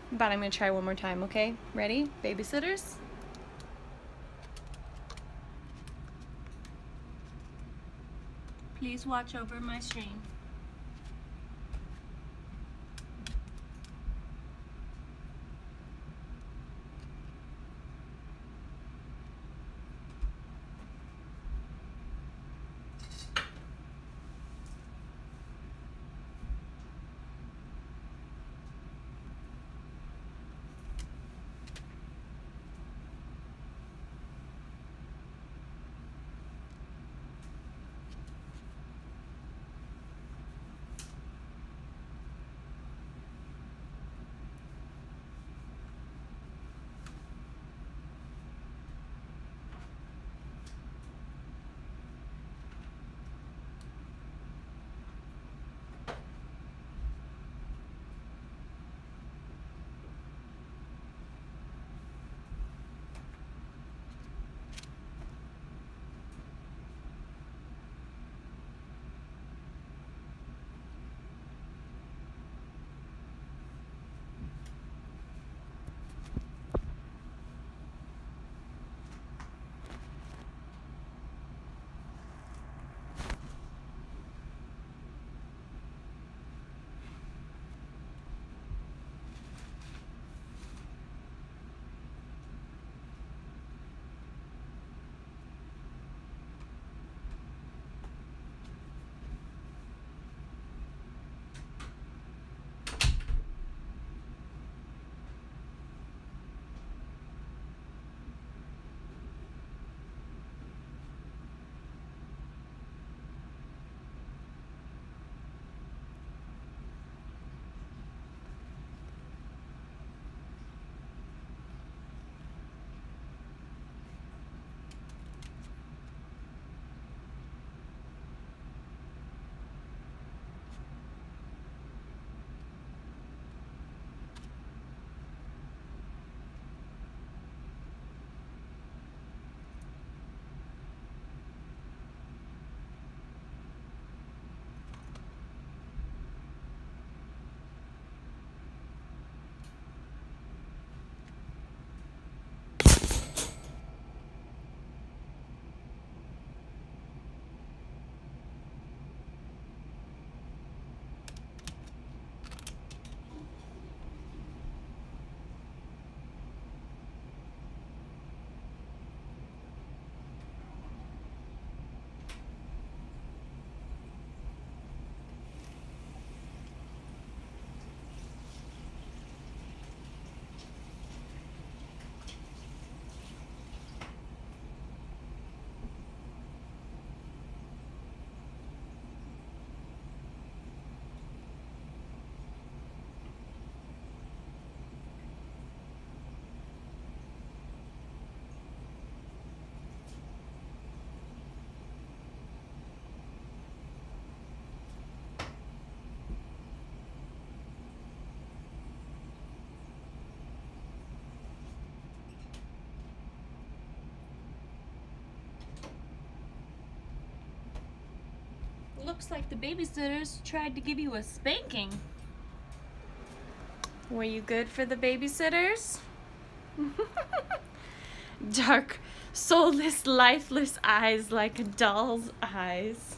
But I'm gonna try one more time, okay? Ready? Babysitters? Please watch over my stream. Looks like the babysitters tried to give you a spanking. Were you good for the babysitters? Dark, soulless, lifeless eyes like a doll's eyes.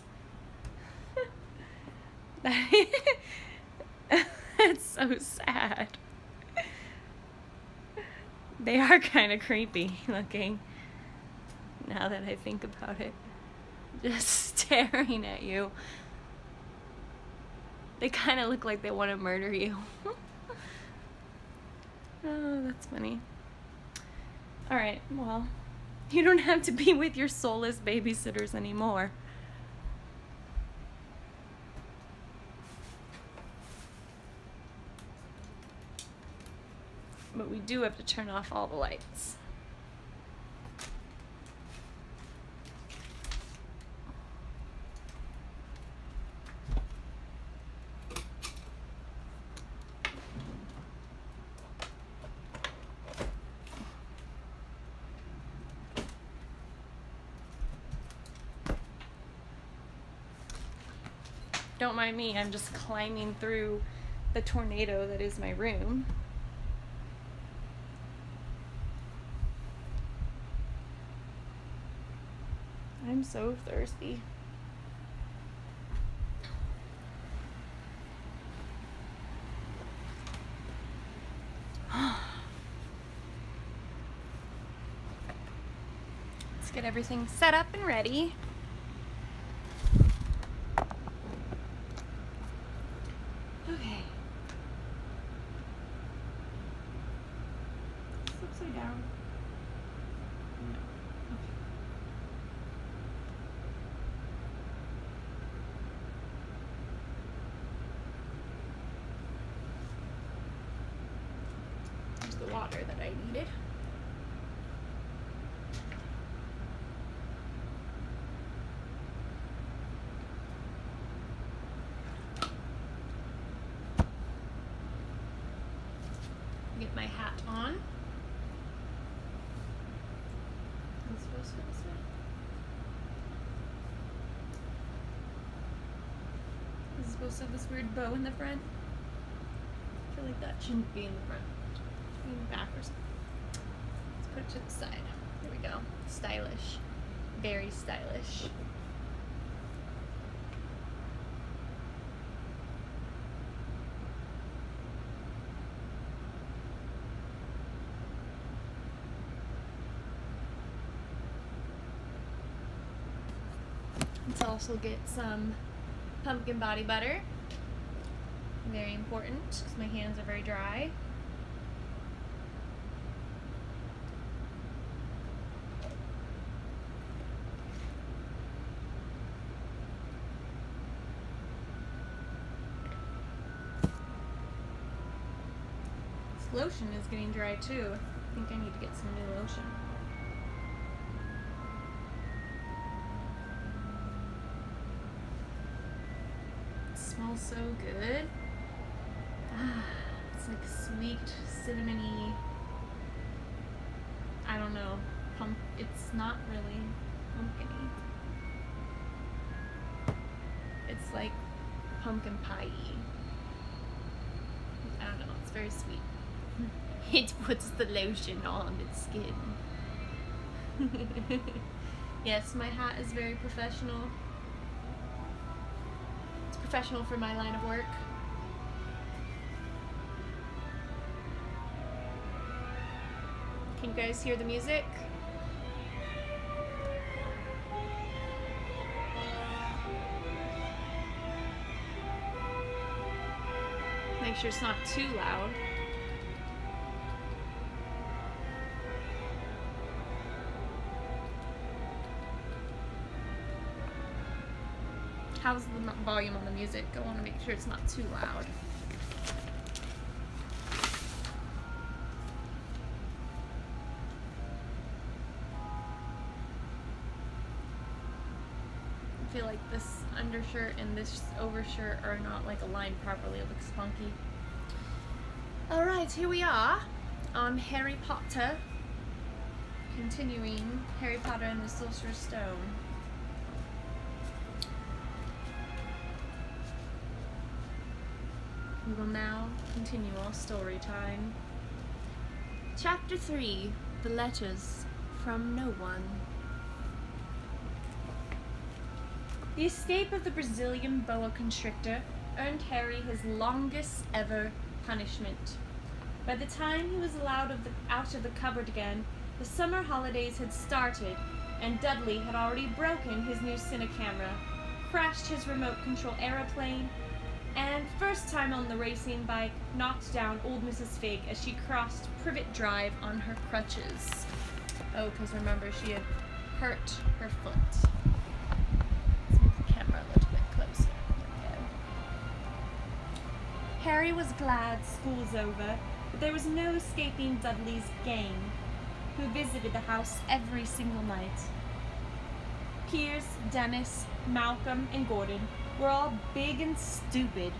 It's so sad. They are kind of creepy looking, now that I think about it. Just staring at you. They kind of look like they want to murder you. Oh, that's funny. Alright, well, you don't have to be with your soulless babysitters anymore. But we do have to turn off all the lights. Don't mind me, I'm just climbing through the tornado that is my room. I'm so thirsty. Let's get everything set up and ready. Okay. It's upside down. No. Okay. There's the water that I needed. Get my hat on. Am I supposed to go this way? Is it supposed to have this weird bow in the front? I feel like that shouldn't be in the front. It should be in the back or something. Let's put it to the side. There we go. Stylish. Very stylish. Let's also get some pumpkin body butter. Very important because my hands are very dry. This lotion is getting dry too. I think I need to get some new lotion. Smells so good. It's like sweet, cinnamony. I don't know. It's not really pumpkin-y. It's like pumpkin pie-y. I don't know. It's very sweet. It puts the lotion on its skin. Yes, my hat is very professional. Professional for my line of work. Can you guys hear the music? Make sure it's not too loud. How's the volume on the music? I want to make sure it's not too loud. I feel like this undershirt and this overshirt are not like aligned properly. It looks funky. Alright, here we are on Harry Potter. Continuing Harry Potter and the Sorcerer's Stone. We will now continue our story time. Chapter 3, The Letters from No One. The escape of the Brazilian boa constrictor earned Harry his longest ever punishment. By the time he was allowed out of the cupboard again, the summer holidays had started, and Dudley had already broken his new cinecamera, crashed his remote control aeroplane, and first time on the racing bike, knocked down old Mrs. Fig as she crossed Privet Drive on her crutches. Oh, because remember, she had hurt her foot. Let's move the camera a little bit closer. There we go. Harry was glad school was over, but there was no escaping Dudley's gang, who visited the house every single night. Piers, Dennis, Malcolm, and Gordon were all big and stupid,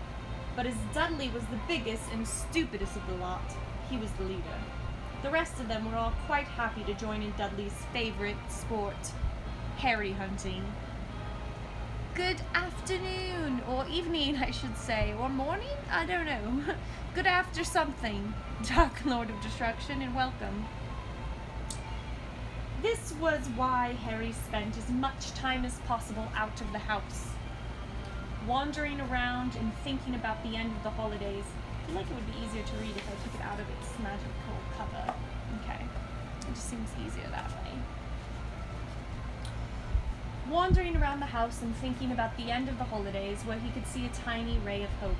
but as Dudley was the biggest and stupidest of the lot, he was the leader. The rest of them were all quite happy to join in Dudley's favorite sport, Harry hunting. Good afternoon, or evening I should say, or morning? I don't know. Good after something, Dark Lord of Destruction, and welcome. This was why Harry spent as much time as possible out of the house, wandering around and thinking about the end of the holidays. I feel like it would be easier to read if I took it out of its magical cover. Okay, it just seems easier that way. Wandering around the house and thinking about the end of the holidays where he could see a tiny ray of hope.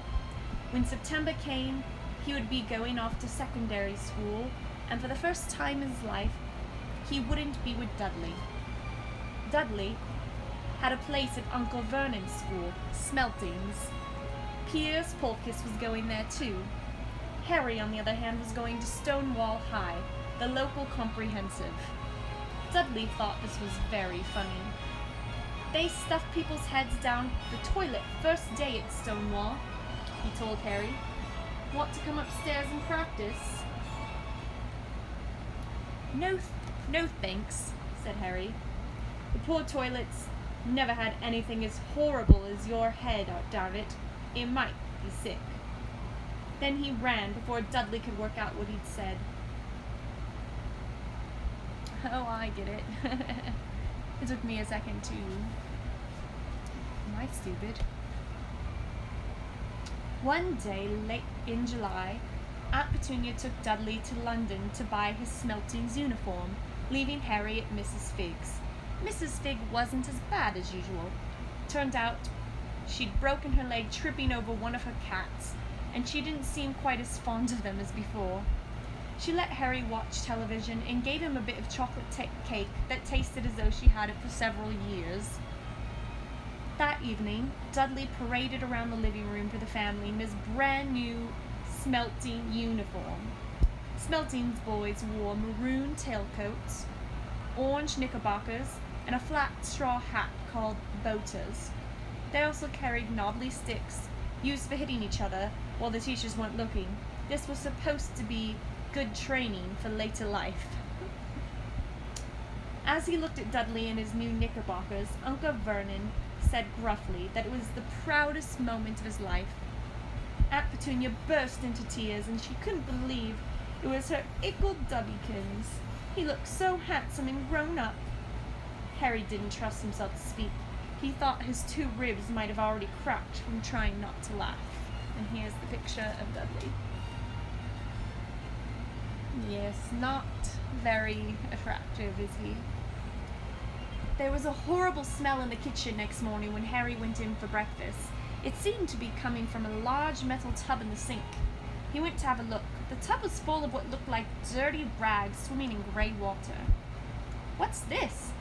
When September came, he would be going off to secondary school, and for the first time in his life, he wouldn't be with Dudley. Dudley had a place at Uncle Vernon's school, Smeltings. Piers Polkiss was going there too. Harry, on the other hand, was going to Stonewall High, the local comprehensive. Dudley thought this was very funny. They stuffed people's heads down the toilet first day at Stonewall, he told Harry. Want to come upstairs and practice? No thanks, said Harry. The poor toilets never had anything as horrible as your head down it. It might be sick. Then he ran before Dudley could work out what he'd said. Oh, I get it. It took me a second too. Am I stupid? One day, late in July, Aunt Petunia took Dudley to London to buy his Smeltings uniform, leaving Harry at Mrs. Figg's. Mrs. Figg wasn't as bad as usual. Turned out she'd broken her leg tripping over one of her cats, and she didn't seem quite as fond of them as before. She let Harry watch television and gave him a bit of chocolate cake that tasted as though she had it for several years. That evening, Dudley paraded around the living room for the family in his brand new Smelting uniform. Smelting's boys wore maroon tailcoats, orange knickerbockers, and a flat straw hat called botas. They also carried knobbly sticks used for hitting each other while the teachers weren't looking. This was supposed to be good training for later life. As he looked at Dudley in his new knickerbockers, Uncle Vernon said gruffly that it was the proudest moment of his life. Aunt Petunia burst into tears, and she couldn't believe it was her Ickle Dubbykins. He looked so handsome and grown up. Harry didn't trust himself to speak. He thought his two ribs might have already cracked from trying not to laugh. And here's the picture of Dudley. Yes, not very attractive, is he? There was a horrible smell in the kitchen next morning when Harry went in for breakfast. It seemed to be coming from a large metal tub in the sink. He went to have a look. The tub was full of what looked like dirty rags swimming in grey water. "What's this?"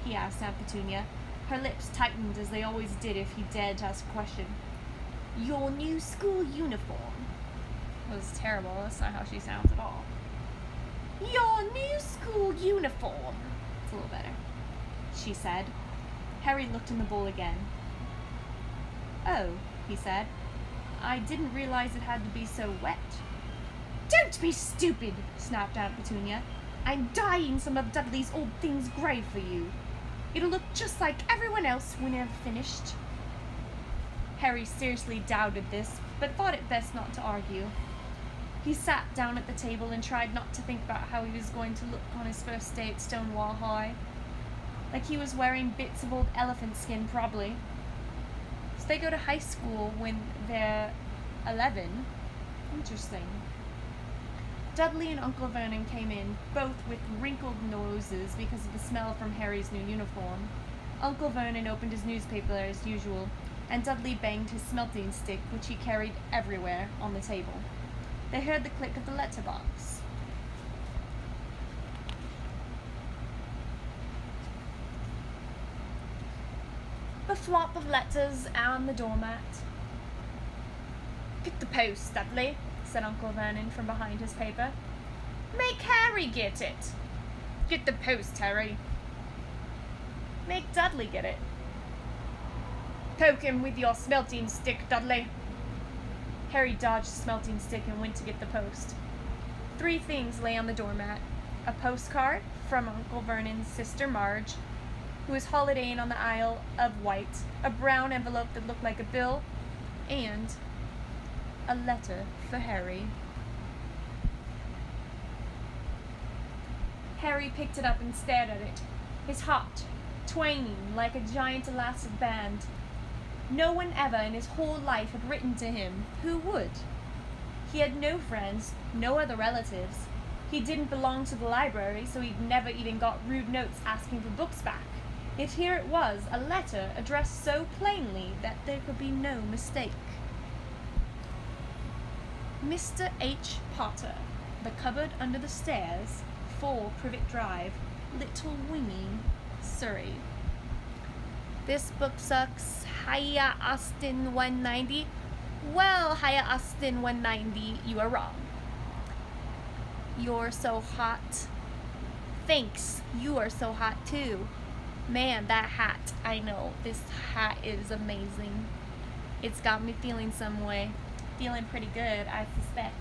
he asked Aunt Petunia. Her lips tightened as they always did if he dared to ask a question. "Your new school uniform." It was terrible. That's not how she sounds at all. "Your new school uniform." It's a little better, she said. Harry looked in the bowl again. "Oh," he said. "I didn't realize it had to be so wet." "Don't be stupid," snapped Aunt Petunia. "I'm dyeing some of Dudley's old things grey for you. It'll look just like everyone else when I've finished." Harry seriously doubted this, but thought it best not to argue. He sat down at the table and tried not to think about how he was going to look on his first day at Stonewall High. Like he was wearing bits of old elephant skin, probably. So they go to high school when they're 11. Interesting. Dudley and Uncle Vernon came in, both with wrinkled noses because of the smell from Harry's new uniform. Uncle Vernon opened his newspaper as usual, and Dudley banged his smelting stick, which he carried everywhere, on the table. They heard the click of the letterbox. The flop of letters and the doormat. "Get the post, Dudley," said Uncle Vernon from behind his paper. "Make Harry get it." "Get the post, Harry." "Make Dudley get it." "Poke him with your smelting stick, Dudley." Harry dodged the smelting stick and went to get the post. 3 things lay on the doormat. A postcard from Uncle Vernon's sister Marge, who was holidaying on the Isle of Wight, a brown envelope that looked like a bill, and a letter for Harry. Harry picked it up and stared at it, his heart twanging like a giant elastic band. No one ever in his whole life had written to him. Who would? He had no friends, no other relatives. He didn't belong to the library, so he'd never even got rude notes asking for books back. Yet here it was, a letter addressed so plainly that there could be no mistake. Mr. H. Potter, The Cupboard Under the Stairs, 4 Privet Drive, Little Winging, Surrey. This book sucks. Hiya, Austin 190. Well, hiya, Austin 190, you are wrong. You're so hot. Thanks, you are so hot too. Man, that hat, I know, this hat is amazing. It's got me feeling some way. Feeling pretty good, I suspect.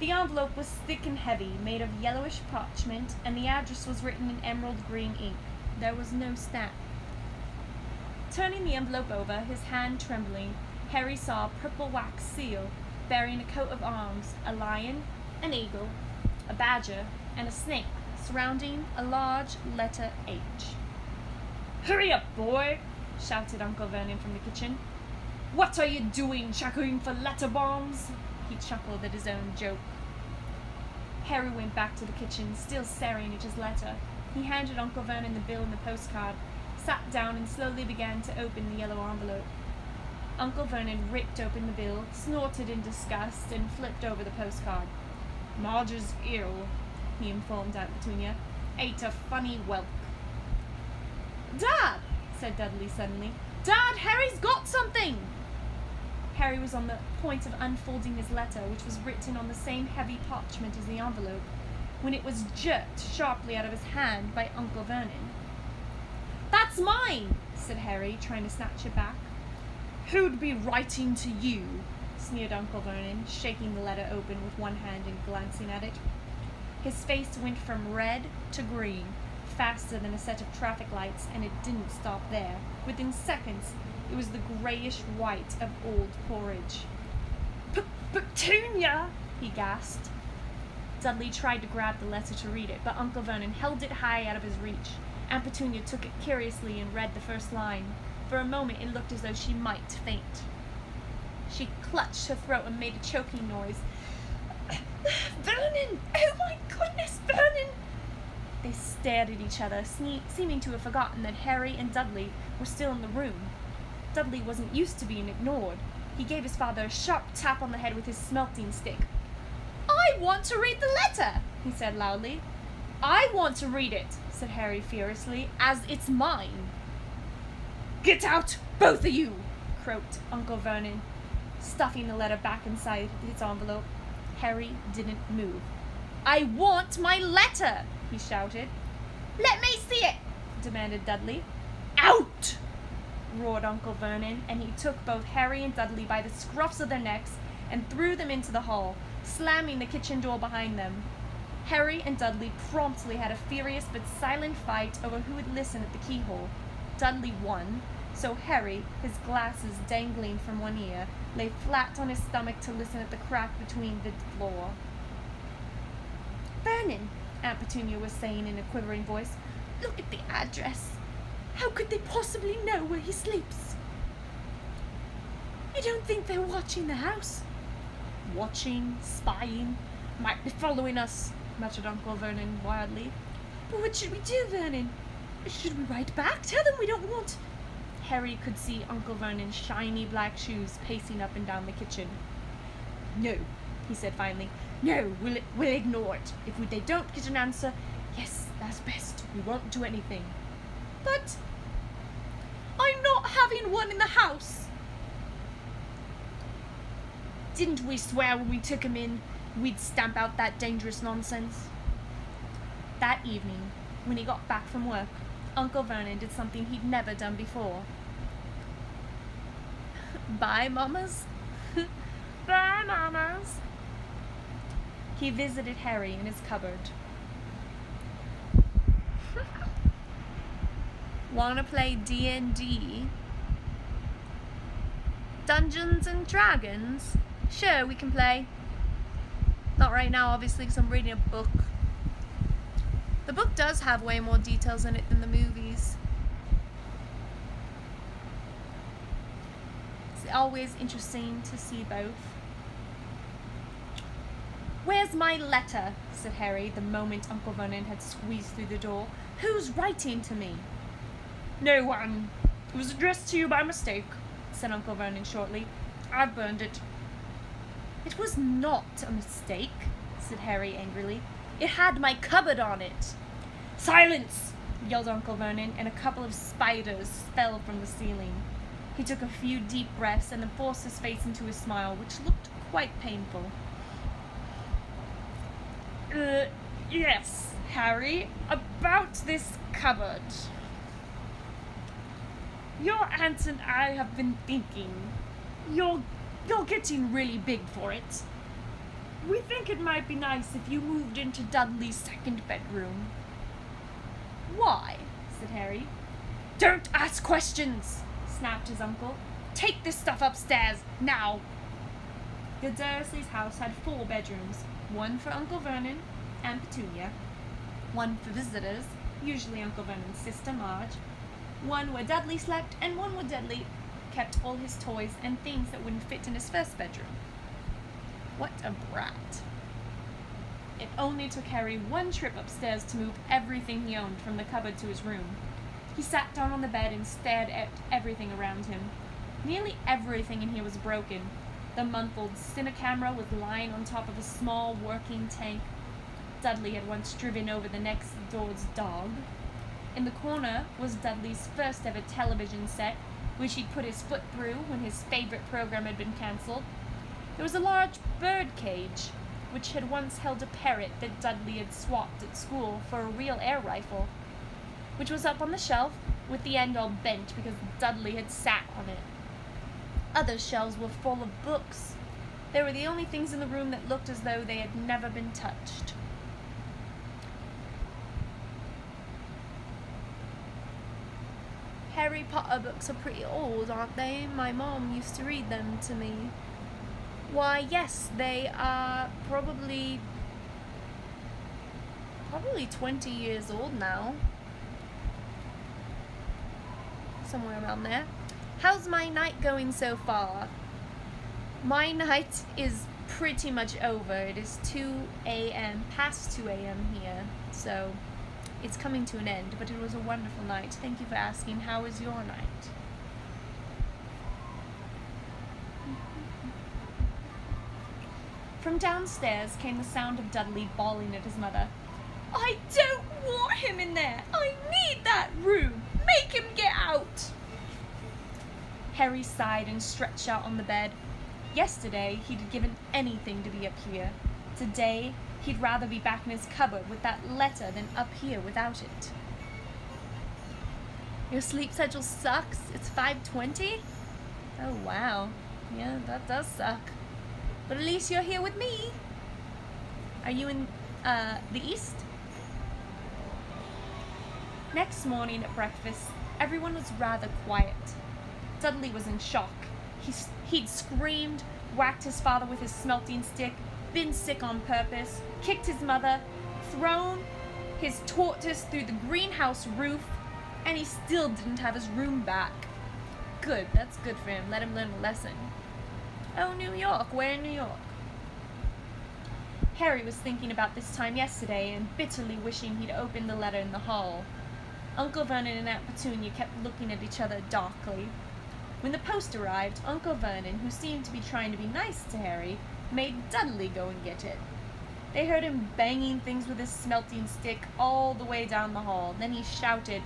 The envelope was thick and heavy, made of yellowish parchment, and the address was written in emerald green ink. There was no stamp. Turning the envelope over, his hand trembling, Harry saw a purple wax seal bearing a coat of arms, a lion, an eagle, a badger, and a snake, surrounding a large letter H. "Hurry up, boy!" shouted Uncle Vernon from the kitchen. "What are you doing, checking for letter bombs?" He chuckled at his own joke. Harry went back to the kitchen, still staring at his letter. He handed Uncle Vernon the bill and the postcard, sat down and slowly began to open the yellow envelope. Uncle Vernon ripped open the bill, snorted in disgust, and flipped over the postcard. "Marge is ill," he informed Aunt Petunia. "Ate a funny whelp." "Dad!" said Dudley suddenly. "Dad, Harry's got something!" Harry was on the point of unfolding his letter, which was written on the same heavy parchment as the envelope, when it was jerked sharply out of his hand by Uncle Vernon. "That's mine!" said Harry, trying to snatch it back. "Who'd be writing to you?" sneered Uncle Vernon, shaking the letter open with one hand and glancing at it. His face went from red to green, faster than a set of traffic lights, and it didn't stop there. Within seconds, it was the greyish white of old porridge. "Petunia!" he gasped. Dudley tried to grab the letter to read it, but Uncle Vernon held it high out of his reach. Aunt Petunia took it curiously and read the first line. For a moment it looked as though she might faint. She clutched her throat and made a choking noise. "Vernon! Oh my goodness, Vernon!" They stared at each other, seeming to have forgotten that Harry and Dudley were still in the room. Dudley wasn't used to being ignored. He gave his father a sharp tap on the head with his smelting stick. "I want to read the letter," he said loudly. "I want to read it," said Harry furiously, "as it's mine." "Get out, both of you!" croaked Uncle Vernon, stuffing the letter back inside its envelope. Harry didn't move. "I want my letter!" he shouted. "Let me see it!" demanded Dudley. "Out!" roared Uncle Vernon, and he took both Harry and Dudley by the scruffs of their necks and threw them into the hall, slamming the kitchen door behind them. Harry and Dudley promptly had a furious but silent fight over who would listen at the keyhole. Dudley won, so Harry, his glasses dangling from one ear, lay flat on his stomach to listen at the crack between the floor. "Vernon," Aunt Petunia was saying in a quivering voice, "look at the address. How could they possibly know where he sleeps?" "You don't think they're watching the house?" "Watching, spying, might be following us," muttered Uncle Vernon wildly. "But what should we do, Vernon? Should we write back? Tell them we don't want—" Harry could see Uncle Vernon's shiny black shoes pacing up and down the kitchen. "No," he said finally. "No, we'll ignore it. If they don't get an answer, yes, that's best. We won't do anything." "But I'm not having one in the house." "Didn't we swear when we took him in we'd stamp out that dangerous nonsense?" That evening, when he got back from work, Uncle Vernon did something he'd never done before. "Bye, Mamas." "Bye, Mamas." He visited Harry in his cupboard. "Wanna play D&D? Dungeons and Dragons? Sure, we can play. Not right now, obviously, because I'm reading a book." The book does have way more details in it than the movies. It's always interesting to see both. "Where's my letter?" said Harry the moment Uncle Vernon had squeezed through the door. "Who's writing to me?" "No one. It was addressed to you by mistake," said Uncle Vernon shortly. "I've burned it." "It was not a mistake," said Harry angrily. "It had my cupboard on it." "Silence!" yelled Uncle Vernon, and a couple of spiders fell from the ceiling. He took a few deep breaths and then forced his face into a smile, which looked quite painful. Yes, Harry, about this cupboard. Your aunt and I have been thinking. You're getting really big for it. We think it might be nice if you moved into Dudley's second bedroom." "Why?" said Harry. "Don't ask questions," snapped his uncle. "Take this stuff upstairs, now." The Dursleys' house had 4 bedrooms, one for Uncle Vernon and Petunia, one for visitors, usually Uncle Vernon's sister Marge, one where Dudley slept, and one where Dudley kept all his toys and things that wouldn't fit in his first bedroom. What a brat. It only took Harry 1 trip upstairs to move everything he owned from the cupboard to his room. He sat down on the bed and stared at everything around him. Nearly everything in here was broken. The month-old Cinecamera was lying on top of a small working tank Dudley had once driven over the next door's dog. In the corner was Dudley's first ever television set, which he'd put his foot through when his favorite program had been cancelled. There was a large bird cage, which had once held a parrot that Dudley had swapped at school for a real air rifle, which was up on the shelf with the end all bent because Dudley had sat on it. Other shelves were full of books. They were the only things in the room that looked as though they had never been touched. Harry Potter books are pretty old, aren't they? My mom used to read them to me. Why, yes, they are probably 20 years old now. Somewhere around there. How's my night going so far? My night is pretty much over. It is 2 a.m., past 2 a.m. here, so it's coming to an end, but it was a wonderful night. Thank you for asking. How was your night? From downstairs came the sound of Dudley bawling at his mother. "I don't want him in there! I need that room! Make him get out!" Harry sighed and stretched out on the bed. Yesterday, he'd given anything to be up here. Today, he'd rather be back in his cupboard with that letter than up here without it. Your sleep schedule sucks? It's 5:20? Oh, wow. Yeah, that does suck. But at least you're here with me. Are you in the East? Next morning at breakfast, everyone was rather quiet. Dudley was in shock. He'd screamed, whacked his father with his smelting stick, been sick on purpose, kicked his mother, thrown his tortoise through the greenhouse roof, and he still didn't have his room back. Good, that's good for him. Let him learn a lesson. Oh, New York, where in New York? Harry was thinking about this time yesterday and bitterly wishing he'd opened the letter in the hall. Uncle Vernon and Aunt Petunia kept looking at each other darkly. When the post arrived, Uncle Vernon, who seemed to be trying to be nice to Harry, made Dudley go and get it. They heard him banging things with his smelting stick all the way down the hall. Then he shouted,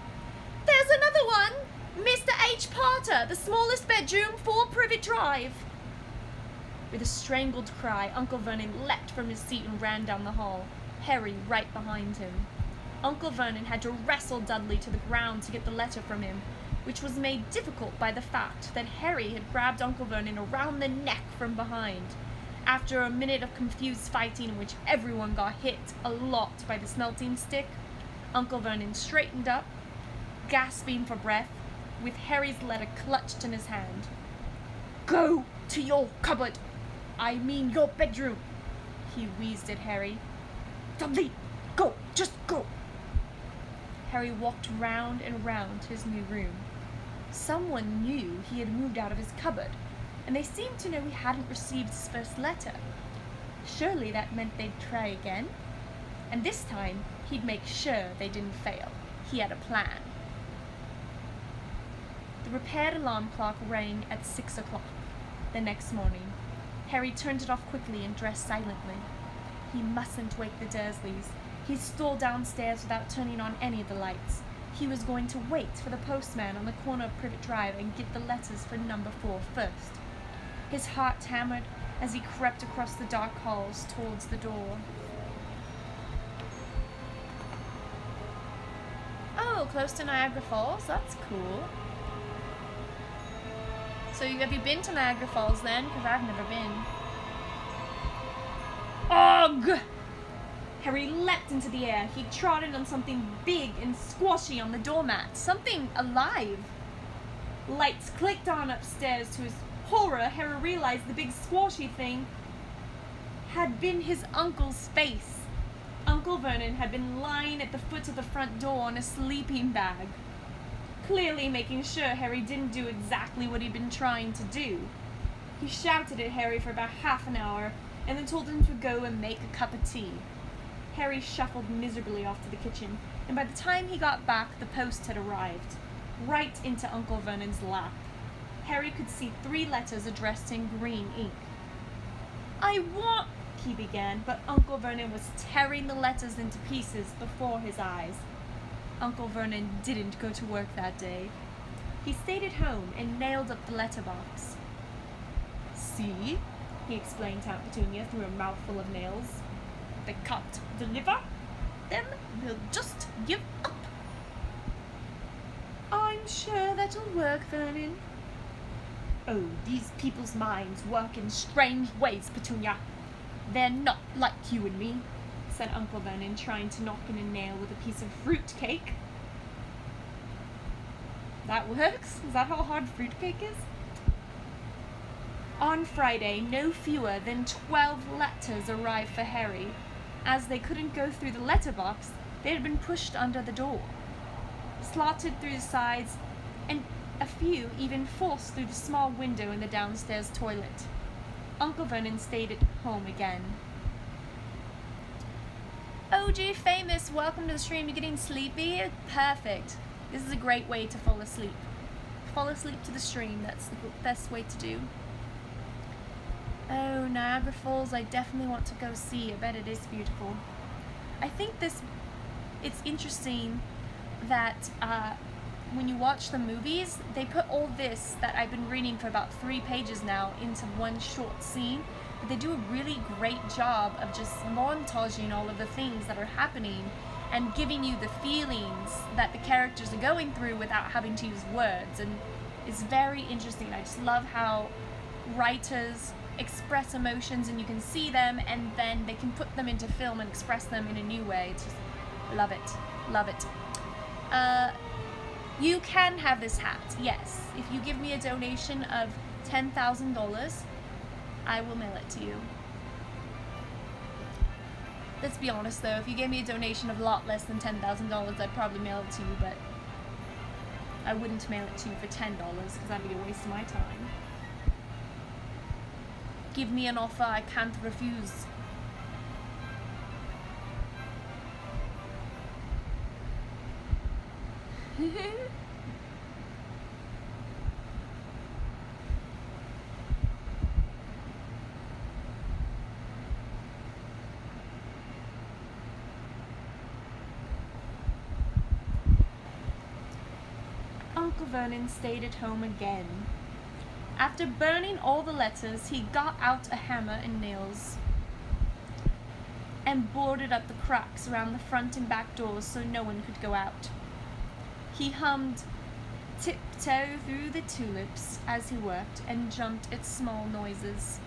"There's another one! Mr. H. Potter, the smallest bedroom, 4 Privet Drive!" With a strangled cry, Uncle Vernon leapt from his seat and ran down the hall, Harry right behind him. Uncle Vernon had to wrestle Dudley to the ground to get the letter from him, which was made difficult by the fact that Harry had grabbed Uncle Vernon around the neck from behind. After a minute of confused fighting in which everyone got hit a lot by the smelting stick, Uncle Vernon straightened up, gasping for breath, with Harry's letter clutched in his hand. "Go to your cupboard! I mean your bedroom!" he wheezed at Harry. "Dudley, go! Just go!" Harry walked round and round his new room. Someone knew he had moved out of his cupboard, and they seemed to know he hadn't received his first letter. Surely that meant they'd try again, and this time he'd make sure they didn't fail. He had a plan. The repaired alarm clock rang at 6 o'clock the next morning. Harry turned it off quickly and dressed silently. He mustn't wake the Dursleys. He stole downstairs without turning on any of the lights. He was going to wait for the postman on the corner of Privet Drive and get the letters for number 4 first. His heart hammered as he crept across the dark halls towards the door. Oh, close to Niagara Falls? That's cool. So have you been to Niagara Falls then? Because I've never been. Ugh! Harry leapt into the air. He trotted on something big and squashy on the doormat. Something alive. Lights clicked on upstairs. To his horror, Harry realized the big squashy thing had been his uncle's face. Uncle Vernon had been lying at the foot of the front door on a sleeping bag, clearly making sure Harry didn't do exactly what he'd been trying to do. He shouted at Harry for about half an hour, and then told him to go and make a cup of tea. Harry shuffled miserably off to the kitchen, and by the time he got back, the post had arrived, right into Uncle Vernon's lap. Harry could see 3 letters addressed in green ink. "I want," he began, but Uncle Vernon was tearing the letters into pieces before his eyes. Uncle Vernon didn't go to work that day. He stayed at home and nailed up the letterbox. "See," he explained to Aunt Petunia through a mouthful of nails. "They can't deliver, then they'll just give up." "I'm sure that'll work, Vernon." "Oh, these people's minds work in strange ways, Petunia. They're not like you and me," said Uncle Vernon, trying to knock in a nail with a piece of fruit cake. "That works? Is that how hard fruit cake is?" On Friday, no fewer than 12 letters arrived for Harry. As they couldn't go through the letterbox, they had been pushed under the door, slotted through the sides, and a few even forced through the small window in the downstairs toilet. Uncle Vernon stayed at home again. "OG Famous, welcome to the stream. You getting sleepy? Perfect. This is a great way to fall asleep. Fall asleep to the stream. That's the best way to do." Oh, Niagara Falls, I definitely want to go see. I bet it is beautiful. I think it's interesting that when you watch the movies, they put all this that I've been reading for about 3 pages now into one short scene. But they do a really great job of just montaging all of the things that are happening and giving you the feelings that the characters are going through without having to use words. And it's very interesting. I just love how writers express emotions and you can see them, and then they can put them into film and express them in a new way. It's just love it. Love it. You can have this hat, yes. If you give me a donation of $10,000, I will mail it to you. Let's be honest though, if you gave me a donation of a lot less than $10,000, I'd probably mail it to you, but I wouldn't mail it to you for $10 because that'd be a waste of my time. Give me an offer I can't refuse. Uncle Vernon stayed at home again. After burning all the letters, he got out a hammer and nails and boarded up the cracks around the front and back doors so no one could go out. He hummed "Tiptoe Through the Tulips" as he worked and jumped at small noises.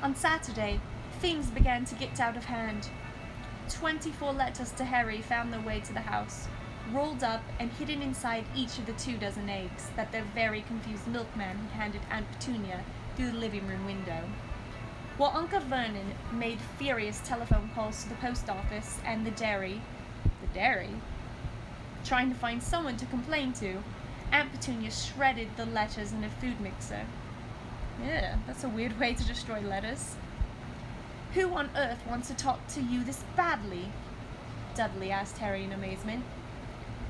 On Saturday, things began to get out of hand. 24 letters to Harry found their way to the house, rolled up and hidden inside each of the 24 eggs that their very confused milkman had handed Aunt Petunia through the living room window. While Uncle Vernon made furious telephone calls to the post office and the dairy, trying to find someone to complain to, Aunt Petunia shredded the letters in a food mixer. Yeah, that's a weird way to destroy letters. Who on earth wants to talk to you this badly? Dudley asked Harry in amazement.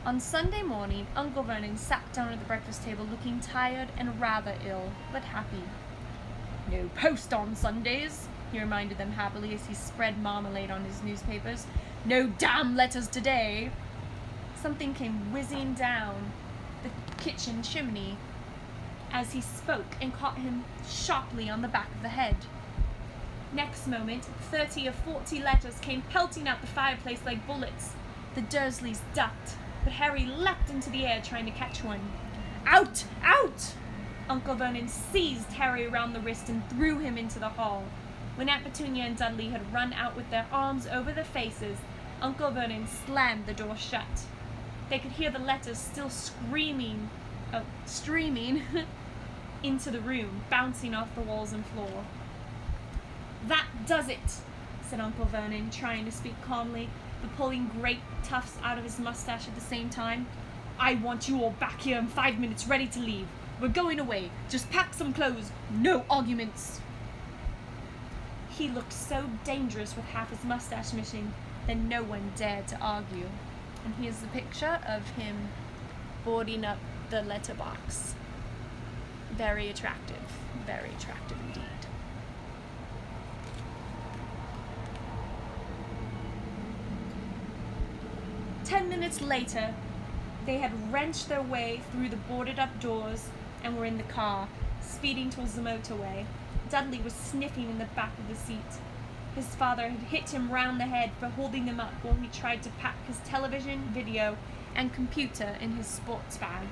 On Sunday morning, Uncle Vernon sat down at the breakfast table looking tired and rather ill, but happy. No post on Sundays, he reminded them happily as he spread marmalade on his newspapers. No damn letters today. Something came whizzing down the kitchen chimney as he spoke and caught him sharply on the back of the head. Next moment, 30 or 40 letters came pelting out the fireplace like bullets. The Dursleys ducked, but Harry leapt into the air trying to catch one. Out! Out! Uncle Vernon seized Harry around the wrist and threw him into the hall. When Aunt Petunia and Dudley had run out with their arms over their faces, Uncle Vernon slammed the door shut. They could hear the letters still streaming into the room, bouncing off the walls and floor. That does it, said Uncle Vernon, trying to speak calmly, but pulling great tufts out of his mustache at the same time. I want you all back here in 5 minutes, ready to leave. We're going away. Just pack some clothes. No arguments. He looked so dangerous with half his mustache missing that no one dared to argue. And here's the picture of him boarding up the letterbox. Very attractive indeed. "10 minutes later, they had wrenched their way through the boarded-up doors and were in the car, speeding towards the motorway. Dudley was sniffing in the back of the seat. His father had hit him round the head for holding them up while he tried to pack his television, video, and computer in his sports bag.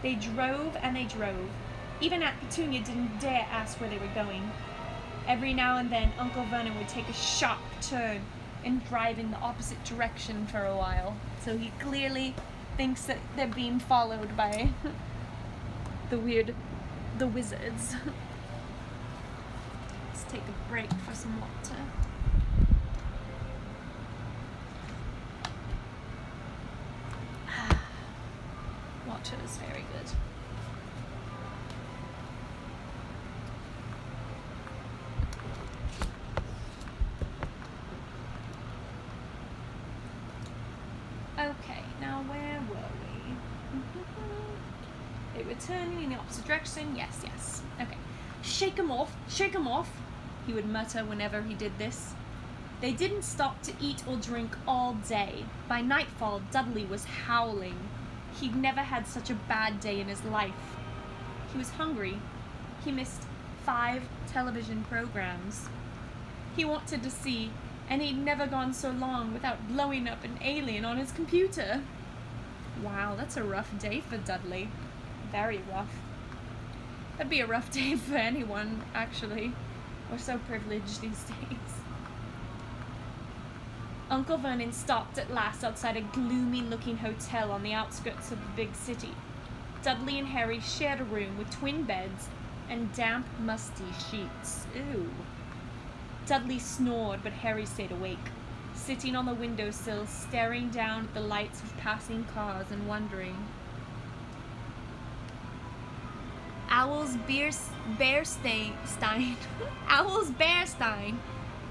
They drove and they drove. Even Aunt Petunia didn't dare ask where they were going. Every now and then, Uncle Vernon would take a sharp turn and drive in the opposite direction for a while. So he clearly thinks that they're being followed by the wizards. Let's take a break for some water. Water is very good. Okay, now where were we? They were turning in the opposite direction. Yes. Okay. Shake 'em off, he would mutter whenever he did this. They didn't stop to eat or drink all day. By nightfall, Dudley was howling. He'd never had such a bad day in his life. He was hungry. He missed 5 television programs he wanted to see, and he'd never gone so long without blowing up an alien on his computer. Wow, that's a rough day for Dudley. Very rough. That'd be a rough day for anyone, actually. We're so privileged these days. Uncle Vernon stopped at last outside a gloomy-looking hotel on the outskirts of the big city. Dudley and Harry shared a room with twin beds and damp, musty sheets. Ew. Dudley snored, but Harry stayed awake, sitting on the windowsill, staring down at the lights of passing cars and wondering. Owls Bearstein.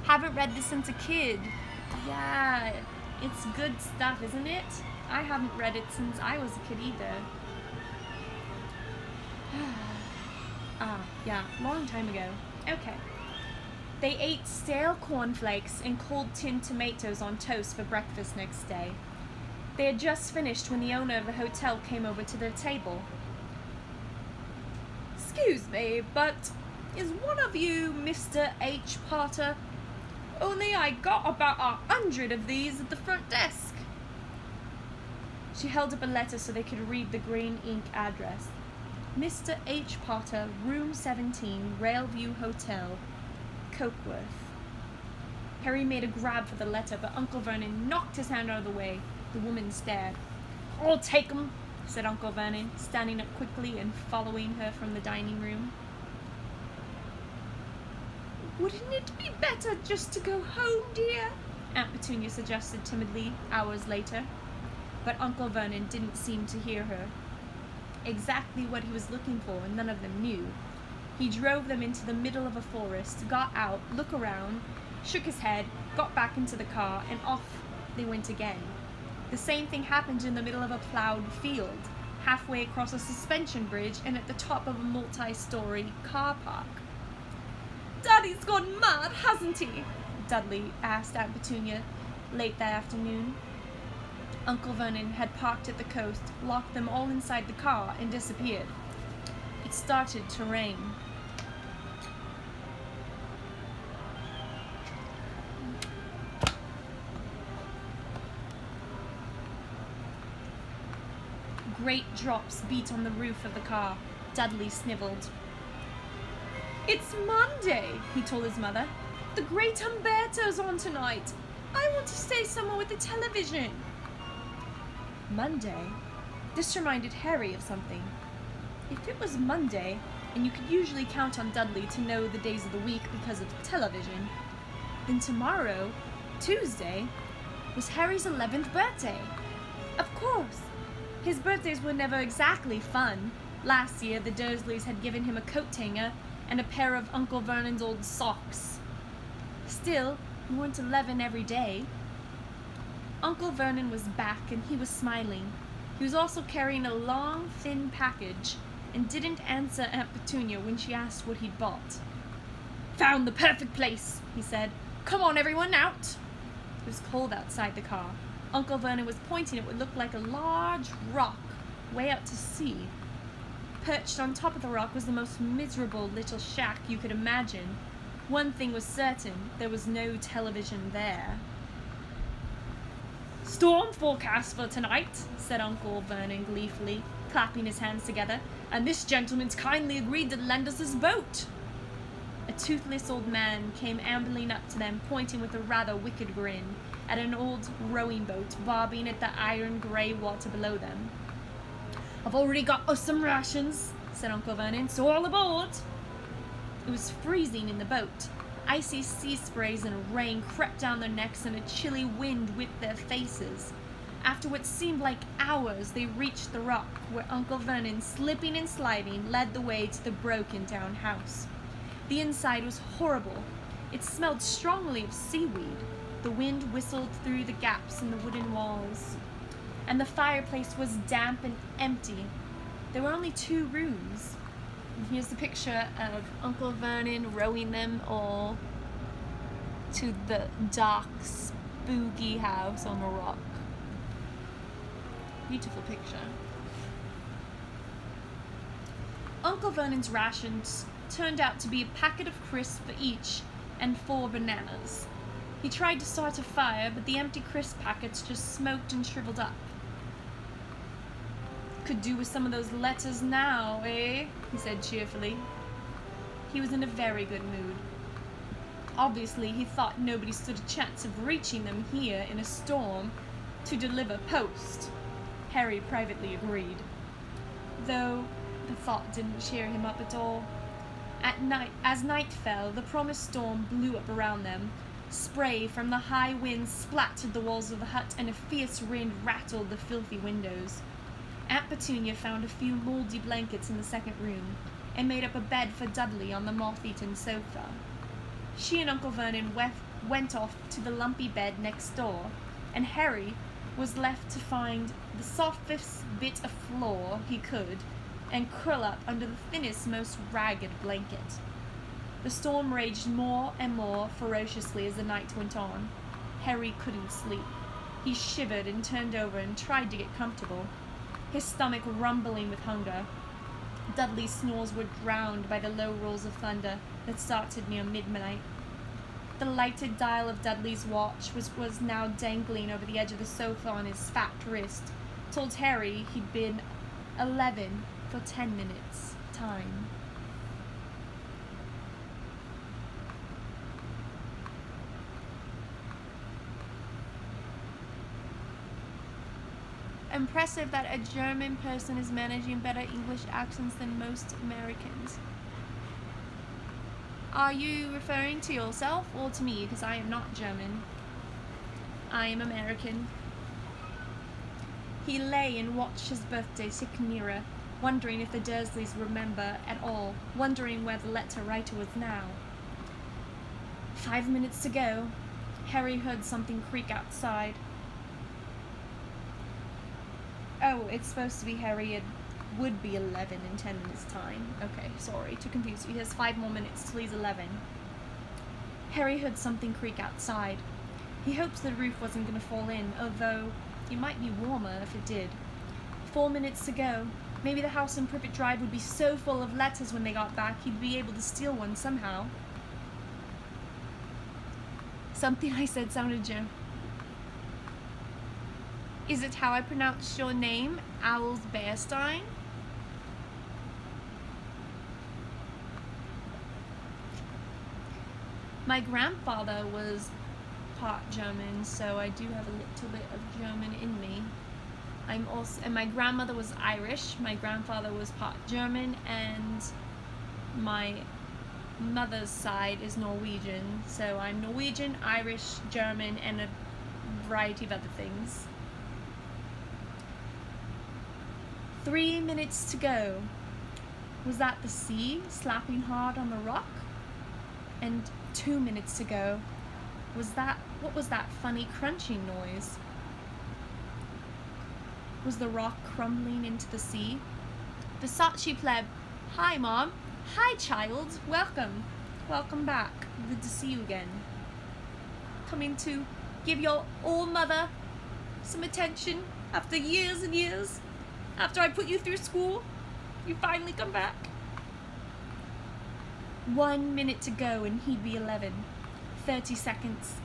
Haven't read this since a kid. Yeah, it's good stuff, isn't it? I haven't read it since I was a kid either. Yeah, long time ago. Okay. They ate stale cornflakes and cold tinned tomatoes on toast for breakfast next day. They had just finished when the owner of the hotel came over to their table. Excuse me, but is one of you Mr. H. Potter? Only I got about 100 of these at the front desk. She held up a letter so they could read the green ink address. Mr. H. Potter, room 17, Railview Hotel, Cokeworth. Harry made a grab for the letter, but Uncle Vernon knocked his hand out of the way. The woman stared. I'll take 'em, said Uncle Vernon, standing up quickly and following her from the dining room. Wouldn't it be better just to go home, dear? Aunt Petunia suggested timidly, hours later. But Uncle Vernon didn't seem to hear her. Exactly what he was looking for, none of them knew. He drove them into the middle of a forest, got out, looked around, shook his head, got back into the car, and off they went again. The same thing happened in the middle of a plowed field, halfway across a suspension bridge and at the top of a multi-story car park. "Daddy's gone mad, hasn't he?" Dudley asked Aunt Petunia late that afternoon. Uncle Vernon had parked at the coast, locked them all inside the car, and disappeared. It started to rain. Great drops beat on the roof of the car. Dudley sniveled. "It's Monday," he told his mother. "The Great Umberto's on tonight. I want to stay somewhere with the television." Monday? This reminded Harry of something. If it was Monday, and you could usually count on Dudley to know the days of the week because of television, then tomorrow, Tuesday, was Harry's 11th birthday. Of course! His birthdays were never exactly fun. Last year, the Dursleys had given him a coat hanger and a pair of Uncle Vernon's old socks. Still, he weren't 11 every day. Uncle Vernon was back and he was smiling. He was also carrying a long, thin package and didn't answer Aunt Petunia when she asked what he'd bought. "Found the perfect place," he said. "Come on, everyone, out!" It was cold outside the car. Uncle Vernon was pointing at what looked like a large rock way out to sea. Perched on top of the rock was the most miserable little shack you could imagine. One thing was certain, there was no television there. "Storm forecast for tonight," said Uncle Vernon gleefully, clapping his hands together, "and this gentleman's kindly agreed to lend us his boat." A toothless old man came ambling up to them, pointing with a rather wicked grin at an old rowing boat bobbing at the iron-grey water below them. "I've already got us some rations," said Uncle Vernon, "so all aboard." It was freezing in the boat. Icy sea sprays and rain crept down their necks and a chilly wind whipped their faces. After what seemed like hours, they reached the rock where Uncle Vernon, slipping and sliding, led the way to the broken-down house. The inside was horrible. It smelled strongly of seaweed. The wind whistled through the gaps in the wooden walls. And the fireplace was damp and empty. There were only 2 rooms. And here's the picture of Uncle Vernon rowing them all to the dark, spooky house on the rock. Beautiful picture. Uncle Vernon's rations turned out to be a packet of crisps for each and 4 bananas. He tried to start a fire, but the empty crisp packets just smoked and shriveled up. "Could do with some of those letters now, eh?" he said cheerfully. He was in a very good mood. Obviously, he thought nobody stood a chance of reaching them here in a storm to deliver post. Harry privately agreed, though the thought didn't cheer him up at all. At night, as night fell, the promised storm blew up around them. Spray from the high wind splattered the walls of the hut, and a fierce wind rattled the filthy windows. Aunt Petunia found a few moldy blankets in the second room, and made up a bed for Dudley on the moth-eaten sofa. She and Uncle Vernon went off to the lumpy bed next door, and Harry was left to find the softest bit of floor he could and curl up under the thinnest, most ragged blanket. The storm raged more and more ferociously as the night went on. Harry couldn't sleep. He shivered and turned over and tried to get comfortable, his stomach rumbling with hunger. Dudley's snores were drowned by the low rolls of thunder that started near midnight. The lighted dial of Dudley's watch, which was now dangling over the edge of the sofa on his fat wrist, told Harry he'd been 11 for 10 minutes' time. Impressive that a German person is managing better English accents than most Americans. Are you referring to yourself or to me? Because I am not German. I am American. He lay and watched his birthday tick nearer, wondering if the Dursleys remember at all, wondering where the letter writer was now. 5 minutes to go. Harry heard something creak outside. Oh, it's supposed to be Harry. It would be 11 in 10 minutes' time. Okay, sorry to confuse you. He has 5 more minutes till he's 11. Harry heard something creak outside. He hoped the roof wasn't going to fall in, although it might be warmer if it did. 4 minutes to go. Maybe the house in Privet Drive would be so full of letters when they got back he'd be able to steal one somehow. Something I said sounded German. Is it how I pronounced your name, Owls Bearstein? My grandfather was part German, so I do have a little bit of German in me. And my grandmother was Irish, my grandfather was part German, and my mother's side is Norwegian. So I'm Norwegian, Irish, German, and a variety of other things. 3 minutes to go. Was that the sea slapping hard on the rock? And 2 minutes to go. What was that funny crunching noise? Was the rock crumbling into the sea? Versace pleb. Hi, Mom. Hi, child. Welcome. Welcome back. Good to see you again. Coming to give your old mother some attention after years and years. After I put you through school, you finally come back. 1 minute to go and he'd be 11. 30 seconds.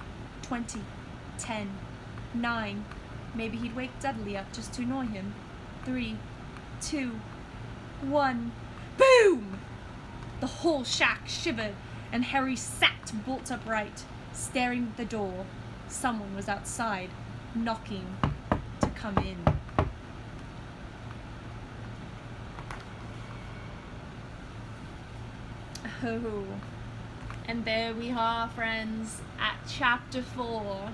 20. 10. 9. Maybe he'd wake Dudley up just to annoy him. 3. 2. 1. Boom! The whole shack shivered and Harry sat bolt upright, staring at the door. Someone was outside, knocking to come in. Oh, and there we are, friends, at chapter 4.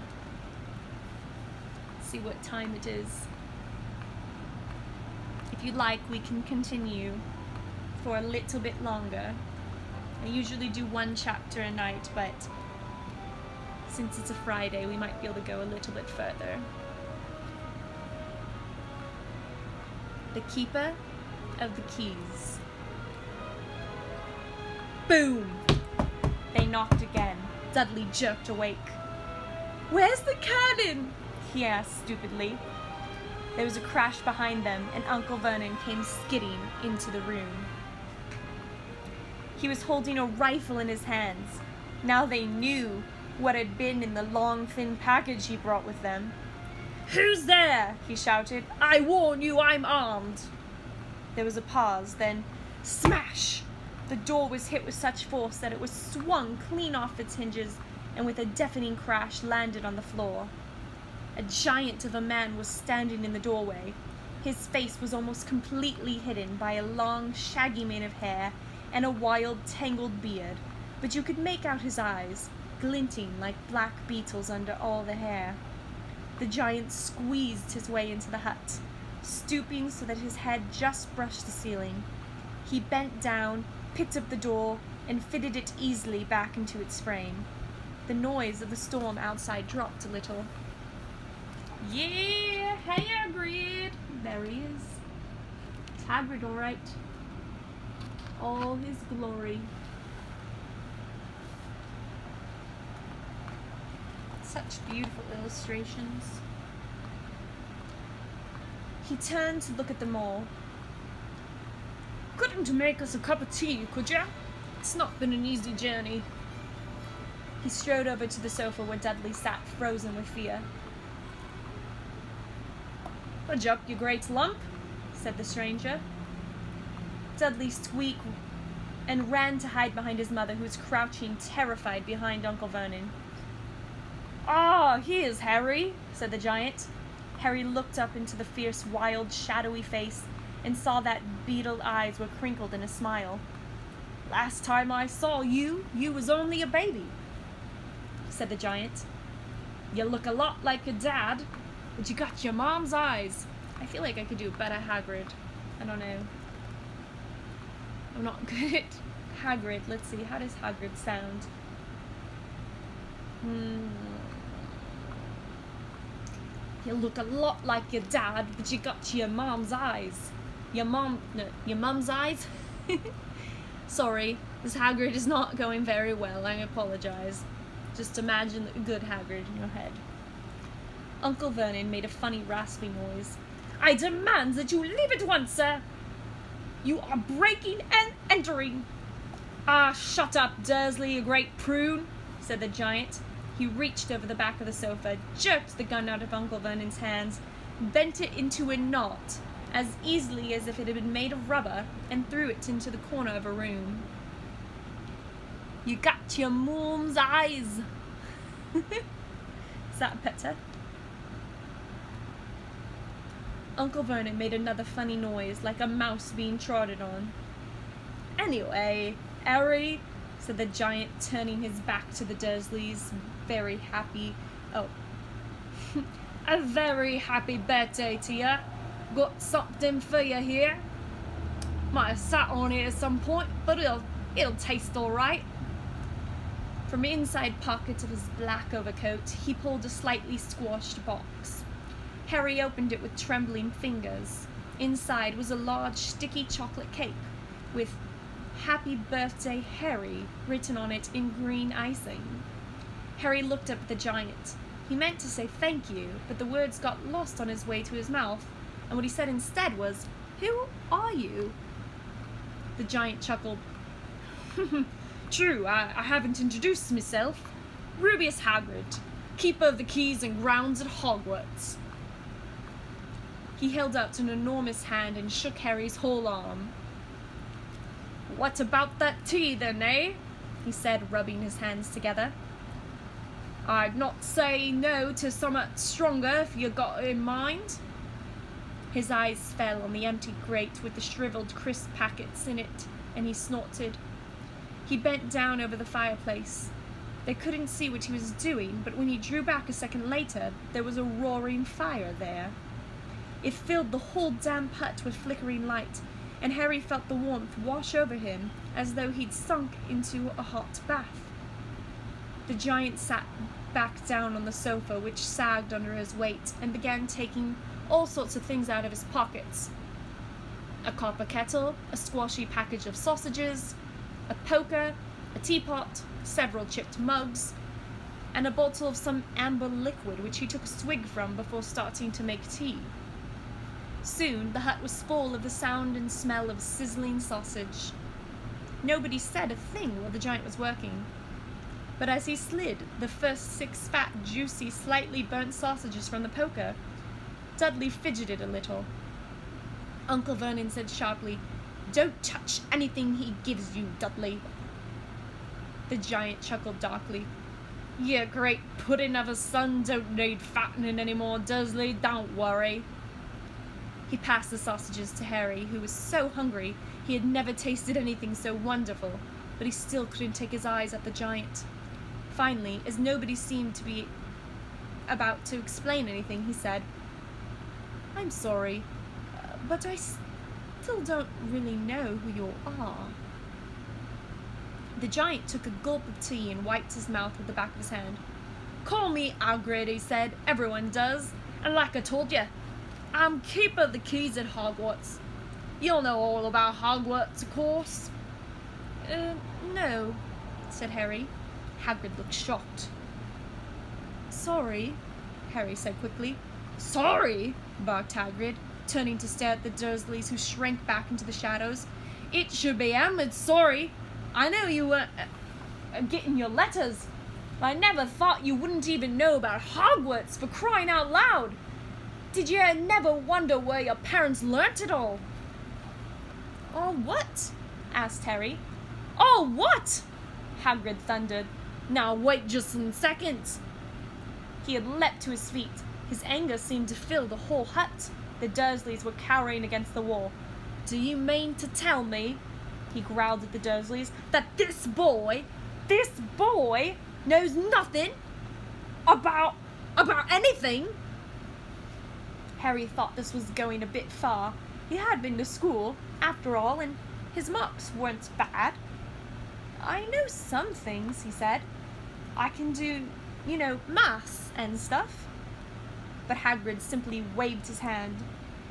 See what time it is. If you'd like, we can continue for a little bit longer. I usually do 1 chapter a night, but since it's a Friday, we might be able to go a little bit further. The Keeper of the Keys. Boom! They knocked again. Dudley jerked awake. Where's the cannon? He asked stupidly. There was a crash behind them, and Uncle Vernon came skidding into the room. He was holding a rifle in his hands. Now they knew what had been in the long, thin package he brought with them. Who's there? He shouted. I warn you, I'm armed. There was a pause, then smash! The door was hit with such force that it was swung clean off its hinges and with a deafening crash landed on the floor. A giant of a man was standing in the doorway. His face was almost completely hidden by a long, shaggy mane of hair and a wild, tangled beard, but you could make out his eyes, glinting like black beetles under all the hair. The giant squeezed his way into the hut, stooping so that his head just brushed the ceiling. He bent down, picked up the door, and fitted it easily back into its frame. The noise of the storm outside dropped a little. Yeah, hey Hagrid! There he is. It's Hagrid, all right. All his glory. Such beautiful illustrations. He turned to look at them all. Couldn't make us a cup of tea, could ya? It's not been an easy journey. He strode over to the sofa where Dudley sat, frozen with fear. Fudge up, you great lump, said the stranger. Dudley squeaked and ran to hide behind his mother, who was crouching, terrified, behind Uncle Vernon. Ah, here's Harry, said the giant. Harry looked up into the fierce, wild, shadowy face and saw that beetled eyes were crinkled in a smile. Last time I saw you, you was only a baby, said the giant. You look a lot like your dad, but you got your mom's eyes. I feel like I could do better Hagrid. I don't know. I'm not good at Hagrid. Let's see, how does Hagrid sound? You look a lot like your dad, but you got your mom's eyes. Your mom's eyes? Sorry, this Hagrid is not going very well. I apologize. Just imagine the good Hagrid in your head. Uncle Vernon made a funny raspy noise. I demand that you leave at once, sir. You are breaking and entering. Ah, shut up, Dursley, you great prune, said the giant. He reached over the back of the sofa, jerked the gun out of Uncle Vernon's hands, bent it into a knot, as easily as if it had been made of rubber, and threw it into the corner of a room. You got your mom's eyes. Is that better? Uncle Vernon made another funny noise, like a mouse being trodden on. Anyway, Harry, said the giant, turning his back to the Dursleys, very happy. Oh, a very happy birthday to you. Got something for you here. Might have sat on it at some point, but it'll taste all right. From the inside pocket of his black overcoat, he pulled a slightly squashed box. Harry opened it with trembling fingers. Inside was a large, sticky chocolate cake with "Happy Birthday, Harry" written on it in green icing. Harry looked up at the giant. He meant to say thank you, but the words got lost on his way to his mouth, and what he said instead was, "Who are you?" The giant chuckled. True, I haven't introduced myself. Rubeus Hagrid, keeper of the keys and grounds at Hogwarts. He held out an enormous hand and shook Harry's whole arm. What about that tea then, eh? He said, rubbing his hands together. I'd not say no to somewhat stronger if you got it in mind. His eyes fell on the empty grate with the shriveled crisp packets in it, and he snorted. He bent down over the fireplace. They couldn't see what he was doing, but when he drew back a second later, there was a roaring fire there. It filled the whole damp hut with flickering light, and Harry felt the warmth wash over him as though he'd sunk into a hot bath. The giant sat back down on the sofa, which sagged under his weight, and began taking all sorts of things out of his pockets. A copper kettle, a squashy package of sausages, a poker, a teapot, several chipped mugs, and a bottle of some amber liquid which he took a swig from before starting to make tea. Soon the hut was full of the sound and smell of sizzling sausage. Nobody said a thing while the giant was working, but as he slid the first 6 fat, juicy, slightly burnt sausages from the poker, Dudley fidgeted a little. Uncle Vernon said sharply, "Don't touch anything he gives you, Dudley." The giant chuckled darkly. "You great pudding of a son don't need fattening any more, Dursley, don't worry." He passed the sausages to Harry, who was so hungry he had never tasted anything so wonderful, but he still couldn't take his eyes off the giant. Finally, as nobody seemed to be about to explain anything, he said, "I'm sorry, but I still don't really know who you are." The giant took a gulp of tea and wiped his mouth with the back of his hand. "Call me Hagrid," he said. "Everyone does. And like I told you, I'm keeper of the keys at Hogwarts. You'll know all about Hogwarts, of course." No," said Harry. Hagrid looked shocked. "Sorry," Harry said quickly. "Sorry?" barked Hagrid, turning to stare at the Dursleys, who shrank back into the shadows. "It should be Ahmed, sorry. I know you weren't getting your letters, but I never thought you wouldn't even know about Hogwarts, for crying out loud. Did you never wonder where your parents learnt it all?" "All what?" asked Harry. "All what?" Hagrid thundered. "Now wait just a second." He had leapt to his feet. His anger seemed to fill the whole hut. The Dursleys were cowering against the wall. "Do you mean to tell me?" he growled at the Dursleys, "that this boy knows nothing about anything." Harry thought this was going a bit far. He had been to school, after all, and his marks weren't bad. "I know some things," he said. "I can do, maths and stuff." But Hagrid simply waved his hand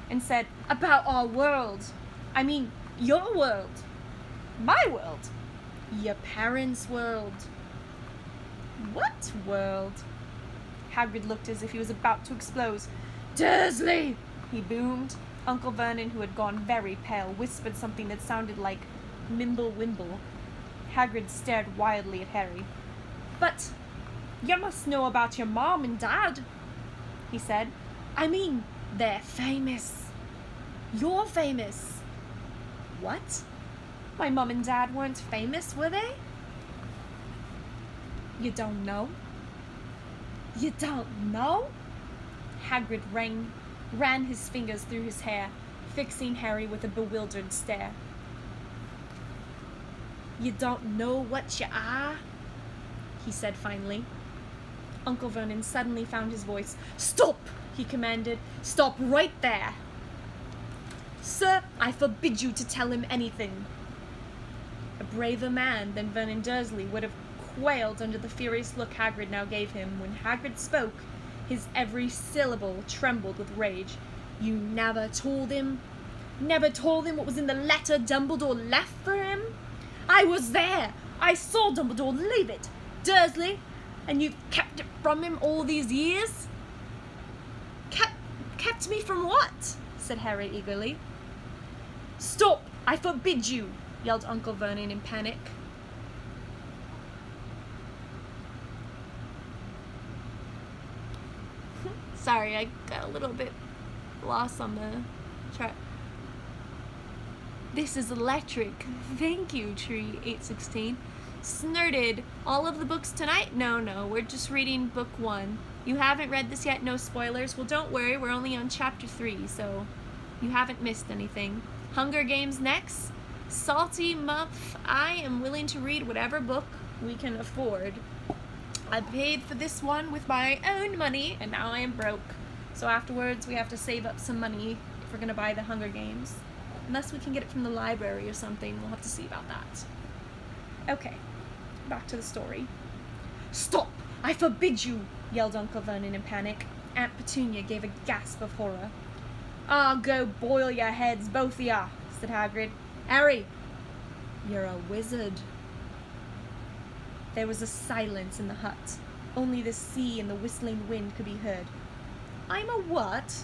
and said, "About our world. I mean, your world. My world. Your parents' world." "What world?" Hagrid looked as if he was about to explode. "Dursley!" he boomed. Uncle Vernon, who had gone very pale, whispered something that sounded like "Mimble Wimble." Hagrid stared wildly at Harry. "But you must know about your mom and dad," he said. "I mean, they're famous. You're famous." "What? My mom and dad weren't famous, were they?" "You don't know? You don't know?" Hagrid ran his fingers through his hair, fixing Harry with a bewildered stare. "You don't know what you are?" he said finally. Uncle Vernon suddenly found his voice. "Stop!" he commanded. "Stop right there! Sir, I forbid you to tell him anything." A braver man than Vernon Dursley would have quailed under the furious look Hagrid now gave him. When Hagrid spoke, his every syllable trembled with rage. "You never told him? Never told him what was in the letter Dumbledore left for him? I was there! I saw Dumbledore leave it! Dursley! And you've kept it from him all these years?" Kept me from what?" said Harry eagerly. "Stop! I forbid you!" yelled Uncle Vernon in panic. Sorry, I got a little bit lost on the chart. "This is electric. Thank you, Tree 816. Snurted. All of the books tonight?" No, we're just reading book 1. You haven't read this yet? No spoilers? Well, don't worry, we're only on chapter 3, so you haven't missed anything. Hunger Games next? Salty Muff. I am willing to read whatever book we can afford. I paid for this one with my own money, and now I am broke. So afterwards, we have to save up some money if we're going to buy the Hunger Games. Unless we can get it from the library or something, we'll have to see about that. Okay, back to the story. "Stop! I forbid you!" yelled Uncle Vernon in panic. Aunt Petunia gave a gasp of horror. "Ah, go boil your heads, both of ya," said Hagrid. "Harry, you're a wizard." There was a silence in the hut. Only the sea and the whistling wind could be heard. "I'm a what?"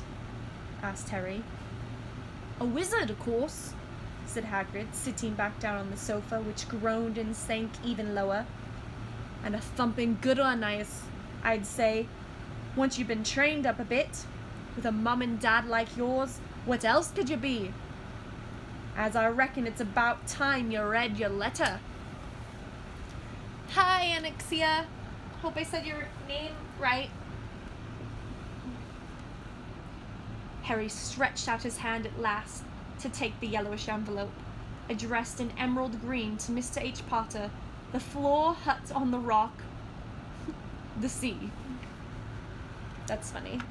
asked Harry. "A wizard, of course," said Hagrid, sitting back down on the sofa, which groaned and sank even lower. "And a thumping good one, I'd say. Once you've been trained up a bit, with a mum and dad like yours, what else could you be? As I reckon it's about time you read your letter." "Hi, Anixia. Hope I said your name right." Harry stretched out his hand at last to take the yellowish envelope, addressed in emerald green to Mr. H. Potter, the floor hut on the rock, the sea. That's funny.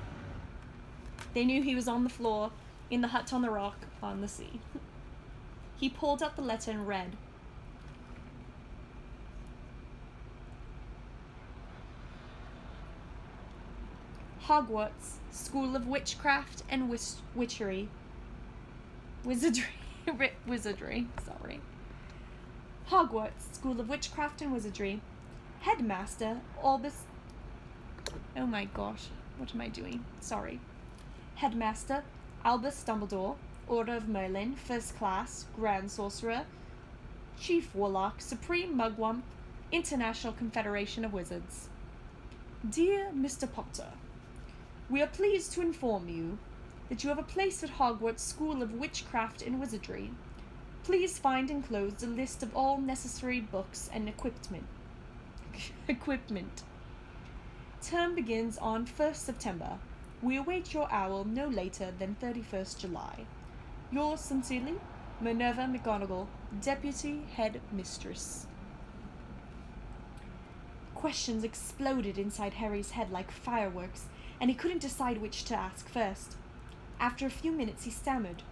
They knew he was on the floor, in the hut on the rock, on the sea. He pulled out the letter and read. Hogwarts, School of Witchcraft and Wizardry. Hogwarts, School of Witchcraft and Wizardry. Headmaster Albus... Oh my gosh, what am I doing? Sorry. Headmaster Albus Dumbledore, Order of Merlin, First Class, Grand Sorcerer, Chief Warlock, Supreme Mugwump, International Confederation of Wizards. Dear Mr. Potter, we are pleased to inform you that you have a place at Hogwarts School of Witchcraft and Wizardry. Please find enclosed a list of all necessary books and equipment. Term begins on 1st September. We await your owl no later than 31st July. Yours sincerely, Minerva McGonagall, Deputy Head Mistress. Questions exploded inside Harry's head like fireworks, and he couldn't decide which to ask first. After a few minutes, he stammered.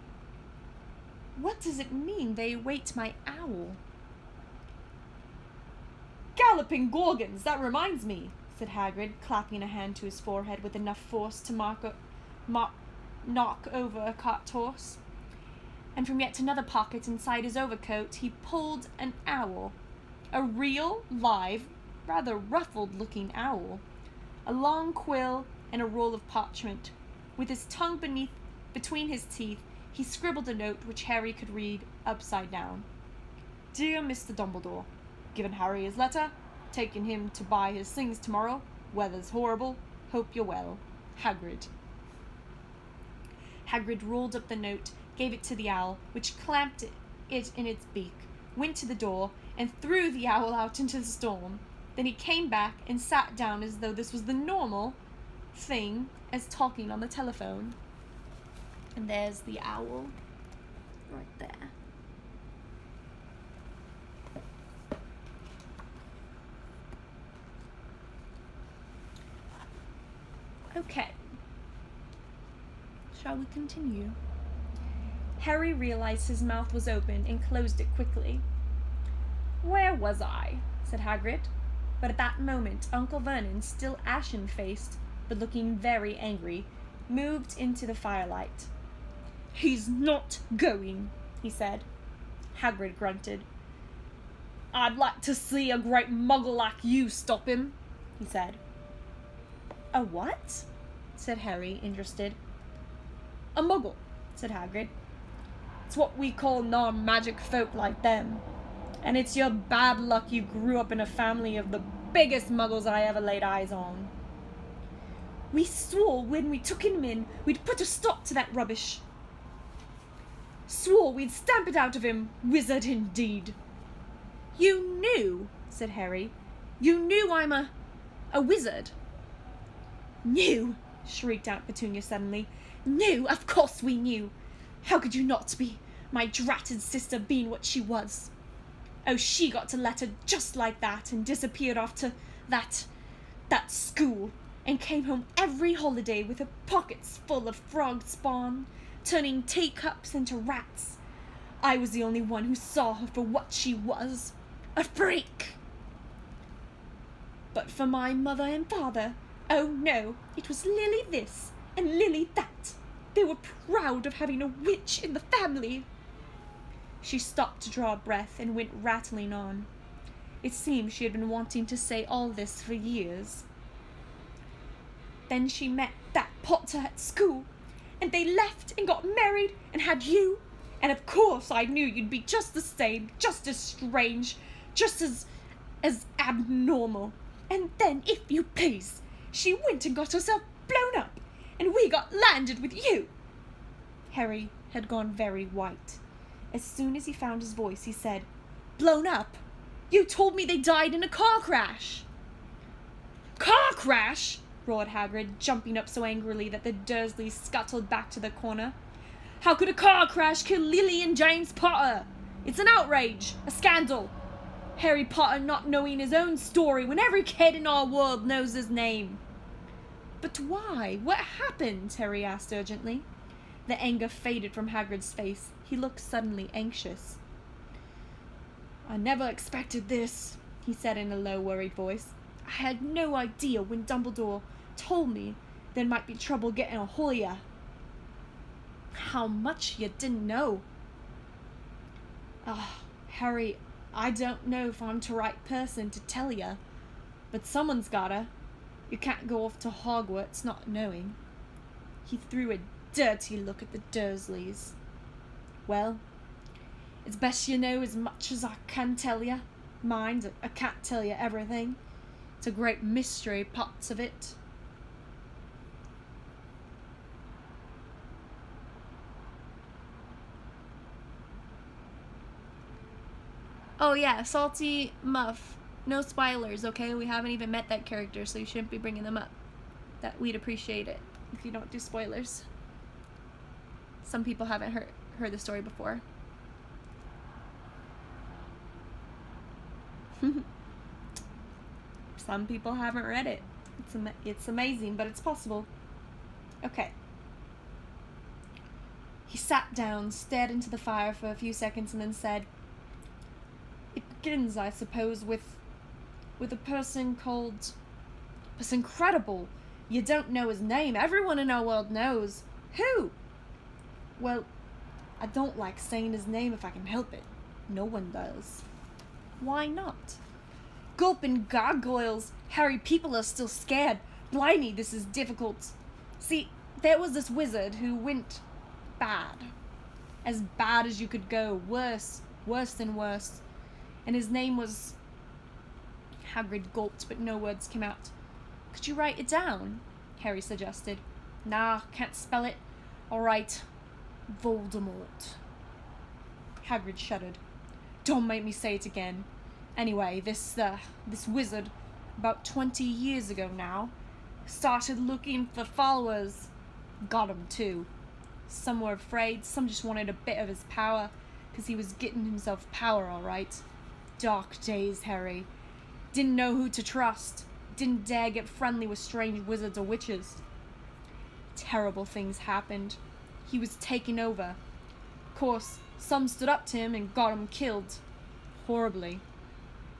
What does it mean they await my owl? Galloping Gorgons, that reminds me, said Hagrid, clapping a hand to his forehead with enough force to knock over a cart horse. And from yet another pocket inside his overcoat, he pulled an owl. A real, live, rather ruffled-looking owl. A long quill and a roll of parchment. With his tongue between his teeth, he scribbled a note which Harry could read upside down. Dear Mr. Dumbledore, given Harry his letter, taking him to buy his things tomorrow. Weather's horrible. Hope you're well. Hagrid. Hagrid rolled up the note, gave it to the owl, which clamped it in its beak, went to the door, and threw the owl out into the storm. Then he came back and sat down as though this was the normal thing as talking on the telephone. And there's the owl right there. Okay. Shall we continue? Harry realized his mouth was open and closed it quickly. Where was I? Said Hagrid. But at that moment, Uncle Vernon, still ashen-faced, but looking very angry, moved into the firelight. He's not going, he said. Hagrid grunted. I'd like to see a great muggle like you stop him, he said. A what? Said Harry, interested. A muggle, said Hagrid. It's what we call non-magic folk like them. And it's your bad luck you grew up in a family of the biggest muggles I ever laid eyes on. We swore when we took him in we'd put a stop to that rubbish. Swore we'd stamp it out of him, wizard indeed. You knew, said Harry. You knew I'm a wizard. Knew, shrieked out Petunia suddenly. Knew, of course we knew. How could you not be, my dratted sister being what she was? Oh, she got a letter just like that and disappeared off to that school and came home every holiday with her pockets full of frog spawn, turning teacups into rats. I was the only one who saw her for what she was, a freak. But for my mother and father, oh no, it was Lily this and Lily that. They were proud of having a witch in the family. She stopped to draw a breath and went rattling on. It seemed she had been wanting to say all this for years. Then she met that Potter at school, and they left and got married and had you, and of course I knew you'd be just the same, just as strange, just as abnormal. And then, if you please, she went and got herself blown up, and we got landed with you. Harry had gone very white. As soon as he found his voice, he said, Blown up? You told me they died in a car crash. Car crash? Roared Hagrid, jumping up so angrily that the Dursleys scuttled back to the corner. How could a car crash kill Lily and James Potter? It's an outrage, a scandal. Harry Potter not knowing his own story when every kid in our world knows his name. But why? What happened? Harry asked urgently. The anger faded from Hagrid's face. He looked suddenly anxious. I never expected this, he said in a low, worried voice. I had no idea when Dumbledore told me there might be trouble getting a hold of ya. How much you didn't know. Harry, I don't know if I'm the right person to tell ya, but someone's gotta. You can't go off to Hogwarts not knowing. He threw a dirty look at the Dursleys. Well, it's best you know as much as I can tell you. Mind, I can't tell you everything. It's a great mystery, parts of it. Oh yeah, Salty Muff. No spoilers, okay? We haven't even met that character, so you shouldn't be bringing them up. That we'd appreciate it if you don't do spoilers. Some people haven't heard the story before. Some people haven't read it. It's amazing, but it's possible. Okay. He sat down, stared into the fire for a few seconds, and then said, "It begins, I suppose, with a person called... It's incredible. You don't know his name. Everyone in our world knows. Who?" "Well, I don't like saying his name if I can help it. No one does." "Why not?" "Gulping gargoyles. Harry, people are still scared. Blimey, this is difficult. See, there was this wizard who went bad. As bad as you could go. Worse than worse. And his name was..." Hagrid gulped, but no words came out. "Could you write it down?" Harry suggested. "Nah, can't spell it." "All right. Voldemort." Hagrid shuddered. "Don't make me say it again. Anyway, this wizard, about 20 years ago now, started looking for followers. Got 'em too. Some were afraid, some just wanted a bit of his power, 'cause he was getting himself power, all right. Dark days, Harry. Didn't know who to trust. Didn't dare get friendly with strange wizards or witches. Terrible things happened. He was taken over. Of course, some stood up to him and got him killed. Horribly.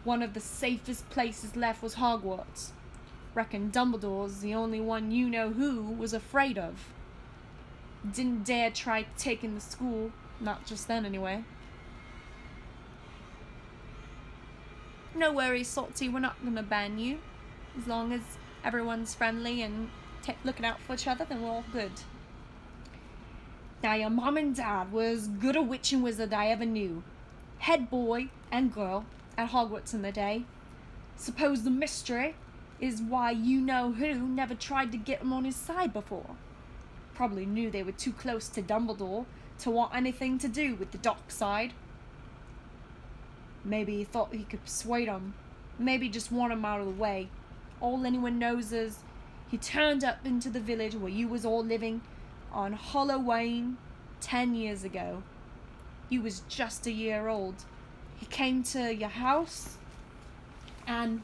One of the safest places left was Hogwarts. Reckon Dumbledore's the only one you know who was afraid of. Didn't dare try taking the school, not just then anyway." "No worries, Salty, we're not gonna ban you. As long as everyone's friendly and looking out for each other, then we're all good. Now, your mom and dad were as good a witch and wizard I ever knew. Head boy and girl at Hogwarts in the day. Suppose the mystery is why you-know-who never tried to get him on his side before. Probably knew they were too close to Dumbledore to want anything to do with the dark side. Maybe he thought he could persuade him. Maybe just want him out of the way. All anyone knows is he turned up into the village where you was all living on Halloween 10 years ago. You was just a year old. He came to your house and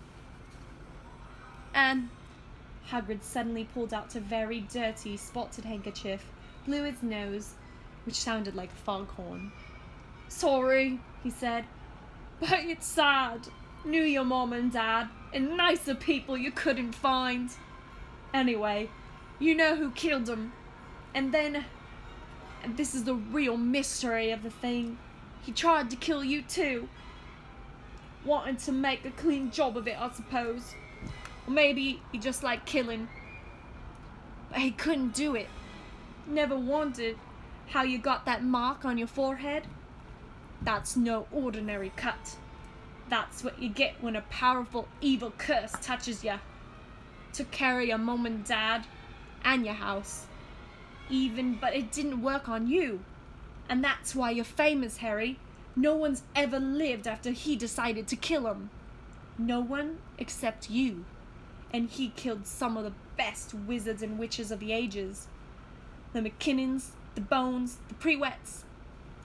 Hagrid suddenly pulled out a very dirty, spotted handkerchief, blew his nose, which sounded like a foghorn. "Sorry," he said, "but it's sad. Knew your mom and dad, and nicer people you couldn't find. Anyway, you know who killed him. And this is the real mystery of the thing, he tried to kill you too. Wanted to make a clean job of it, I suppose. Or maybe he just liked killing. But he couldn't do it. Never wondered how you got that mark on your forehead? That's no ordinary cut. That's what you get when a powerful evil curse touches you. Took care of your mom and dad and your house. But it didn't work on you. And that's why you're famous, Harry. No one's ever lived after he decided to kill him. No one except you. And he killed some of the best wizards and witches of the ages. The McKinnons, the Bones, the Prewetts.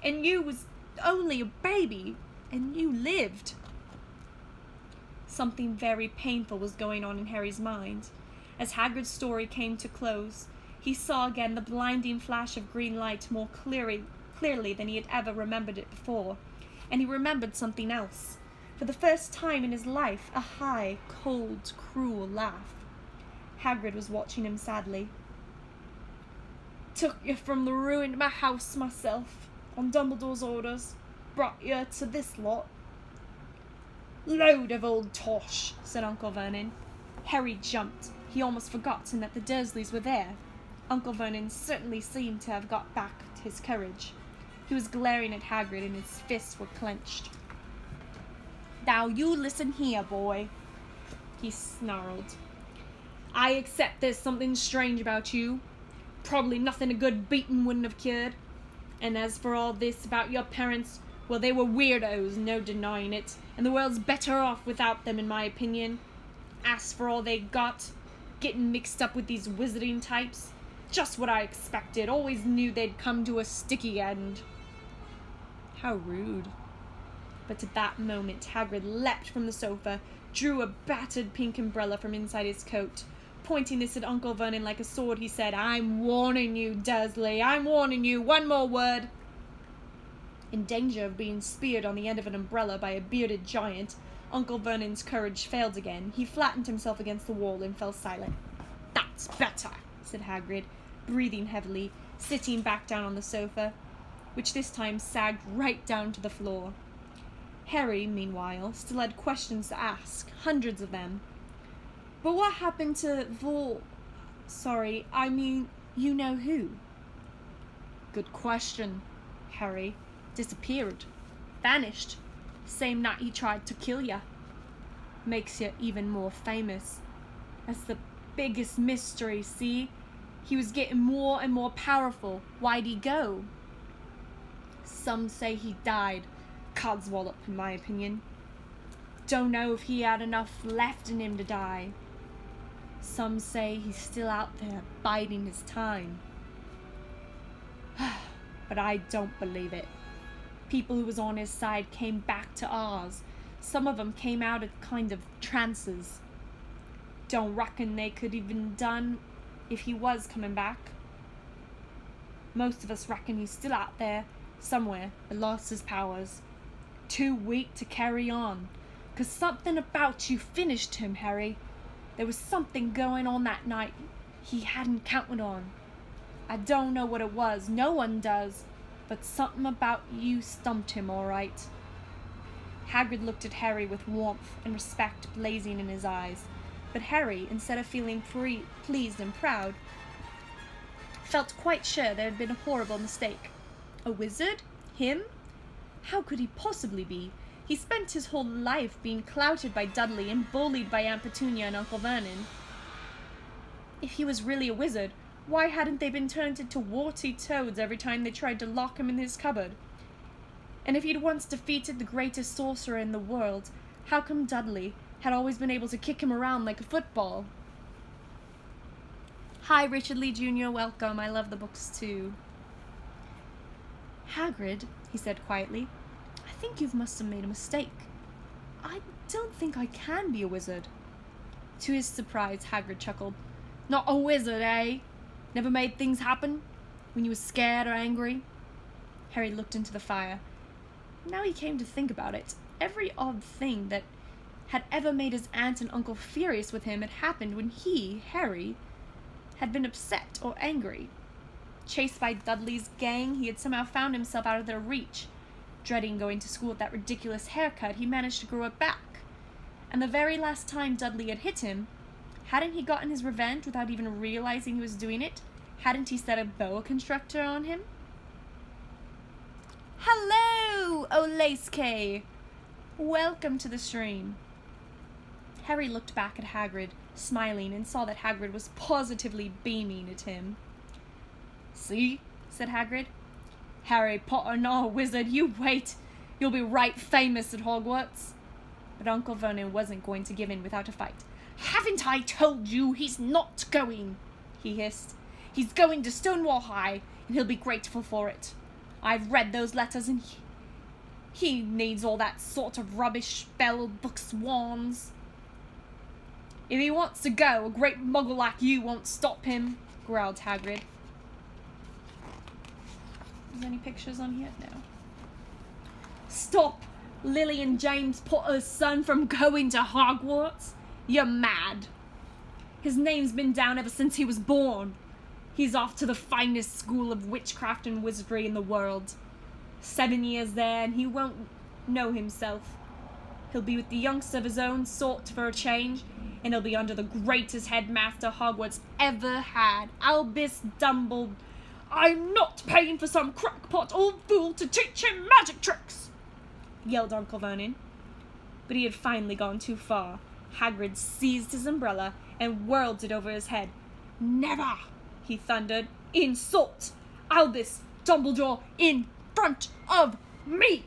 And you was only a baby. And you lived." Something very painful was going on in Harry's mind. As Hagrid's story came to close, he saw again the blinding flash of green light more clearly than he had ever remembered it before. And he remembered something else. For the first time in his life, a high, cold, cruel laugh. Hagrid was watching him sadly. "Took you from the ruin of my house myself, on Dumbledore's orders. Brought you to this lot." "Load of old tosh," said Uncle Vernon. Harry jumped. He almost forgotten that the Dursleys were there. Uncle Vernon certainly seemed to have got back his courage. He was glaring at Hagrid and his fists were clenched. "Now you listen here, boy," he snarled. "I accept there's something strange about you. Probably nothing a good beating wouldn't have cured. And as for all this about your parents, well, they were weirdos, no denying it, and the world's better off without them, in my opinion. As for all they got, getting mixed up with these wizarding types, just what I expected. Always knew they'd come to a sticky end." How rude. But at that moment Hagrid leapt from the sofa, drew a battered pink umbrella from inside his coat. Pointing this at Uncle Vernon like a sword, he said, "I'm warning you, Dursley, I'm warning you, one more word." In danger of being speared on the end of an umbrella by a bearded giant, Uncle Vernon's courage failed again. He flattened himself against the wall and fell silent. "That's better," said Hagrid, breathing heavily, sitting back down on the sofa, which this time sagged right down to the floor. Harry, meanwhile, still had questions to ask, hundreds of them. "But what happened to Sorry, I mean, you know who?" "Good question, Harry. Disappeared. Vanished. Same night he tried to kill ya. Makes you even more famous. That's the biggest mystery, see? He was getting more and more powerful. Why'd he go?" "Some say he died. Codswallop, in my opinion. Don't know if he had enough left in him to die. Some say he's still out there, biding his time. But I don't believe it. People who was on his side came back to ours. Some of them came out of kind of trances. Don't reckon they could even done if he was coming back. Most of us reckon he's still out there, somewhere, but lost his powers. Too weak to carry on. 'Cause something about you finished him, Harry. There was something going on that night he hadn't counted on. I don't know what it was, no one does, but something about you stumped him all right." Hagrid looked at Harry with warmth and respect blazing in his eyes, but Harry, instead of feeling pleased and proud, felt quite sure there had been a horrible mistake. A wizard? Him? How could he possibly be? He spent his whole life being clouted by Dudley and bullied by Aunt Petunia and Uncle Vernon. If he was really a wizard, why hadn't they been turned into warty toads every time they tried to lock him in his cupboard? And if he'd once defeated the greatest sorcerer in the world, how come Dudley had always been able to kick him around like a football? "Hi, Richard Lee Jr., welcome. I love the books too." "Hagrid," he said quietly, "I think you must have made a mistake. I don't think I can be a wizard." To his surprise, Hagrid chuckled. "Not a wizard, eh? Never made things happen? When you were scared or angry?" Harry looked into the fire. Now he came to think about it. Every odd thing that had ever made his aunt and uncle furious with him had happened when he, Harry, had been upset or angry. Chased by Dudley's gang, he had somehow found himself out of their reach. Dreading going to school with that ridiculous haircut, he managed to grow it back. And the very last time Dudley had hit him, hadn't he gotten his revenge without even realizing he was doing it? Hadn't he set a boa constrictor on him? "Hello, Olaske! Welcome to the stream." Harry looked back at Hagrid, smiling, and saw that Hagrid was positively beaming at him. "See?" said Hagrid. "Harry Potter, not a wizard. You wait. You'll be right famous at Hogwarts." But Uncle Vernon wasn't going to give in without a fight. "Haven't I told you he's not going?" he hissed. "He's going to Stonewall High, and he'll be grateful for it. I've read those letters, and he needs all that sort of rubbish, spell book swans." "If he wants to go, a great muggle like you won't stop him," growled Hagrid. Is there any pictures on here? No. "Stop Lily and James Potter's son from going to Hogwarts? You're mad. His name's been down ever since he was born. He's off to the finest school of witchcraft and wizardry in the world. 7 years there, and he won't know himself. He'll be with the youngster of his own sort for a change, and he'll be under the greatest headmaster Hogwarts ever had, Albus Dumbledore. I'm not paying for some crackpot old fool to teach him magic tricks," yelled Uncle Vernon. But he had finally gone too far. Hagrid seized his umbrella and whirled it over his head. "Never!" he thundered. "Insult Albus Dumbledore in front of me!"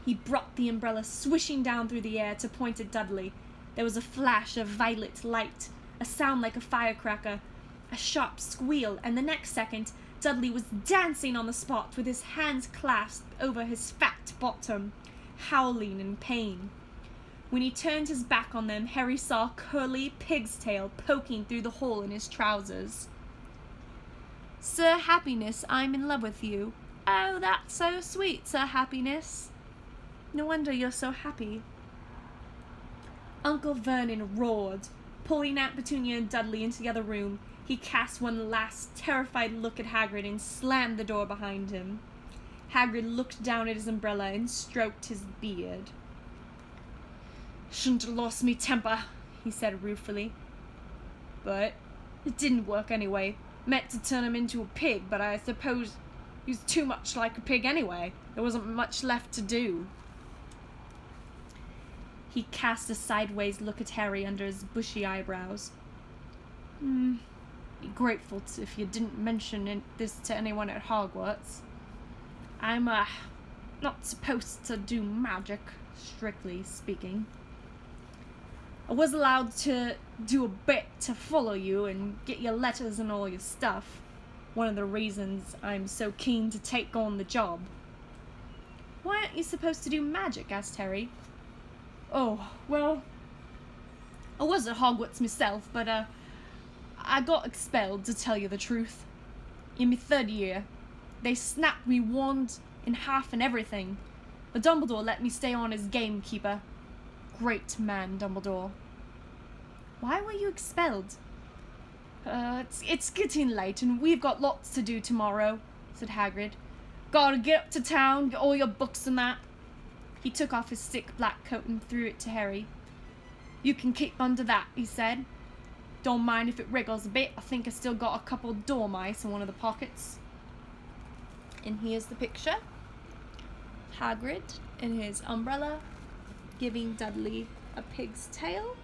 He brought the umbrella swishing down through the air to point at Dudley. There was a flash of violet light, a sound like a firecracker, a sharp squeal, and the next second, Dudley was dancing on the spot with his hands clasped over his fat bottom. howling in pain. When he turned his back on them, Harry saw Curly Pig's tail poking through the hole in his trousers. "Sir Happiness, I'm in love with you." "Oh, that's so sweet, Sir Happiness. No wonder you're so happy." Uncle Vernon roared. Pulling Aunt Petunia and Dudley into the other room, he cast one last terrified look at Hagrid and slammed the door behind him. Hagrid looked down at his umbrella and stroked his beard. "Shouldn't have lost me temper," he said ruefully. "But it didn't work anyway. Meant to turn him into a pig, but I suppose he was too much like a pig anyway. There wasn't much left to do." He cast a sideways look at Harry under his bushy eyebrows. Be grateful if you didn't mention this to anyone at Hogwarts. I'm, not supposed to do magic, strictly speaking. I was allowed to do a bit to follow you and get your letters and all your stuff. One of the reasons I'm so keen to take on the job." "Why aren't you supposed to do magic?" asked Harry. "Oh, well, I was at Hogwarts myself, but, I got expelled, to tell you the truth. In my 3rd year, they snapped me wand in half and everything, but Dumbledore let me stay on as gamekeeper. Great man, Dumbledore." "Why were you expelled?" It's getting late, and we've got lots to do tomorrow," said Hagrid. "Gotta get up to town, get all your books and that." He took off his thick black coat and threw it to Harry. "You can keep under that," he said. "Don't mind if it wriggles a bit. I think I still got a couple dormice in one of the pockets." And here's the picture. Hagrid in his umbrella giving Dudley a pig's tail.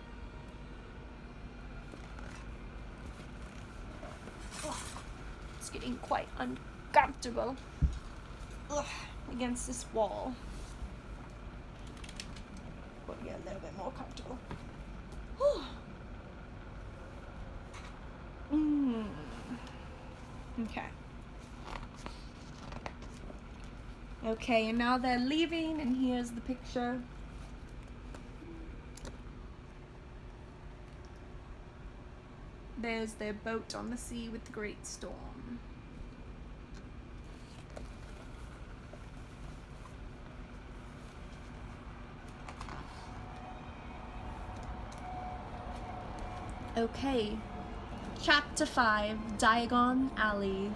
It's getting quite uncomfortable against this wall. We'll get a little bit more comfortable. Okay, and now they're leaving, and here's the picture. There's their boat on the sea with the great storm. Okay, Chapter 5, Diagon Alley.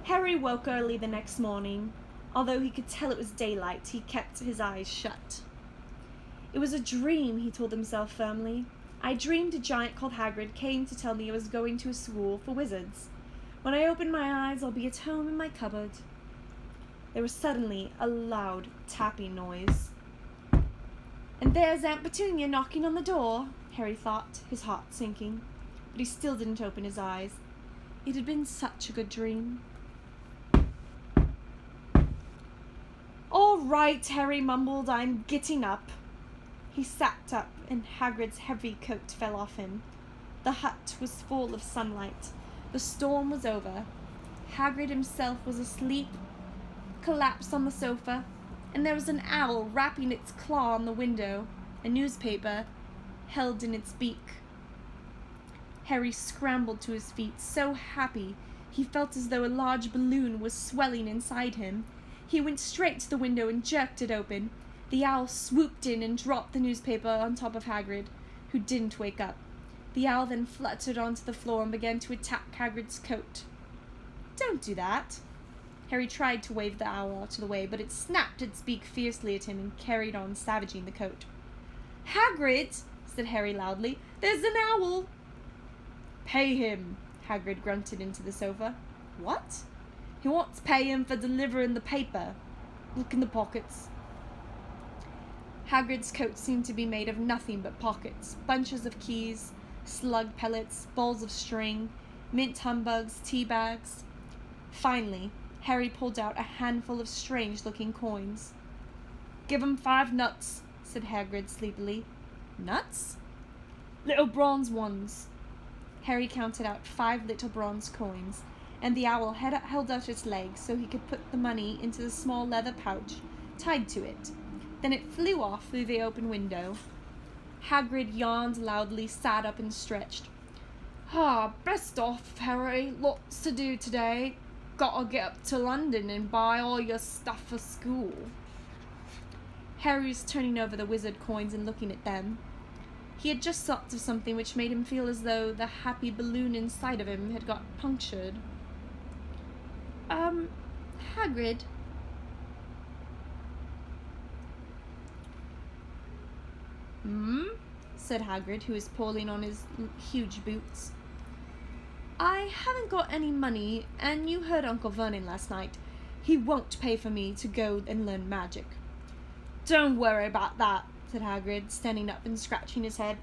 Harry woke early the next morning. Although he could tell it was daylight, he kept his eyes shut. "It was a dream," he told himself firmly. "I dreamed a giant called Hagrid came to tell me I was going to a school for wizards. When I open my eyes, I'll be at home in my cupboard." There was suddenly a loud tapping noise. "And there's Aunt Petunia knocking on the door," Harry thought, his heart sinking. But he still didn't open his eyes. It had been such a good dream. "All right," Harry mumbled, "I'm getting up." He sat up, and Hagrid's heavy coat fell off him. The hut was full of sunlight. The storm was over. Hagrid himself was asleep, collapsed on the sofa, and there was an owl rapping its claw on the window, a newspaper held in its beak. Harry scrambled to his feet, so happy he felt as though a large balloon was swelling inside him. He went straight to the window and jerked it open. The owl swooped in and dropped the newspaper on top of Hagrid, who didn't wake up. The owl then fluttered onto the floor and began to attack Hagrid's coat. "Don't do that." Harry tried to wave the owl out of the way, but it snapped its beak fiercely at him and carried on savaging the coat. "Hagrid," said Harry loudly, "there's an owl." "Pay him," Hagrid grunted into the sofa. "What?" "He wants paying for delivering the paper. Look in the pockets." Hagrid's coat seemed to be made of nothing but pockets, bunches of keys, slug pellets, balls of string, mint humbugs, tea bags. Finally, Harry pulled out a handful of strange-looking coins. "Give 'em 5 nuts," said Hagrid sleepily. "Nuts?" "Little bronze ones." Harry counted out 5 little bronze coins, and the owl held out its legs so he could put the money into the small leather pouch tied to it. Then it flew off through the open window. Hagrid yawned loudly, sat up and stretched. Best off, Harry. Lots to do today. Gotta get up to London and buy all your stuff for school. Harry was turning over the wizard coins and looking at them. He had just thought of something which made him feel as though the happy balloon inside of him had got punctured. Hagrid. Said Hagrid, who was pulling on his huge boots. I haven't got any money, and you heard Uncle Vernon last night. He won't pay for me to go and learn magic. Don't worry about that, said Hagrid, standing up and scratching his head.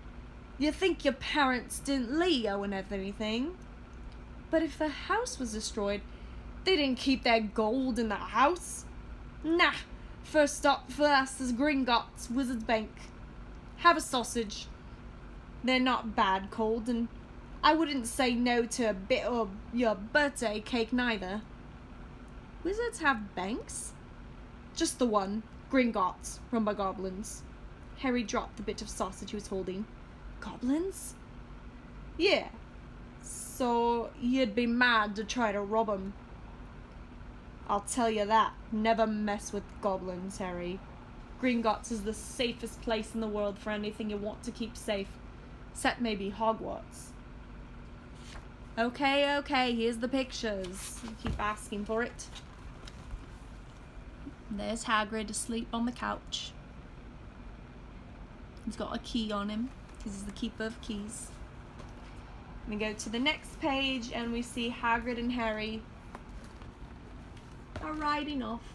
You think your parents didn't leave you and everything? But if the house was destroyed, they didn't keep their gold in the house. Nah, first stop first is Gringotts Wizard's Bank. Have a sausage. They're not bad cold, and I wouldn't say no to a bit of your birthday cake neither. Wizards have banks? Just the one, Gringotts, run by goblins. Harry dropped the bit of sausage he was holding. Goblins? Yeah. So you'd be mad to try to rob 'em. I'll tell you that. Never mess with goblins, Harry. Gringotts is the safest place in the world for anything you want to keep safe. Except maybe Hogwarts. Okay, here's the pictures. You keep asking for it. There's Hagrid asleep on the couch. He's got a key on him, because he's the keeper of keys. We go to the next page, and we see Hagrid and Harry are riding off,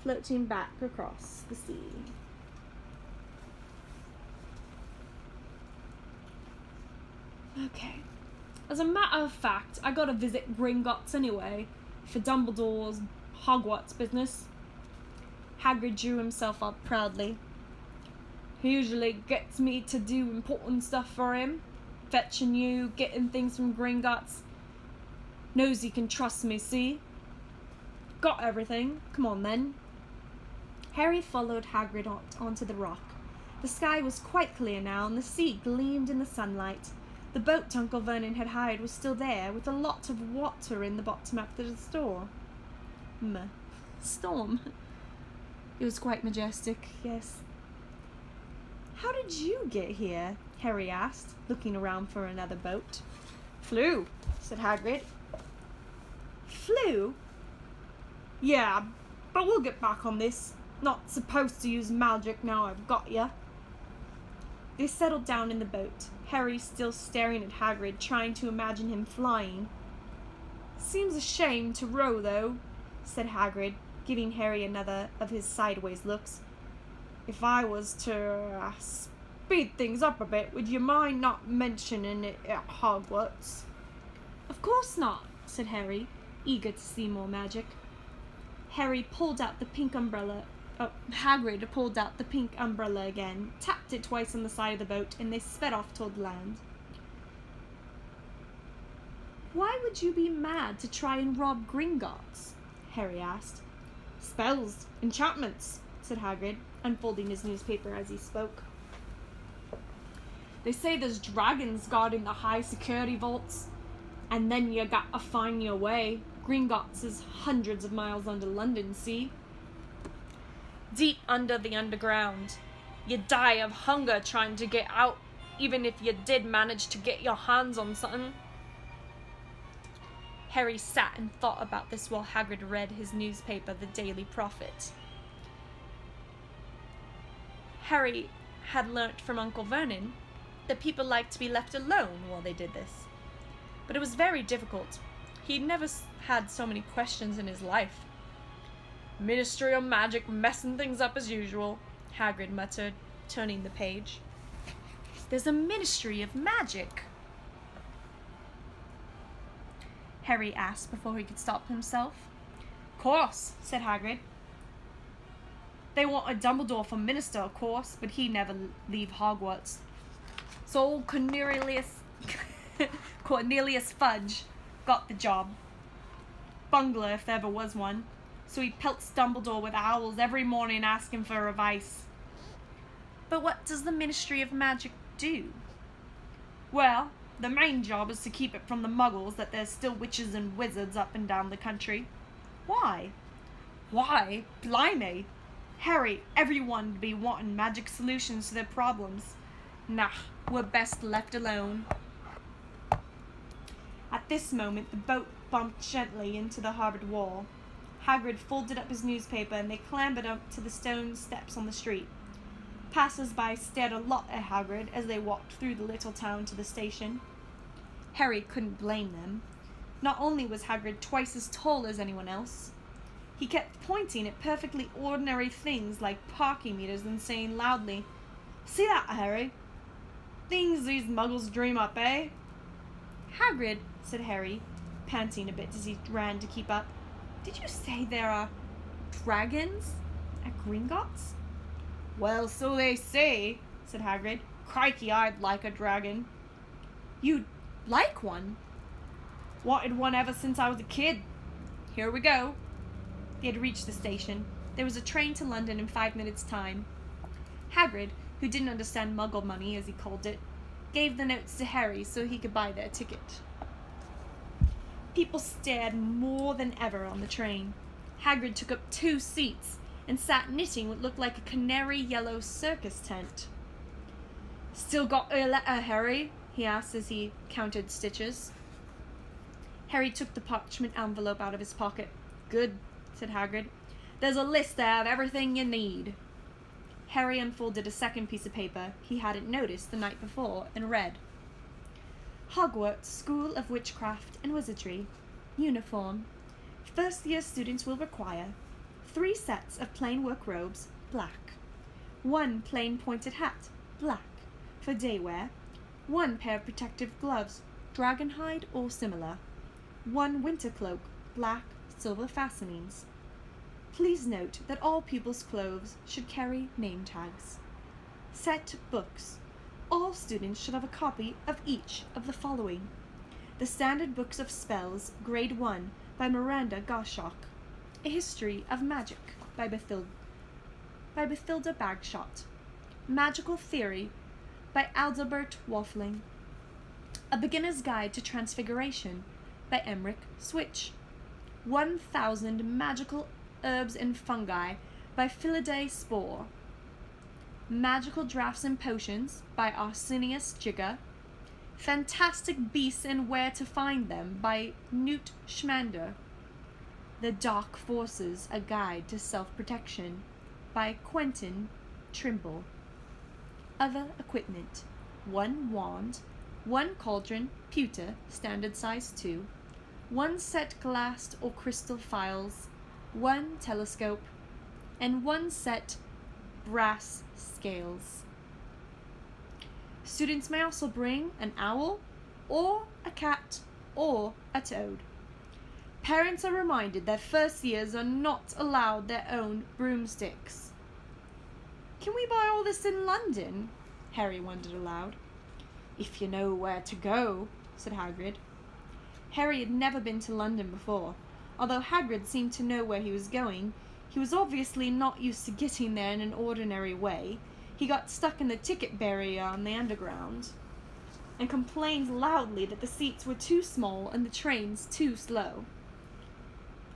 floating back across the sea. Okay. As a matter of fact, I gotta visit Gringotts anyway, for Dumbledore's Hogwarts business. Hagrid drew himself up proudly. He usually gets me to do important stuff for him. Fetching you, getting things from Gringotts. Knows he can trust me, see? Got everything. Come on then. Harry followed Hagrid onto the rock. The sky was quite clear now, and the sea gleamed in the sunlight. The boat Uncle Vernon had hired was still there, with a lot of water in the bottom after the storm. Storm. It was quite majestic, yes. How did you get here? Harry asked, looking around for another boat. Flew, said Hagrid. Flew? Yeah, but we'll get back on this. Not supposed to use magic now I've got ya. They settled down in the boat, Harry still staring at Hagrid, trying to imagine him flying. Seems a shame to row, though, said Hagrid, giving Harry another of his sideways looks. If I was to speed things up a bit, would you mind not mentioning it at Hogwarts? Of course not, said Harry, eager to see more magic. Hagrid pulled out the pink umbrella again, tapped it twice on the side of the boat, and they sped off toward land. Why would you be mad to try and rob Gringotts? Harry asked. Spells, enchantments, said Hagrid, unfolding his newspaper as he spoke. They say there's dragons guarding the high security vaults, and then you gotta find your way. Gringotts is hundreds of miles under London, see? Deep under the underground. You'd die of hunger trying to get out, even if you did manage to get your hands on something. Harry sat and thought about this while Hagrid read his newspaper, The Daily Prophet. Harry had learnt from Uncle Vernon that people liked to be left alone while they did this. But it was very difficult. He'd never had so many questions in his life. Ministry of Magic messing things up as usual, Hagrid muttered, turning the page. There's a Ministry of Magic? Harry asked before he could stop himself. Course, said Hagrid. They want a Dumbledore for minister, of course, but he never leave Hogwarts. So old Cornelius Fudge got the job. bungler if there ever was one. So he pelts Dumbledore with owls every morning asking for advice. But what does the Ministry of Magic do? Well, the main job is to keep it from the muggles that there's still witches and wizards up and down the country. Why? Why? Blimey! Harry, everyone would be wanting magic solutions to their problems. Nah, we're best left alone. At this moment, the boat bumped gently into the harbour wall. Hagrid folded up his newspaper and they clambered up to the stone steps on the street. Passers-by stared a lot at Hagrid as they walked through the little town to the station. Harry couldn't blame them. Not only was Hagrid twice as tall as anyone else, he kept pointing at perfectly ordinary things like parking meters and saying loudly, "See that, Harry? Things these muggles dream up, eh?" "Hagrid," said Harry, panting a bit as he ran to keep up, "did you say there are dragons at Gringotts?" "Well, so they say," said Hagrid. "Crikey, I'd like a dragon." "You'd like one?" "Wanted one ever since I was a kid. Here we go." They had reached the station. There was a train to London in 5 minutes' time. Hagrid, who didn't understand Muggle money, as he called it, gave the notes to Harry so he could buy their ticket. People stared more than ever on the train. Hagrid took up 2 seats and sat knitting what looked like a canary yellow circus tent. "Still got a letter, Harry?" he asked as he counted stitches. Harry took the parchment envelope out of his pocket. "Good," said Hagrid. "There's a list there of everything you need." Harry unfolded a second piece of paper he hadn't noticed the night before and read, "Hogwarts School of Witchcraft and Wizardry. Uniform. First-year students will require 3 sets of plain work robes, black. 1 plain pointed hat, black, for day wear. 1 pair of protective gloves, dragon hide or similar. 1 winter cloak, black, silver fastenings. Please note that all pupils' clothes should carry name tags. Set books. All students should have a copy of each of the following: The Standard Books of Spells, Grade 1, by Miranda Goshawk. A History of Magic, by Bathilda Bagshot. Magical Theory, by Adalbert Waffling. A Beginner's Guide to Transfiguration, by Emmerich Switch. 1,000 Magical Herbs and Fungi, by Philaday Spore. Magical Draughts and Potions, by Arsenius Jigger. Fantastic Beasts and Where to Find Them, by Newt Scamander. The Dark Forces, A Guide to Self-Protection, by Quentin Trimble. Other equipment: 1 wand, 1 cauldron, pewter, standard size 2, 1 set glass or crystal phials, 1 telescope, and 1 set brass scales. Students may also bring an owl, or a cat, or a toad. Parents are reminded that first years are not allowed their own broomsticks. "Can we buy all this in London?" Harry wondered aloud. "If you know where to go," said Hagrid. Harry had never been to London before. Although Hagrid seemed to know where he was going, he was obviously not used to getting there in an ordinary way. He got stuck in the ticket barrier on the underground and complained loudly that the seats were too small and the trains too slow.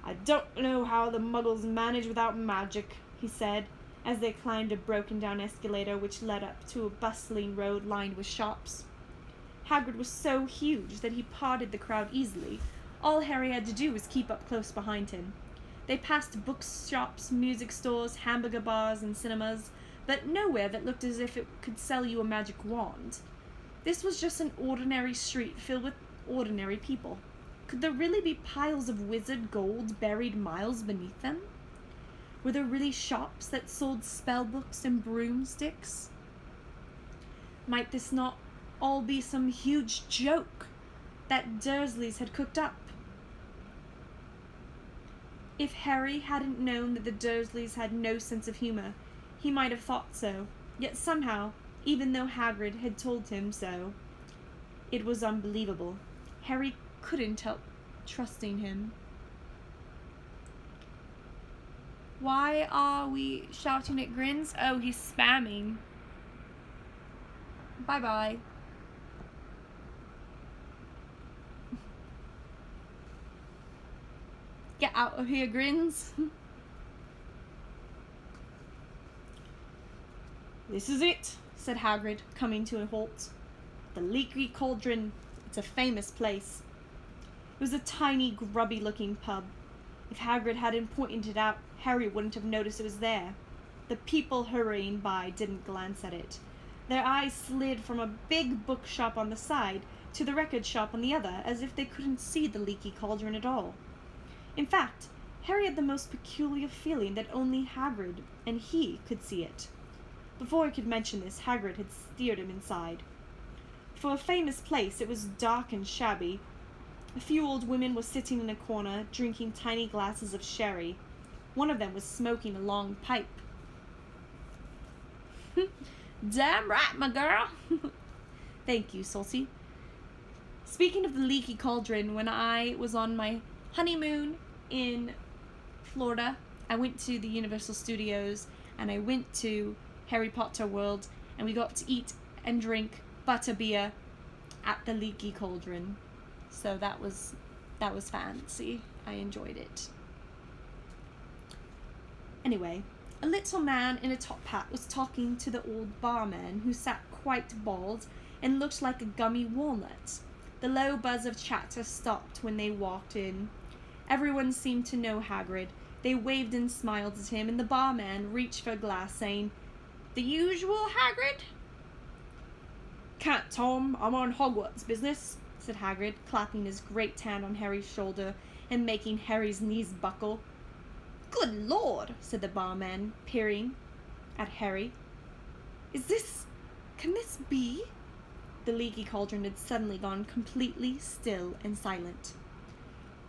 "I don't know how the muggles manage without magic," he said, as they climbed a broken-down escalator which led up to a bustling road lined with shops. Hagrid was so huge that he parted the crowd easily. All Harry had to do was keep up close behind him. They passed bookshops, music stores, hamburger bars, and cinemas, but nowhere that looked as if it could sell you a magic wand. This was just an ordinary street filled with ordinary people. Could there really be piles of wizard gold buried miles beneath them? Were there really shops that sold spell books and broomsticks? Might this not all be some huge joke that Dursleys had cooked up? If Harry hadn't known that the Dursleys had no sense of humor, he might have thought so. Yet somehow, even though Hagrid had told him so, it was unbelievable. Harry couldn't help trusting him. Why are we shouting at Grins? Oh, he's spamming. Bye-bye. Get out of here, Grins. This is it, said Hagrid, coming to a halt. The Leaky Cauldron. It's a famous place. It was a tiny, grubby-looking pub. If Hagrid hadn't pointed it out, Harry wouldn't have noticed it was there. The people hurrying by didn't glance at it. Their eyes slid from a big bookshop on the side to the record shop on the other, as if they couldn't see the Leaky Cauldron at all. In fact, Harry had the most peculiar feeling that only Hagrid and he could see it. Before he could mention this, Hagrid had steered him inside. For a famous place, it was dark and shabby. A few old women were sitting in a corner, drinking tiny glasses of sherry. One of them was smoking a long pipe. Damn right, my girl. Thank you, Salty. Speaking of the Leaky Cauldron, when I was on my honeymoon in Florida, I went to the Universal Studios and I went to Harry Potter World, and we got to eat and drink butterbeer at the Leaky Cauldron. So that was fancy. I enjoyed it. Anyway, a little man in a top hat was talking to the old barman, who sat quite bald and looked like a gummy walnut. The low buzz of chatter stopped when they walked in. Everyone seemed to know Hagrid. They waved and smiled at him, and the barman reached for a glass, saying, "The usual, Hagrid?" "Can't, Tom. I'm on Hogwarts business," said Hagrid, clapping his great hand on Harry's shoulder and making Harry's knees buckle. "Good Lord," said the barman, peering at Harry. Can this be?" The Leaky Cauldron had suddenly gone completely still and silent.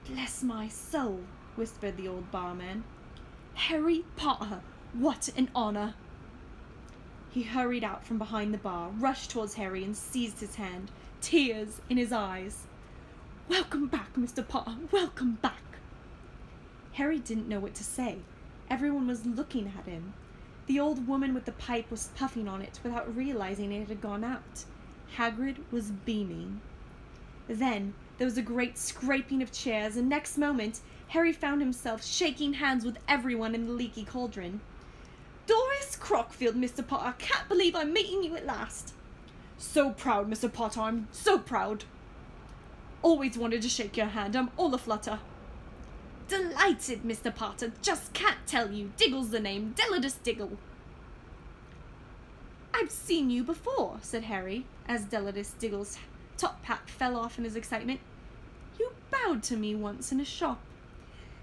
"Bless my soul," whispered the old barman. "Harry Potter, what an honor." He hurried out from behind the bar, rushed towards Harry and seized his hand, tears in his eyes. "Welcome back, Mr. Potter, welcome back." Harry didn't know what to say. Everyone was looking at him. The old woman with the pipe was puffing on it without realizing it had gone out. Hagrid was beaming. Then there was a great scraping of chairs, and next moment Harry found himself shaking hands with everyone in the Leaky Cauldron. "Doris Crockfield, Mr. Potter, can't believe I'm meeting you at last." "So proud, Mr. Potter, I'm so proud." "Always wanted to shake your hand, I'm all aflutter." "Delighted, Mr. Potter, just can't tell you. Diggle's the name, Delidus Diggle." "I've seen you before," said Harry, as Delidus Diggle's top hat fell off in his excitement. "You bowed to me once in a shop."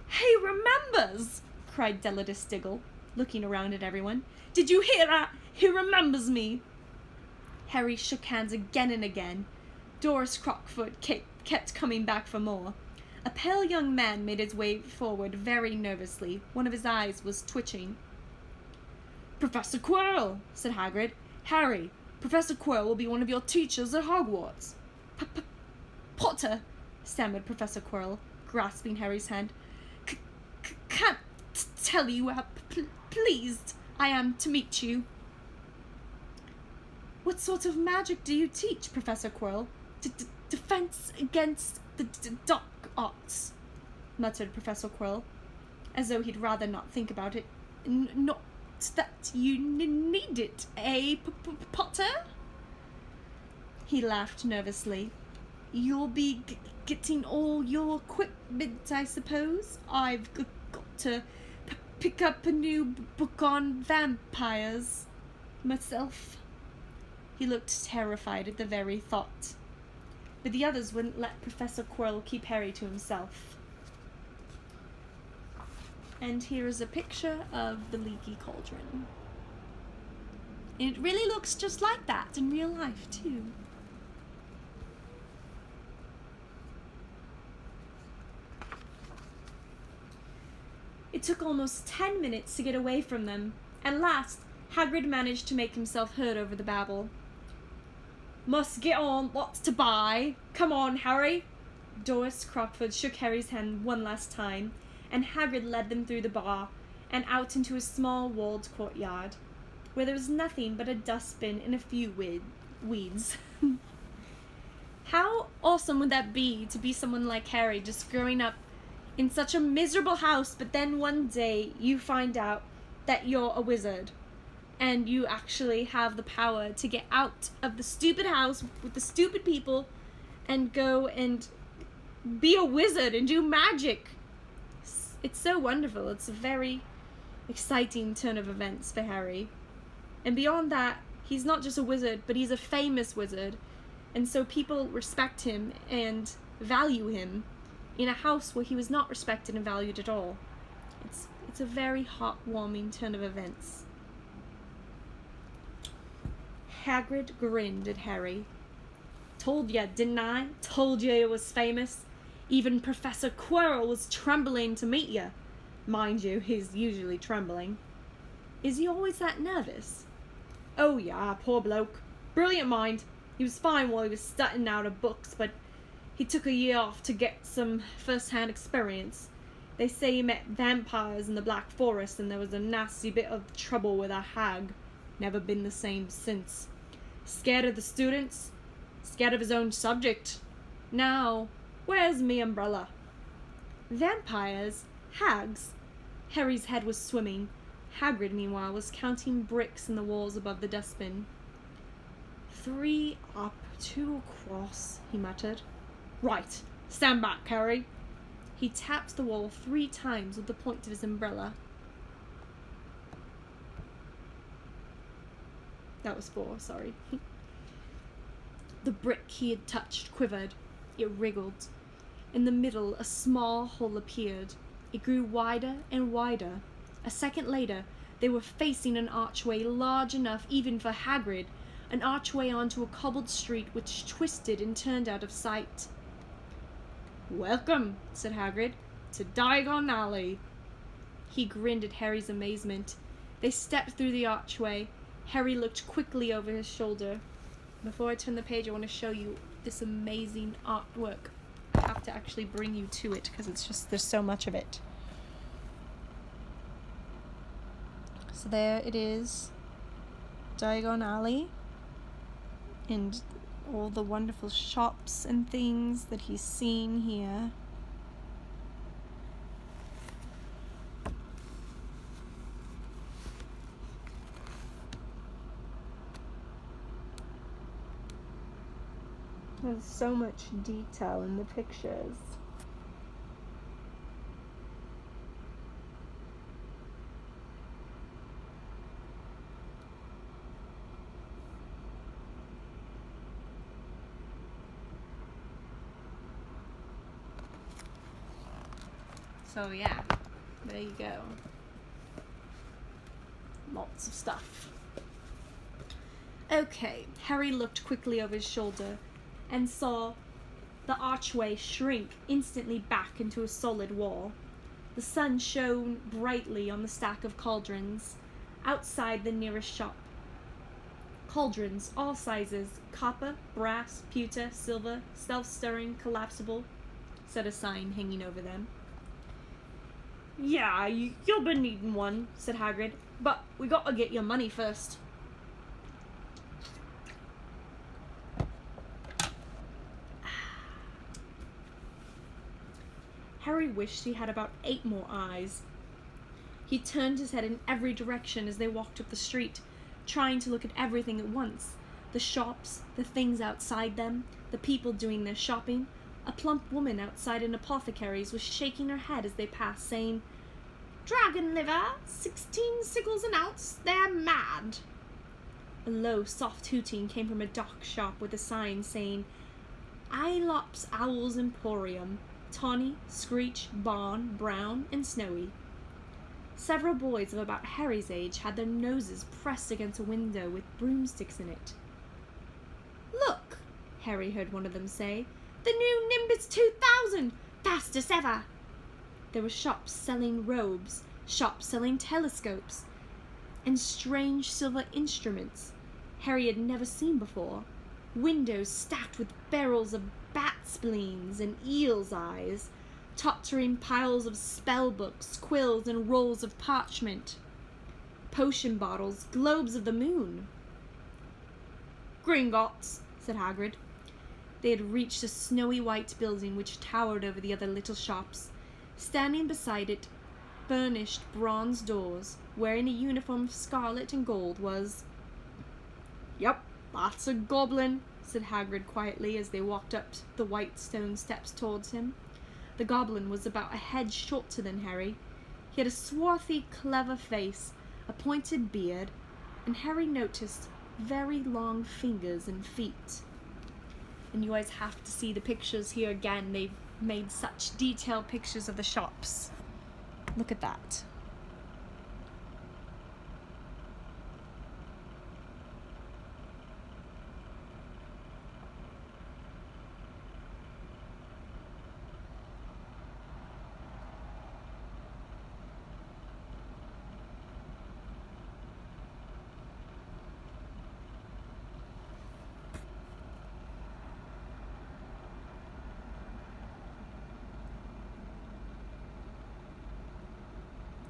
"He remembers!" cried Delidus Diggle, looking around at everyone. "Did you hear that? He remembers me." Harry shook hands again and again. Doris Crockford kept coming back for more. A pale young man made his way forward very nervously. One of his eyes was twitching. "Professor Quirrell," said Hagrid. "Harry, Professor Quirrell will be one of your teachers at Hogwarts." Potter," stammered Professor Quirrell, grasping Harry's hand. "Can't tell you how pleased I am to meet you." "What sort of magic do you teach, Professor Quirrell?" Defense against the dark arts," muttered Professor Quirrell, as though he'd rather not think about it. "Not that you need it, eh, Potter?" He laughed nervously. "You'll be getting all your equipment, I suppose? I've got to pick up a new book on vampires myself." He looked terrified at the very thought. But the others wouldn't let Professor Quirrell keep Harry to himself. And here is a picture of the Leaky Cauldron. And it really looks just like that in real life, too. It took almost 10 minutes to get away from them. At last, Hagrid managed to make himself heard over the babble. "Must get on, lots to buy. Come on, Harry." Doris Crockford shook Harry's hand one last time, and Hagrid led them through the bar and out into a small walled courtyard, where there was nothing but a dustbin and a few weeds. How awesome would that be to be someone like Harry, just growing up in such a miserable house, but then one day you find out that you're a wizard and you actually have the power to get out of the stupid house with the stupid people and go and be a wizard and do magic. It's so wonderful. It's a very exciting turn of events for Harry. And beyond that, he's not just a wizard, but he's a famous wizard. And so people respect him and value him in a house where he was not respected and valued at all. It's a very heartwarming turn of events. Hagrid grinned at Harry. Told ya, didn't I? Told ya it was famous. Even Professor Quirrell was trembling to meet ya. Mind you, he's usually trembling. Is he always that nervous? Oh yeah, poor bloke. Brilliant mind. He was fine while he was studying out of books, but he took a year off to get some first-hand experience. They say he met vampires in the Black Forest, and there was a nasty bit of trouble with a hag. Never been the same since. Scared of the students, scared of his own subject. Now, where's me umbrella? Vampires? Hags? Harry's head was swimming. Hagrid, meanwhile, was counting bricks in the walls above the dustbin. 3 up, 2 across, he muttered. Right, stand back, Harry. He tapped the wall 3 times with the point of his umbrella. That was 4, sorry. The brick he had touched quivered. It wriggled. In the middle, a small hole appeared. It grew wider and wider. A second later, they were facing an archway large enough even for Hagrid, an archway onto a cobbled street which twisted and turned out of sight. Welcome, said Hagrid, to Diagon Alley. He grinned at Harry's amazement. They stepped through the archway. Harry looked quickly over his shoulder. Before I turn the page, I want to show you this amazing artwork. I have to actually bring you to it because it's just, there's so much of it. So there it is, Diagon Alley, and all the wonderful shops and things that he's seen here. There's so much detail in the pictures. So yeah, there you go. Lots of stuff. Okay, Harry looked quickly over his shoulder and saw the archway shrink instantly back into a solid wall. The sun shone brightly on the stack of cauldrons outside the nearest shop. Cauldrons, all sizes, copper, brass, pewter, silver, self-stirring, collapsible, said a sign hanging over them. Yeah, you'll be needing one, said Hagrid, but we gotta get your money first. Harry wished he had about 8 more eyes. He turned his head in every direction as they walked up the street, trying to look at everything at once. The shops, the things outside them, the people doing their shopping. A plump woman outside an apothecary's was shaking her head as they passed, saying, "Dragon liver, 16 sickles an ounce, they're mad." A low, soft hooting came from a dock shop with a sign saying, "Aelops Owl's Emporium, Tawny, Screech, Barn, Brown, and Snowy." Several boys of about Harry's age had their noses pressed against a window with broomsticks in it. "Look," Harry heard one of them say, "the new Nimbus 2000, fastest ever." There were shops selling robes, shops selling telescopes, and strange silver instruments Harry had never seen before. Windows stacked with barrels of bat spleens and eel's eyes, tottering piles of spell books, quills, and rolls of parchment, potion bottles, globes of the moon. Gringotts, said Hagrid. They had reached a snowy white building which towered over the other little shops. Standing beside it, burnished bronze doors, wearing a uniform of scarlet and gold, was... "Yep, that's a goblin," said Hagrid quietly as they walked up the white stone steps towards him. The goblin was about a head shorter than Harry. He had a swarthy, clever face, a pointed beard, and Harry noticed very long fingers and feet. And you guys have to see the pictures here again. They've made such detailed pictures of the shops. Look at that.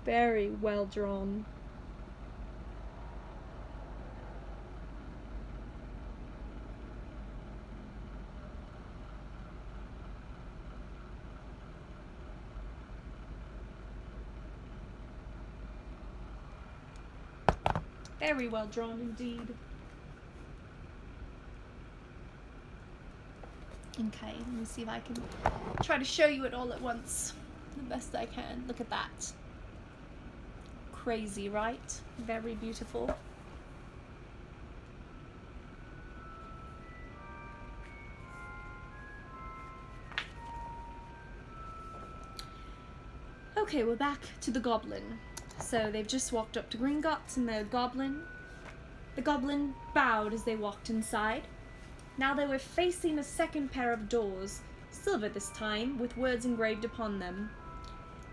Very well drawn. Very well drawn indeed. Okay, let me see if I can try to show you it all at once the best I can. Look at that. Crazy, right? Very beautiful. Okay, we're back to the goblin. So they've just walked up to Gringotts and the goblin bowed as they walked inside. Now they were facing a second pair of doors, silver this time, with words engraved upon them.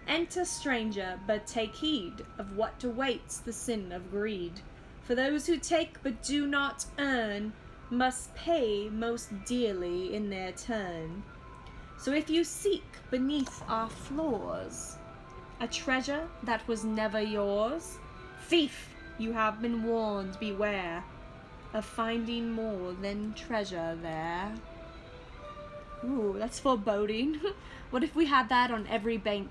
"Enter, stranger, but take heed of what awaits the sin of greed. For those who take but do not earn must pay most dearly in their turn. So if you seek beneath our floors a treasure that was never yours, thief, you have been warned, beware of finding more than treasure there." Ooh, that's foreboding. What if we had that on every bank?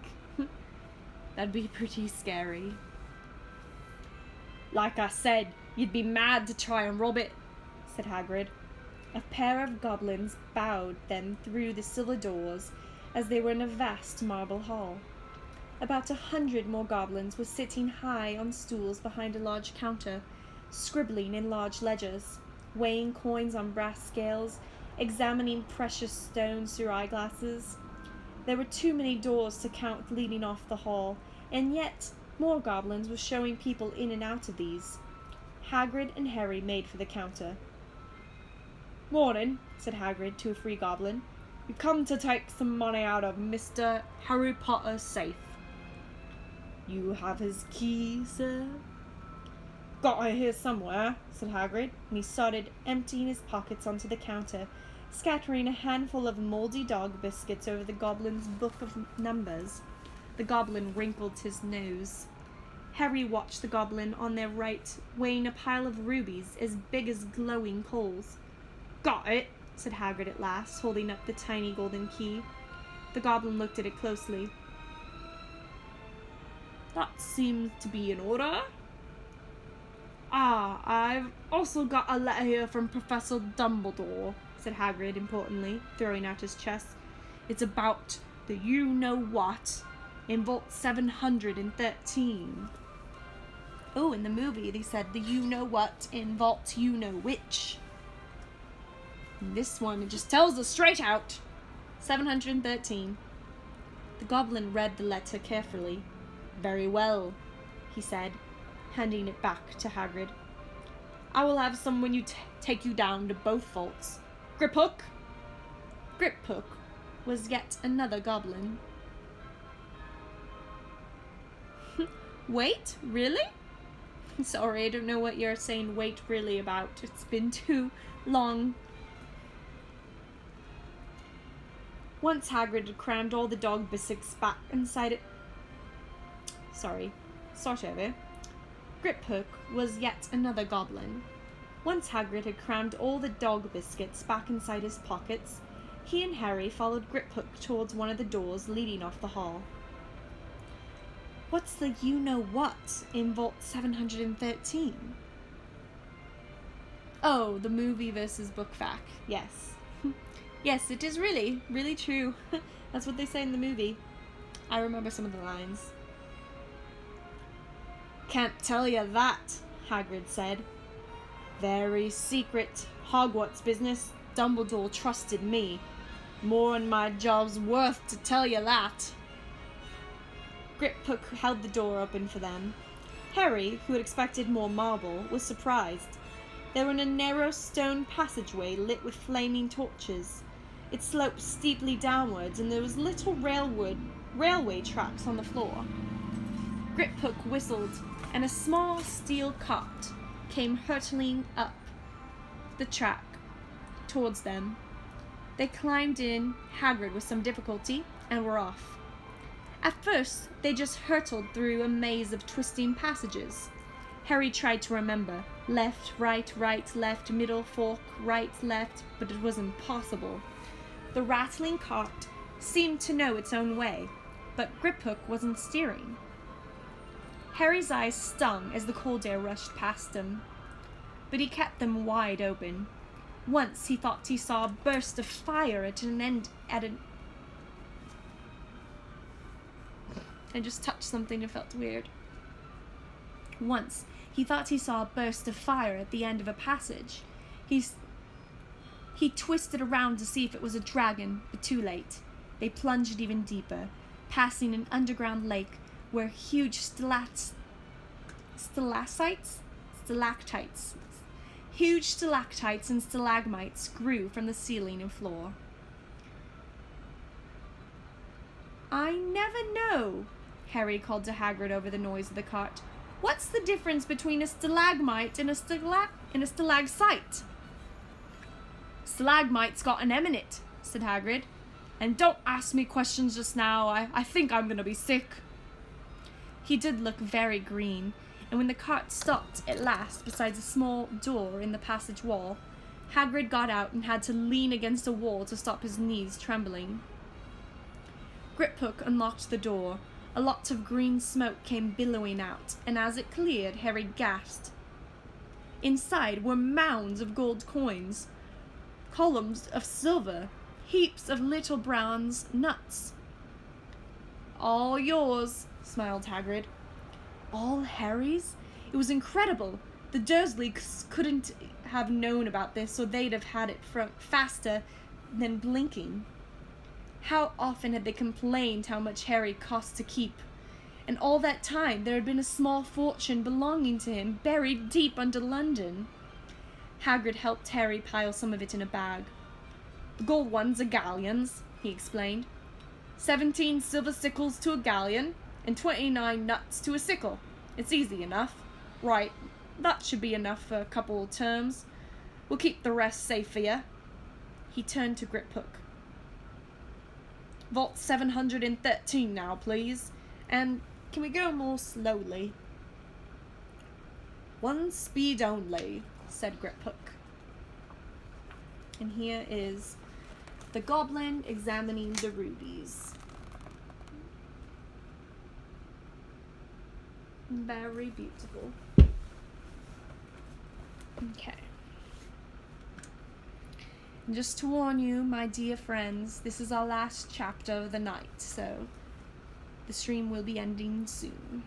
That'd be pretty scary. "Like I said, you'd be mad to try and rob it," said Hagrid. A pair of goblins bowed them through the silver doors as they were in a vast marble hall. About 100 more goblins were sitting high on stools behind a large counter, scribbling in large ledgers, weighing coins on brass scales, examining precious stones through eyeglasses. There were too many doors to count leading off the hall, and yet more goblins were showing people in and out of these. Hagrid and Harry made for the counter. "Morning," said Hagrid to a free goblin. "We come to take some money out of Mr. Harry Potter's safe." "You have his key, sir?" "Got it here somewhere," said Hagrid, and he started emptying his pockets onto the counter, scattering a handful of mouldy dog biscuits over the goblin's book of numbers. The goblin wrinkled his nose. Harry watched the goblin on their right, weighing a pile of rubies as big as glowing coals. "Got it," said Hagrid at last, holding up the tiny golden key. The goblin looked at it closely. "That seems to be in order. Ah, I've also got a letter here from Professor Dumbledore," said Hagrid importantly, throwing out his chest. "It's about the you-know-what in Vault 713. Oh, in the movie they said the you-know-what in Vault you-know-which. This one, it just tells us straight out. 713. The goblin read the letter carefully. "Very well," he said, handing it back to Hagrid. "I will have some when you take you down to both vaults. Griphook?" Griphook was yet another goblin. "Wait, really?" "Sorry, I don't know what you're saying wait really about. It's been too long." Once Hagrid had crammed all the dog biscuits back inside it. Start over. Griphook was yet another goblin. Once Hagrid had crammed all the dog biscuits back inside his pockets, he and Harry followed Griphook towards one of the doors leading off the hall. What's the you-know-what in Vault 713? Oh, the movie versus book fact. Yes. Yes, it is really, really true. That's what they say in the movie. I remember some of the lines. Can't tell you that, Hagrid said. Very secret Hogwarts business. Dumbledore trusted me. More'n my job's worth to tell you that. Griphook held the door open for them. Harry, who had expected more marble, was surprised. They were in a narrow stone passageway lit with flaming torches. It sloped steeply downwards, and there was little railway tracks on the floor. Griphook whistled, and a small steel cart came hurtling up the track towards them. They climbed in, Hagrid with some difficulty, and were off. At first, they just hurtled through a maze of twisting passages. Harry tried to remember. Left, right, left, middle, fork, right, left, but it was impossible. The rattling cart seemed to know its own way, but Griphook wasn't steering. Harry's eyes stung as the cold air rushed past him, but he kept them wide open. Once he thought he saw a burst of fire I just touched something and felt weird. Once he thought he saw a burst of fire at the end of a passage. He twisted around to see if it was a dragon, but too late. They plunged even deeper, passing an underground lake where huge stalactites and stalagmites grew from the ceiling and floor. I never know, Harry called to Hagrid over the noise of the cart. What's the difference between a stalagmite and a stalagsite? Stalagmite's got an M in it, said Hagrid. And don't ask me questions just now. I think I'm going to be sick. He did look very green, and when the cart stopped at last beside a small door in the passage wall, Hagrid got out and had to lean against a wall to stop his knees trembling. Griphook unlocked the door. A lot of green smoke came billowing out, and as it cleared, Harry gasped. Inside were mounds of gold coins, columns of silver, heaps of little bronze nuts. All yours, smiled Hagrid. All Harry's? It was incredible. The Dursleys couldn't have known about this, or they'd have had it faster than blinking. How often had they complained how much Harry cost to keep? And all that time there had been a small fortune belonging to him buried deep under London. Hagrid helped Harry pile some of it in a bag. The gold ones are galleons, he explained. 17 silver sickles to a galleon, and 29 nuts to a sickle. It's easy enough. Right, that should be enough for a couple of terms. We'll keep the rest safe for you. He turned to Griphook. Vault 713 now, please. And can we go more slowly? One speed only, said Griphook. And here is the goblin examining the rubies. Very beautiful. Okay. And just to warn you, my dear friends, this is our last chapter of the night, so the stream will be ending soon.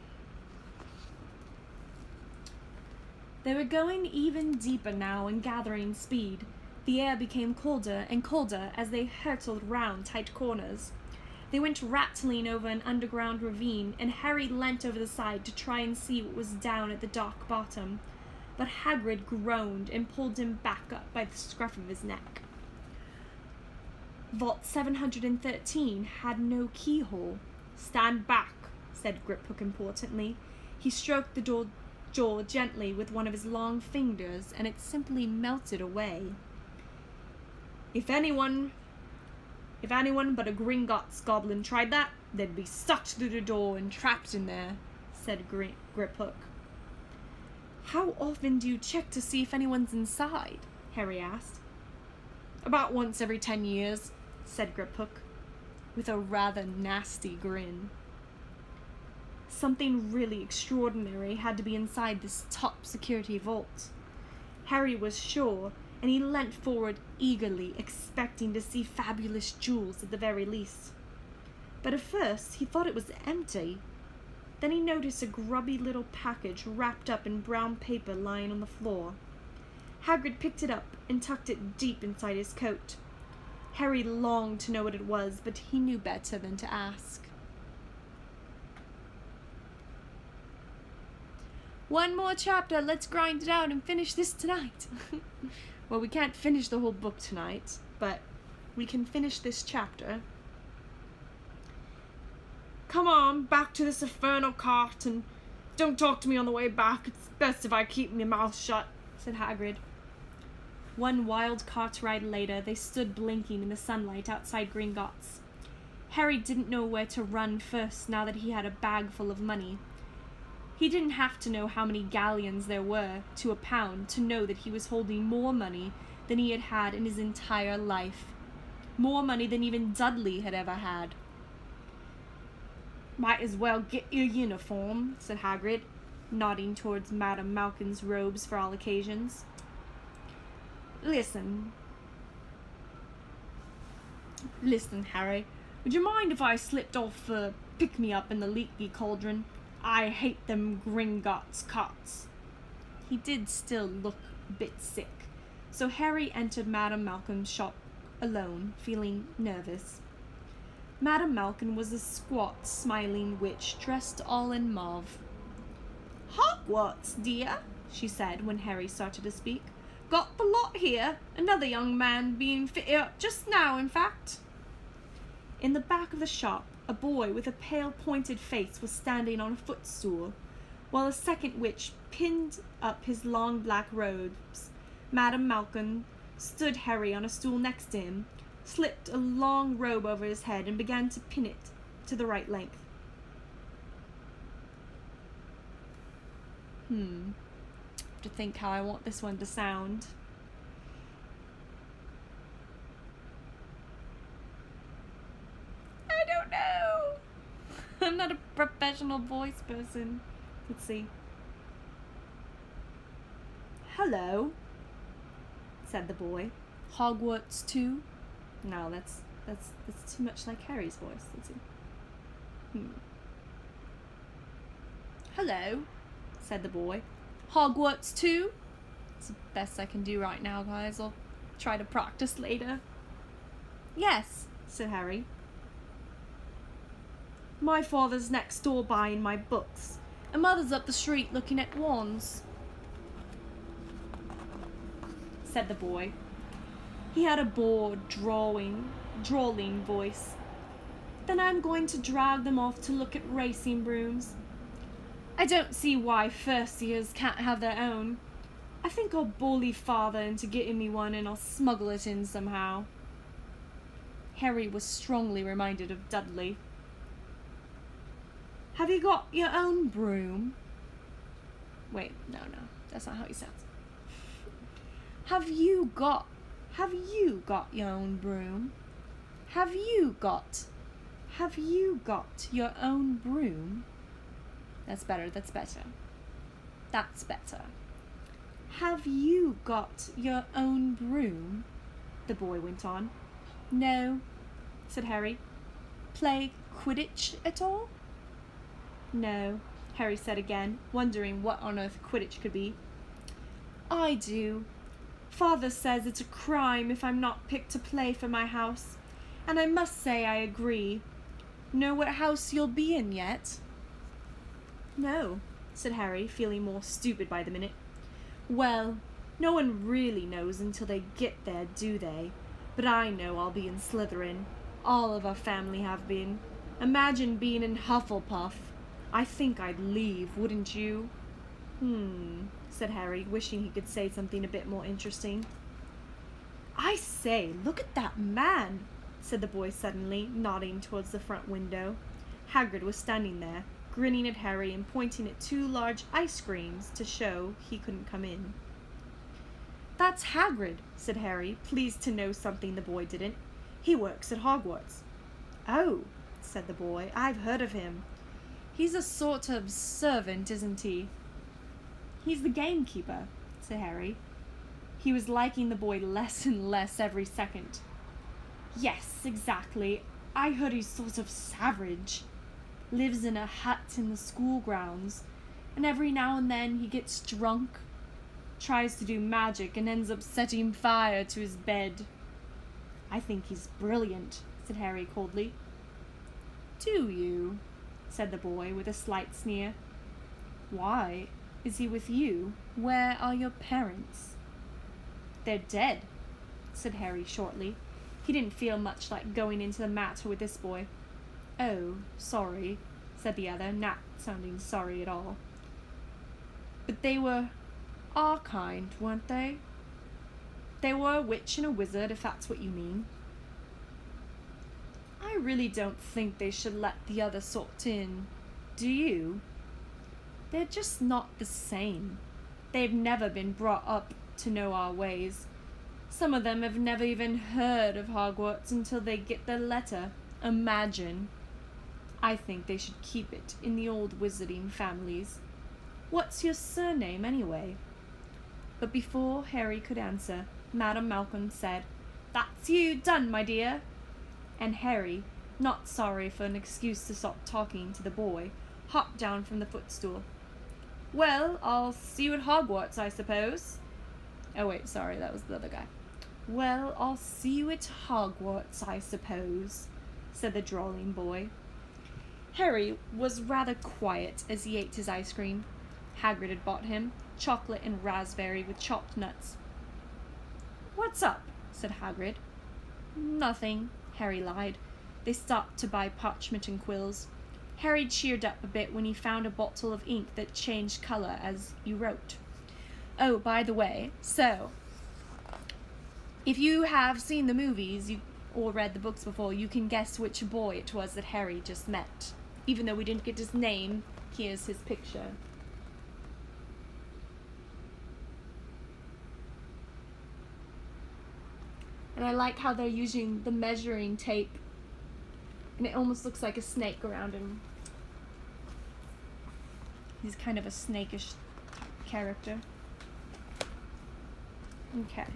They were going even deeper now and gathering speed. The air became colder and colder as they hurtled round tight corners. They went rattling over an underground ravine, and Harry leant over the side to try and see what was down at the dark bottom. But Hagrid groaned and pulled him back up by the scruff of his neck. Vault 713 had no keyhole. Stand back, said Griphook importantly. He stroked the door gently with one of his long fingers, and it simply melted away. If anyone If anyone but a Gringotts goblin tried that, they'd be sucked through the door and trapped in there, said Griphook. How often do you check to see if anyone's inside? Harry asked. About once every 10 years, said Griphook, with a rather nasty grin. Something really extraordinary had to be inside this top security vault. Harry was sure, and he leant forward eagerly, expecting to see fabulous jewels at the very least. But at first he thought it was empty. Then he noticed a grubby little package wrapped up in brown paper lying on the floor. Hagrid picked it up and tucked it deep inside his coat. Harry longed to know what it was, but he knew better than to ask. One more chapter, let's grind it out and finish this tonight. Well, we can't finish the whole book tonight, but we can finish this chapter. Come on, back to this infernal cart, and don't talk to me on the way back. It's best if I keep my mouth shut, said Hagrid. One wild cart ride later, they stood blinking in the sunlight outside Gringotts. Harry didn't know where to run first now that he had a bag full of money. He didn't have to know how many galleons there were to a pound to know that he was holding more money than he had had in his entire life. More money than even Dudley had ever had. Might as well get your uniform, said Hagrid, nodding towards Madame Malkin's robes for all occasions. Listen, Harry, would you mind if I slipped off pick-me-up in the leaky cauldron? I hate them Gringotts carts. He did still look a bit sick, so Harry entered Madame Malkin's shop alone, feeling nervous. Madame Malkin was a squat, smiling witch dressed all in mauve. Hogwarts, dear, she said when Harry started to speak. Got the lot here. Another young man being fitted up just now, in fact. In the back of the shop, a boy with a pale, pointed face was standing on a footstool, while a second witch pinned up his long black robes. Madame Malkin stood Harry on a stool next to him, slipped a long robe over his head, and began to pin it to the right length. To think how I want this one to sound. I don't know. I'm not a professional voice person. Let's see. Hello, said the boy. Hogwarts too? No, that's too much like Harry's voice. Let's see. Hello, said the boy. Hogwarts too? It's the best I can do right now, guys. I'll try to practice later. Yes, said Harry. My father's next door buying my books, and Mother's up the street looking at wands, said the boy. He had a bored, drawling voice. Then I'm going to drag them off to look at racing brooms. I don't see why first years can't have their own. I think I'll bully Father into getting me one, and I'll smuggle it in somehow. Harry was strongly reminded of Dudley. Have you got your own broom? Wait, no, that's not how he sounds. Have you got your own broom? Have you got your own broom? That's better. Have you got your own broom? The boy went on. No, said Harry. Play Quidditch at all? No, Harry said again, wondering what on earth Quidditch could be. I do. Father says it's a crime if I'm not picked to play for my house, and I must say I agree. Know what house you'll be in yet? No, said Harry, feeling more stupid by the minute. Well, no one really knows until they get there, do they? But I know I'll be in Slytherin. All of our family have been. Imagine being in Hufflepuff. I think I'd leave, wouldn't you? Said Harry, wishing he could say something a bit more interesting. I say, look at that man, said the boy suddenly, nodding towards the front window. Hagrid was standing there, grinning at Harry and pointing at 2 large ice creams to show he couldn't come in. "That's Hagrid," said Harry, pleased to know something the boy didn't. "He works at Hogwarts." "Oh," said the boy, "I've heard of him. He's a sort of servant, isn't he?" "He's the gamekeeper," said Harry. He was liking the boy less and less every second. "Yes, exactly. I heard he's sort of savage. Lives in a hut in the school grounds, and every now and then he gets drunk, tries to do magic, and ends up setting fire to his bed." "I think he's brilliant," said Harry coldly. "Do you?" said the boy with a slight sneer. "Why? Is he with you? Where are your parents?" "They're dead," said Harry shortly. He didn't feel much like going into the matter with this boy. "Oh, sorry," said the other, not sounding sorry at all. "But they were our kind, weren't they? They were a witch and a wizard, if that's what you mean." "I really don't think they should let the other sort in. Do you? They're just not the same. They've never been brought up to know our ways. Some of them have never even heard of Hogwarts until they get the letter. Imagine. I think they should keep it in the old wizarding families. What's your surname, anyway?" But before Harry could answer, Madame Malcolm said, "That's you done, my dear." And Harry, not sorry for an excuse to stop talking to the boy, hopped down from the footstool. "Well, I'll see you at Hogwarts, I suppose." Oh wait, sorry, that was the other guy. "Well, I'll see you at Hogwarts, I suppose," said the drawling boy. Harry was rather quiet as he ate his ice cream. Hagrid had bought him chocolate and raspberry with chopped nuts. "What's up?" said Hagrid. "Nothing," Harry lied. They stopped to buy parchment and quills. Harry cheered up a bit when he found a bottle of ink that changed colour as you wrote. "Oh, by the way, so if you have seen the movies or read the books before, you can guess which boy it was that Harry just met. Even though we didn't get his name, here's his picture." And I like how they're using the measuring tape, and it almost looks like a snake around him. He's kind of a snakish character. Okay.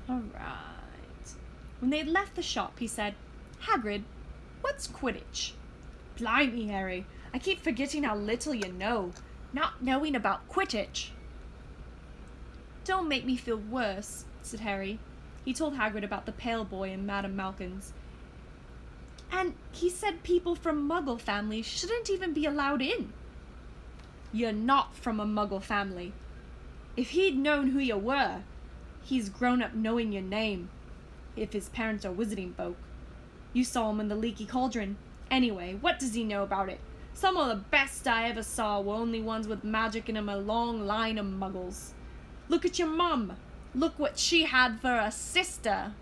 Alright. When they had left the shop, he said, "Hagrid, what's Quidditch?" "Blimey, Harry, I keep forgetting how little you know. Not knowing about Quidditch." "Don't make me feel worse," said Harry. He told Hagrid about the pale boy and Madame Malkin's. "And he said people from Muggle families shouldn't even be allowed in." "You're not from a Muggle family. If he'd known who you were, he's grown up knowing your name. If his parents are wizarding folk. You saw him in the Leaky Cauldron. Anyway, what does he know about it? Some of the best I ever saw were only ones with magic in 'em, a long line of muggles. Look at your mum. Look what she had for a sister."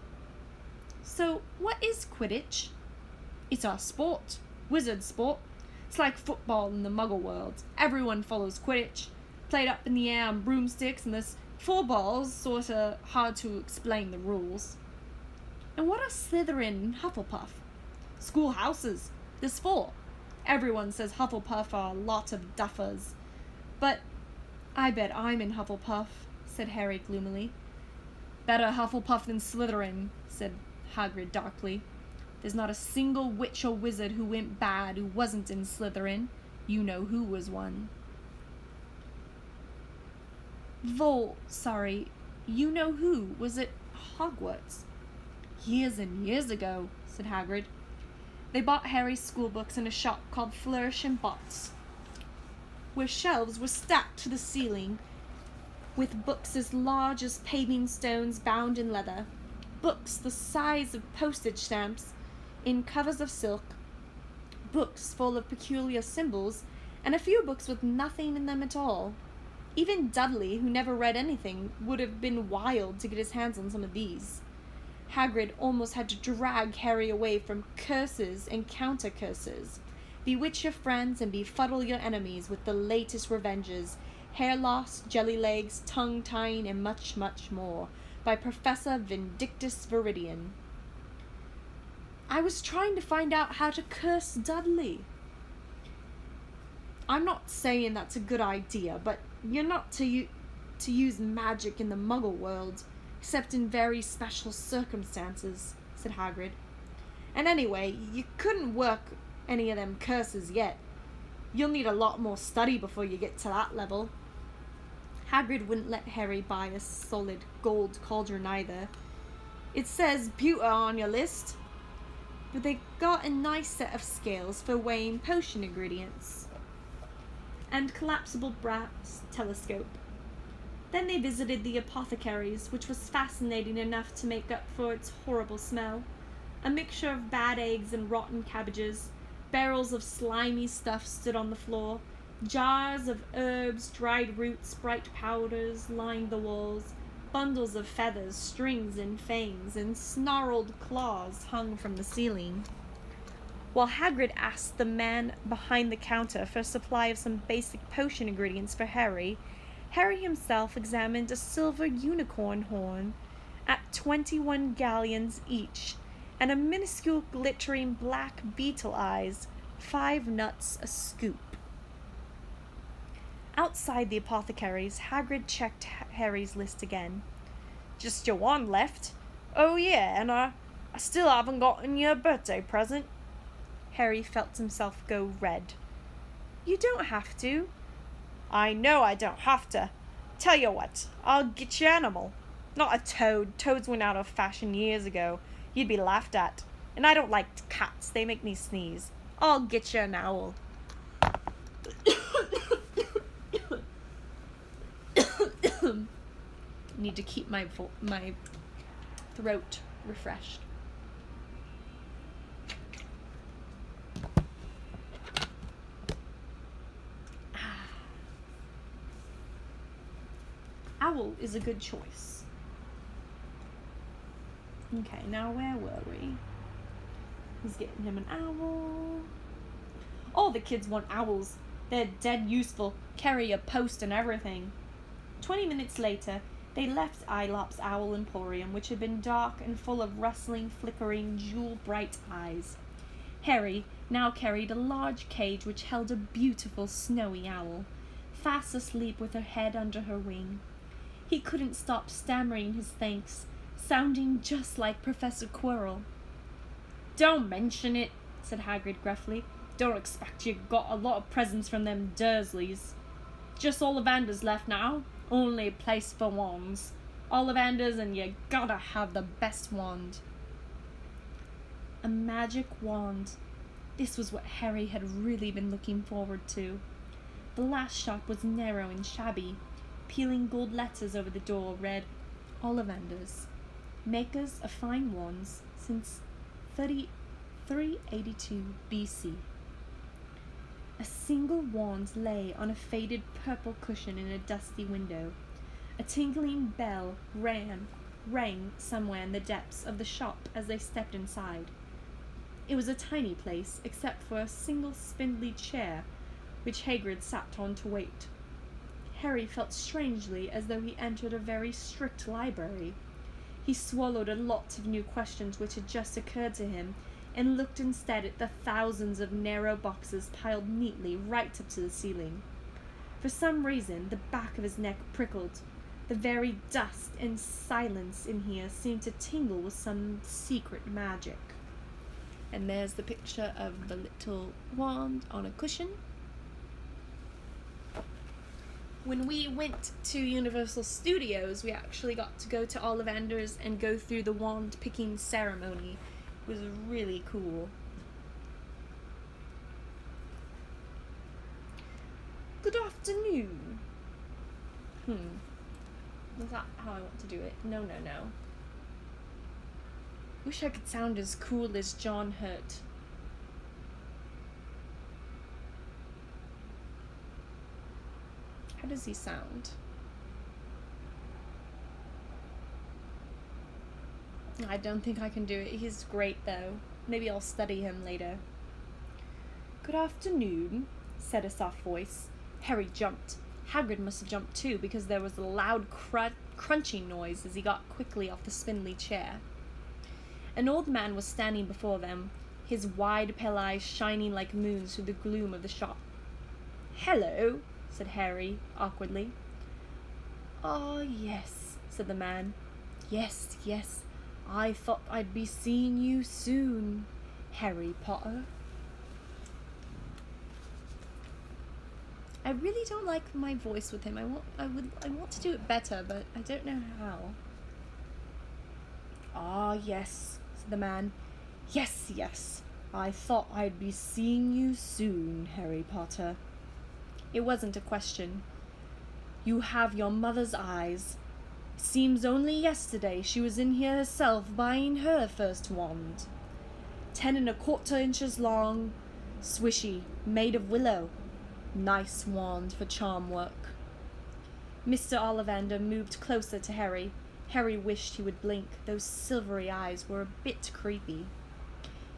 "So, what is Quidditch?" "It's our sport. Wizard sport. It's like football in the muggle world. Everyone follows Quidditch. Played up in the air on broomsticks, and there's 4 balls, sorta hard to explain the rules." "And what are Slytherin and Hufflepuff?" "Schoolhouses. There's 4. Everyone says Hufflepuff are a lot of duffers. But I bet I'm in Hufflepuff," said Harry gloomily. "Better Hufflepuff than Slytherin," said Hagrid darkly. "There's not a single witch or wizard who went bad who wasn't in Slytherin. You know who was one." You know who was at Hogwarts?" "Years and years ago," said Hagrid. They bought Harry's schoolbooks in a shop called Flourish and Bots, where shelves were stacked to the ceiling with books as large as paving stones bound in leather, books the size of postage stamps in covers of silk, books full of peculiar symbols, and a few books with nothing in them at all. Even Dudley, who never read anything, would have been wild to get his hands on some of these. Hagrid almost had to drag Harry away from curses and counter-curses. Bewitch your friends and befuddle your enemies with the latest revenges, hair loss, jelly legs, tongue tying, and much, much more, by Professor Vindictus Viridian. I was trying to find out how to curse Dudley. I'm not saying that's a good idea, but you're not to use magic in the Muggle world, except in very special circumstances, said Hagrid. And anyway, you couldn't work any of them curses yet. You'll need a lot more study before you get to that level. Hagrid wouldn't let Harry buy a solid gold cauldron either. It says pewter on your list, but they got a nice set of scales for weighing potion ingredients and collapsible brass telescope. Then they visited the apothecary's, which was fascinating enough to make up for its horrible smell. A mixture of bad eggs and rotten cabbages. Barrels of slimy stuff stood on the floor. Jars of herbs, dried roots, bright powders lined the walls. Bundles of feathers, strings, and fangs, and snarled claws hung from the ceiling. While Hagrid asked the man behind the counter for a supply of some basic potion ingredients for Harry, Harry himself examined a silver unicorn horn at 21 galleons each, and a minuscule glittering black beetle eyes, 5 nuts a scoop. Outside the apothecary's, Hagrid checked Harry's list again. Just your wand left? Oh yeah, and I still haven't gotten your birthday present. Harry felt himself go red. You don't have to. I know I don't have to. Tell you what, I'll get you an animal. Not a toad. Toads went out of fashion years ago. You'd be laughed at. And I don't like cats. They make me sneeze. I'll get you an owl. Need to keep my throat refreshed. Owl is a good choice. Okay, now where were we? He's getting him an owl. All the kids want owls. They're dead useful. Carry a post and everything. 20 minutes later, they left Aelop's Owl Emporium, which had been dark and full of rustling, flickering, jewel-bright eyes. Harry now carried a large cage which held a beautiful snowy owl, fast asleep with her head under her wing. He couldn't stop stammering his thanks, sounding just like Professor Quirrell. Don't mention it, said Hagrid gruffly. Don't expect you got a lot of presents from them Dursleys. Just Ollivanders left now. Only a place for wands. Ollivanders, and you gotta have the best wand. A magic wand. This was what Harry had really been looking forward to. The last shop was narrow and shabby. Peeling gold letters over the door read, Ollivanders, makers of fine wands since 382 BC. A single wand lay on a faded purple cushion in a dusty window. A tinkling bell rang somewhere in the depths of the shop as they stepped inside. It was a tiny place, except for a single spindly chair, which Hagrid sat on to wait. Harry felt strangely as though he entered a very strict library. He swallowed a lot of new questions which had just occurred to him, and looked instead at the thousands of narrow boxes piled neatly right up to the ceiling. For some reason, the back of his neck prickled. The very dust and silence in here seemed to tingle with some secret magic. And there's the picture of the little wand on a cushion. When we went to Universal Studios, we actually got to go to Ollivanders and go through the wand picking ceremony. It was really cool. Good afternoon. Is that how I want to do it? No. Wish I could sound as cool as John Hurt. How does he sound? I don't think I can do it. He's great, though. Maybe I'll study him later. Good afternoon, said a soft voice. Harry jumped. Hagrid must have jumped too, because there was a loud crunching noise as he got quickly off the spindly chair. An old man was standing before them, his wide pale eyes shining like moons through the gloom of the shop. Hello, said Harry, awkwardly. Ah, yes, said the man. Yes, yes, I thought I'd be seeing you soon, Harry Potter. I really don't like my voice with him. I want to do it better, but I don't know how. Ah, yes, said the man. Yes, yes, I thought I'd be seeing you soon, Harry Potter. It wasn't a question. You have your mother's eyes. Seems only yesterday she was in here herself buying her first wand. 10 1/4 inches long, swishy, made of willow. Nice wand for charm work. Mr. Ollivander moved closer to Harry. Harry wished he would blink. Those silvery eyes were a bit creepy.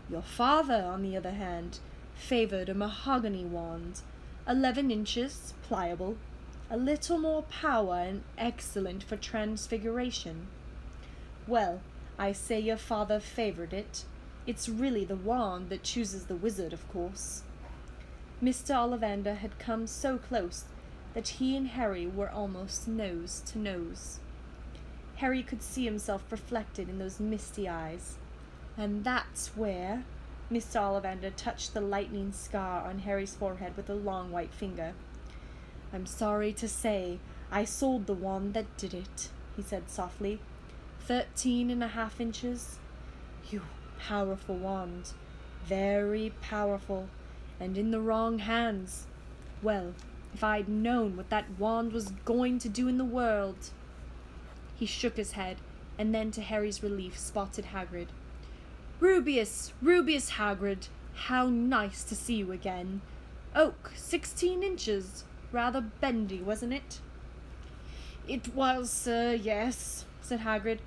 Your father, on the other hand, favoured a mahogany wand, 11 inches, pliable, a little more power and excellent for transfiguration. Well, I say your father favoured it. It's really the wand that chooses the wizard, of course. Mr. Ollivander had come so close that he and Harry were almost nose to nose. Harry could see himself reflected in those misty eyes. And that's where Mr. Ollivander touched the lightning scar on Harry's forehead with a long white finger. I'm sorry to say I sold the wand that did it, he said softly. 13 1/2 inches. You powerful wand. Very powerful. And in the wrong hands. Well, if I'd known what that wand was going to do in the world. He shook his head, and then to Harry's relief spotted Hagrid. Rubeus Hagrid, how nice to see you again. Oak, 16 inches. Rather bendy, wasn't it? It was, sir, yes, said Hagrid.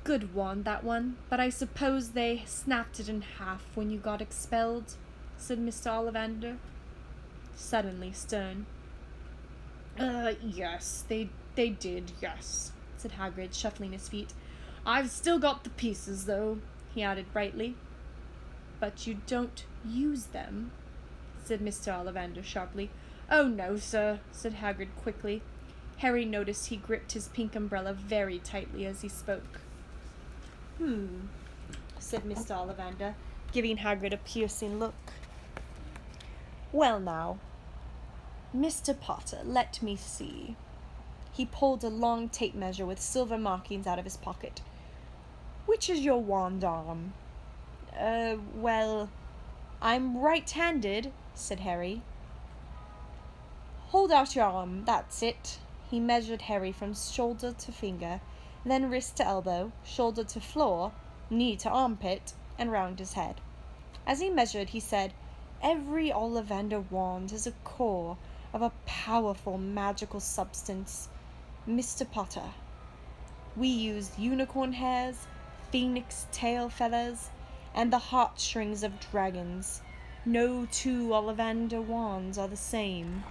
Good wand, that one, but I suppose they snapped it in half when you got expelled, said Mr. Ollivander, suddenly stern. Yes, they did, yes, said Hagrid, shuffling his feet. I've still got the pieces, though, he added brightly. But you don't use them, said Mr. Ollivander sharply. Oh, no, sir, said Hagrid quickly. Harry noticed he gripped his pink umbrella very tightly as he spoke. Said Mr. Ollivander, giving Hagrid a piercing look. Well, now, Mr. Potter, let me see. He pulled a long tape measure with silver markings out of his pocket. Which is your wand arm? Well, I'm right-handed, said Harry. Hold out your arm, that's it. He measured Harry from shoulder to finger, then wrist to elbow, shoulder to floor, knee to armpit, and round his head. As he measured, he said, Every Ollivander wand has a core of a powerful magical substance. Mr. Potter. We used unicorn hairs, phoenix tail feathers, and the heartstrings of dragons. No 2 Ollivander wands are the same.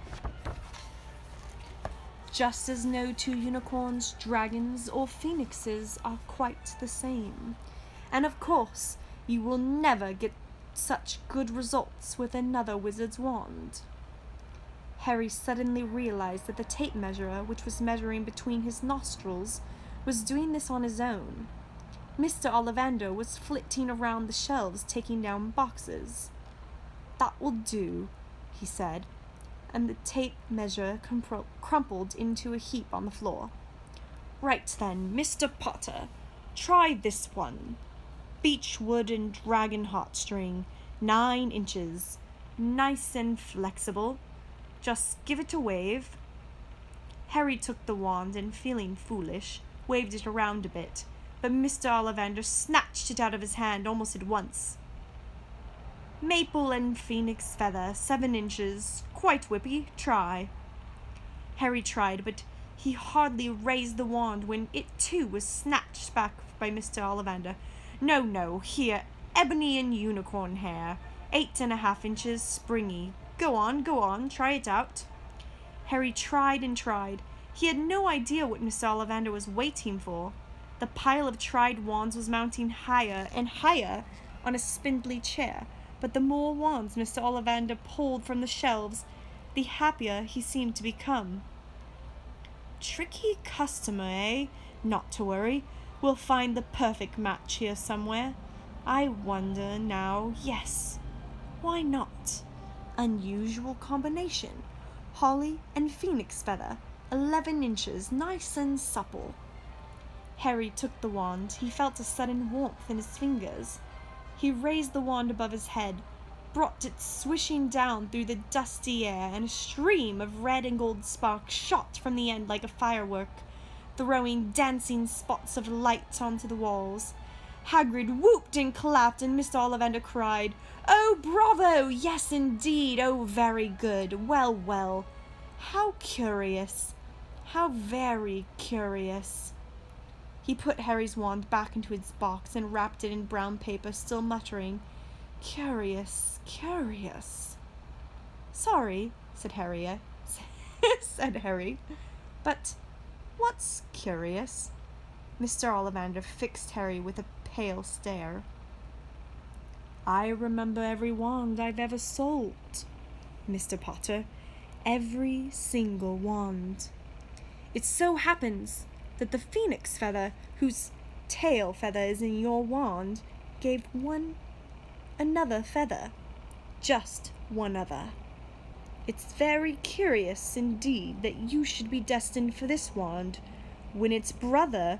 Just as no 2 unicorns, dragons, or phoenixes are quite the same. And of course, you will never get such good results with another wizard's wand. Harry suddenly realized that the tape measurer, which was measuring between his nostrils, was doing this on his own. Mr. Ollivander was flitting around the shelves, taking down boxes. That will do, he said, and the tape measure crumpled into a heap on the floor. Right then, Mr. Potter, try this one. Beechwood and dragon heartstring, 9 inches. Nice and flexible. Just give it a wave. Harry took the wand and, feeling foolish, waved it around a bit, but Mr. Ollivander snatched it out of his hand almost at once. Maple and phoenix feather, 7 inches. Quite whippy. Try. Harry tried, but he hardly raised the wand when it too was snatched back by Mr. Ollivander. No, no, here, ebony and unicorn hair, 8.5 inches, springy. Go on, try it out. Harry tried and tried. He had no idea what Mr. Ollivander was waiting for. The pile of tried wands was mounting higher and higher on a spindly chair, but the more wands Mr. Ollivander pulled from the shelves, the happier he seemed to become. Tricky customer, eh? Not to worry. We'll find the perfect match here somewhere. I wonder now, yes. Why not? Unusual combination. Holly and phoenix feather, 11 inches, nice and supple. Harry took the wand. He felt a sudden warmth in his fingers. He raised the wand above his head, brought it swishing down through the dusty air, and a stream of red and gold sparks shot from the end like a firework, throwing dancing spots of light onto the walls. Hagrid whooped and clapped, and Mr. Ollivander cried, "Oh, bravo! Yes, indeed! Oh, very good! Well, well! How curious! How very curious!" He put Harry's wand back into its box and wrapped it in brown paper, still muttering, "Curious, curious." "Sorry," said Harry. said Harry. "But what's curious?" Mr. Ollivander fixed Harry with a pale stare. "I remember every wand I've ever sold, Mr. Potter. Every single wand. It so happens that the phoenix feather, whose tail feather is in your wand, gave another feather. Just one other. It's very curious indeed that you should be destined for this wand, when its brother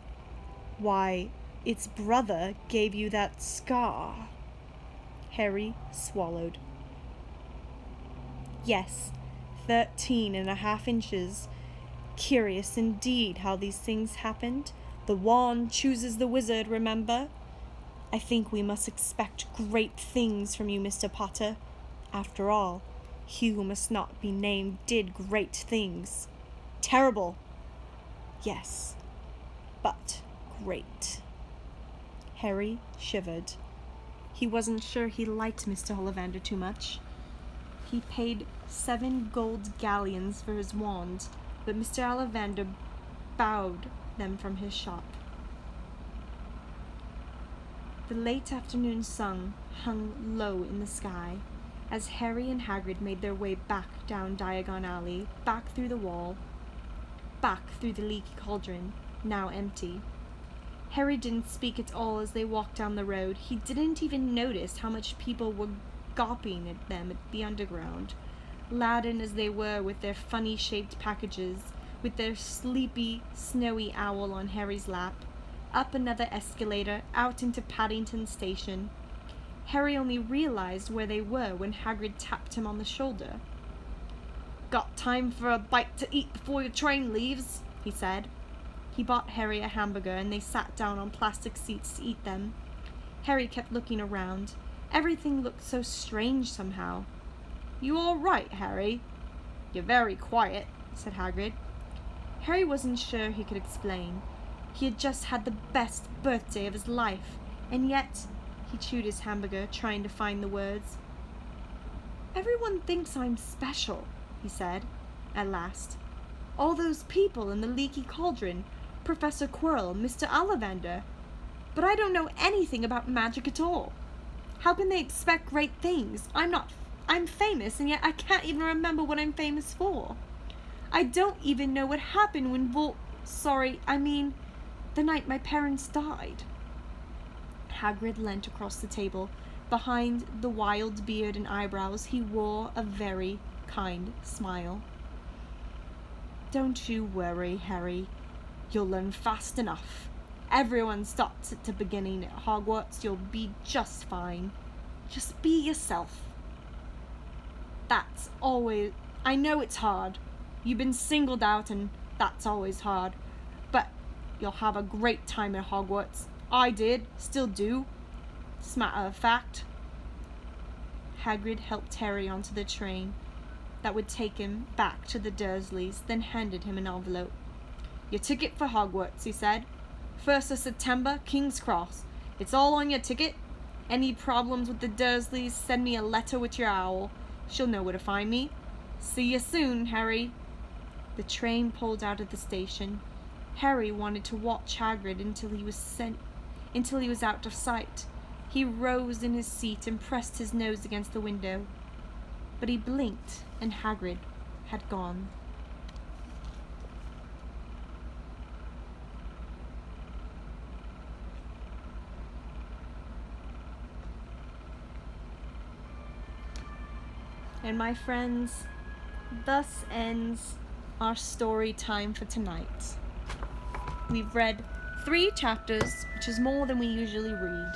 gave you that scar." Harry swallowed. "Yes, 13.5 inches. Curious indeed how these things happened. The wand chooses the wizard, remember? I think we must expect great things from you, Mr. Potter. After all, he who must not be named did great things. Terrible, yes, but great." Harry shivered. He wasn't sure he liked Mr. Ollivander too much. He paid 7 gold galleons for his wand, but Mr. Ollivander bowed them from his shop. The late afternoon sun hung low in the sky as Harry and Hagrid made their way back down Diagon Alley, back through the wall, back through the leaky cauldron, now empty. Harry didn't speak at all as they walked down the road. He didn't even notice how much people were gawping at them at the underground, laden as they were with their funny-shaped packages, with their sleepy, snowy owl on Harry's lap, up another escalator, out into Paddington Station. Harry only realized where they were when Hagrid tapped him on the shoulder. "Got time for a bite to eat before your train leaves?" he said. He bought Harry a hamburger, and they sat down on plastic seats to eat them. Harry kept looking around. Everything looked so strange somehow. "You all right, Harry?" "You're very quiet," said Hagrid. Harry wasn't sure he could explain. He had just had the best birthday of his life, and yet he chewed his hamburger, trying to find the words. "Everyone thinks I'm special," he said, at last. "All those people in the leaky cauldron, Professor Quirrell, Mr. Ollivander. But I don't know anything about magic at all. How can they expect great things? I'm famous, and yet I can't even remember what I'm famous for. I don't even know what happened when the night my parents died." Hagrid leant across the table. Behind the wild beard and eyebrows, he wore a very kind smile. "Don't you worry, Harry. You'll learn fast enough. Everyone starts at the beginning at Hogwarts. You'll be just fine. Just be yourself. I know it's hard. You've been singled out, and that's always hard. But you'll have a great time at Hogwarts. I did, still do. It's a matter of fact." Hagrid helped Harry onto the train. that would take him back to the Dursleys, then handed him an envelope. "Your ticket for Hogwarts," he said. "1st of September, King's Cross. It's all on your ticket. Any problems with the Dursleys, send me a letter with your owl. She'll know where to find me. See you soon, Harry." The train pulled out of the station. Harry wanted to watch Hagrid until he was out of sight. He rose in his seat and pressed his nose against the window. But he blinked, and Hagrid had gone. And my friends, thus ends our story time for tonight. We've read 3 chapters, which is more than we usually read.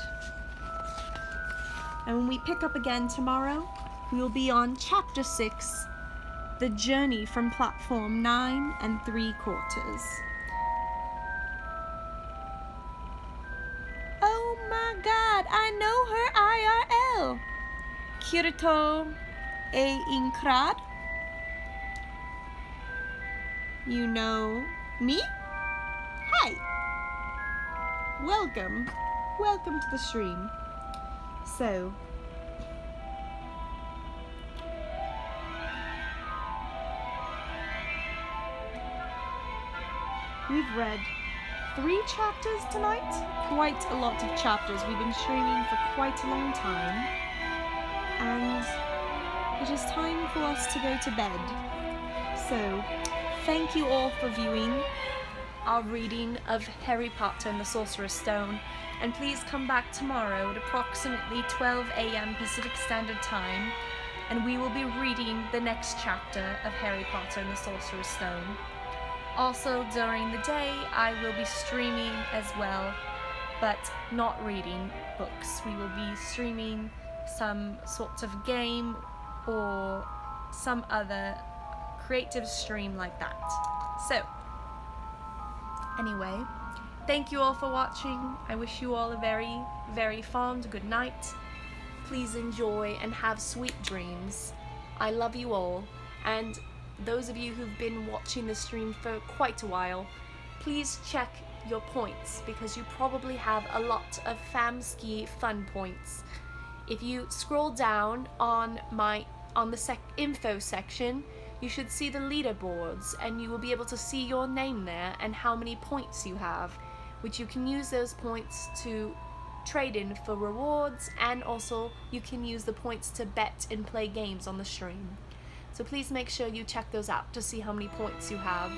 And when we pick up again tomorrow, we will be on chapter 6, The Journey from Platform 9 3/4. Oh my God, I know her IRL. Kirito e Inkrad. You know me? Hi. Welcome to the stream. So, we've read 3 chapters tonight. Quite a lot of chapters. We've been streaming for quite a long time. And it is time for us to go to bed. So, thank you all for viewing our reading of Harry Potter and the Sorcerer's Stone, and please come back tomorrow at approximately 12 a.m. Pacific Standard Time, and we will be reading the next chapter of Harry Potter and the Sorcerer's Stone. Also, during the day, I will be streaming as well, but not reading books. We will be streaming some sort of game or some other creative stream like that. So, anyway, thank you all for watching. I wish you all a very, very fond good night. Please enjoy and have sweet dreams. I love you all, and those of you who've been watching the stream for quite a while, please check your points, because you probably have a lot of Famski fun points. If you scroll down on the info section, you should see the leaderboards, and you will be able to see your name there and how many points you have, which you can use those points to trade in for rewards, and also you can use the points to bet and play games on the stream. So please make sure you check those out to see how many points you have.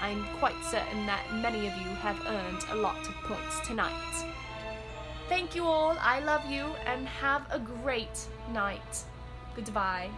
I'm quite certain that many of you have earned a lot of points tonight. Thank you all, I love you, and have a great night. Goodbye.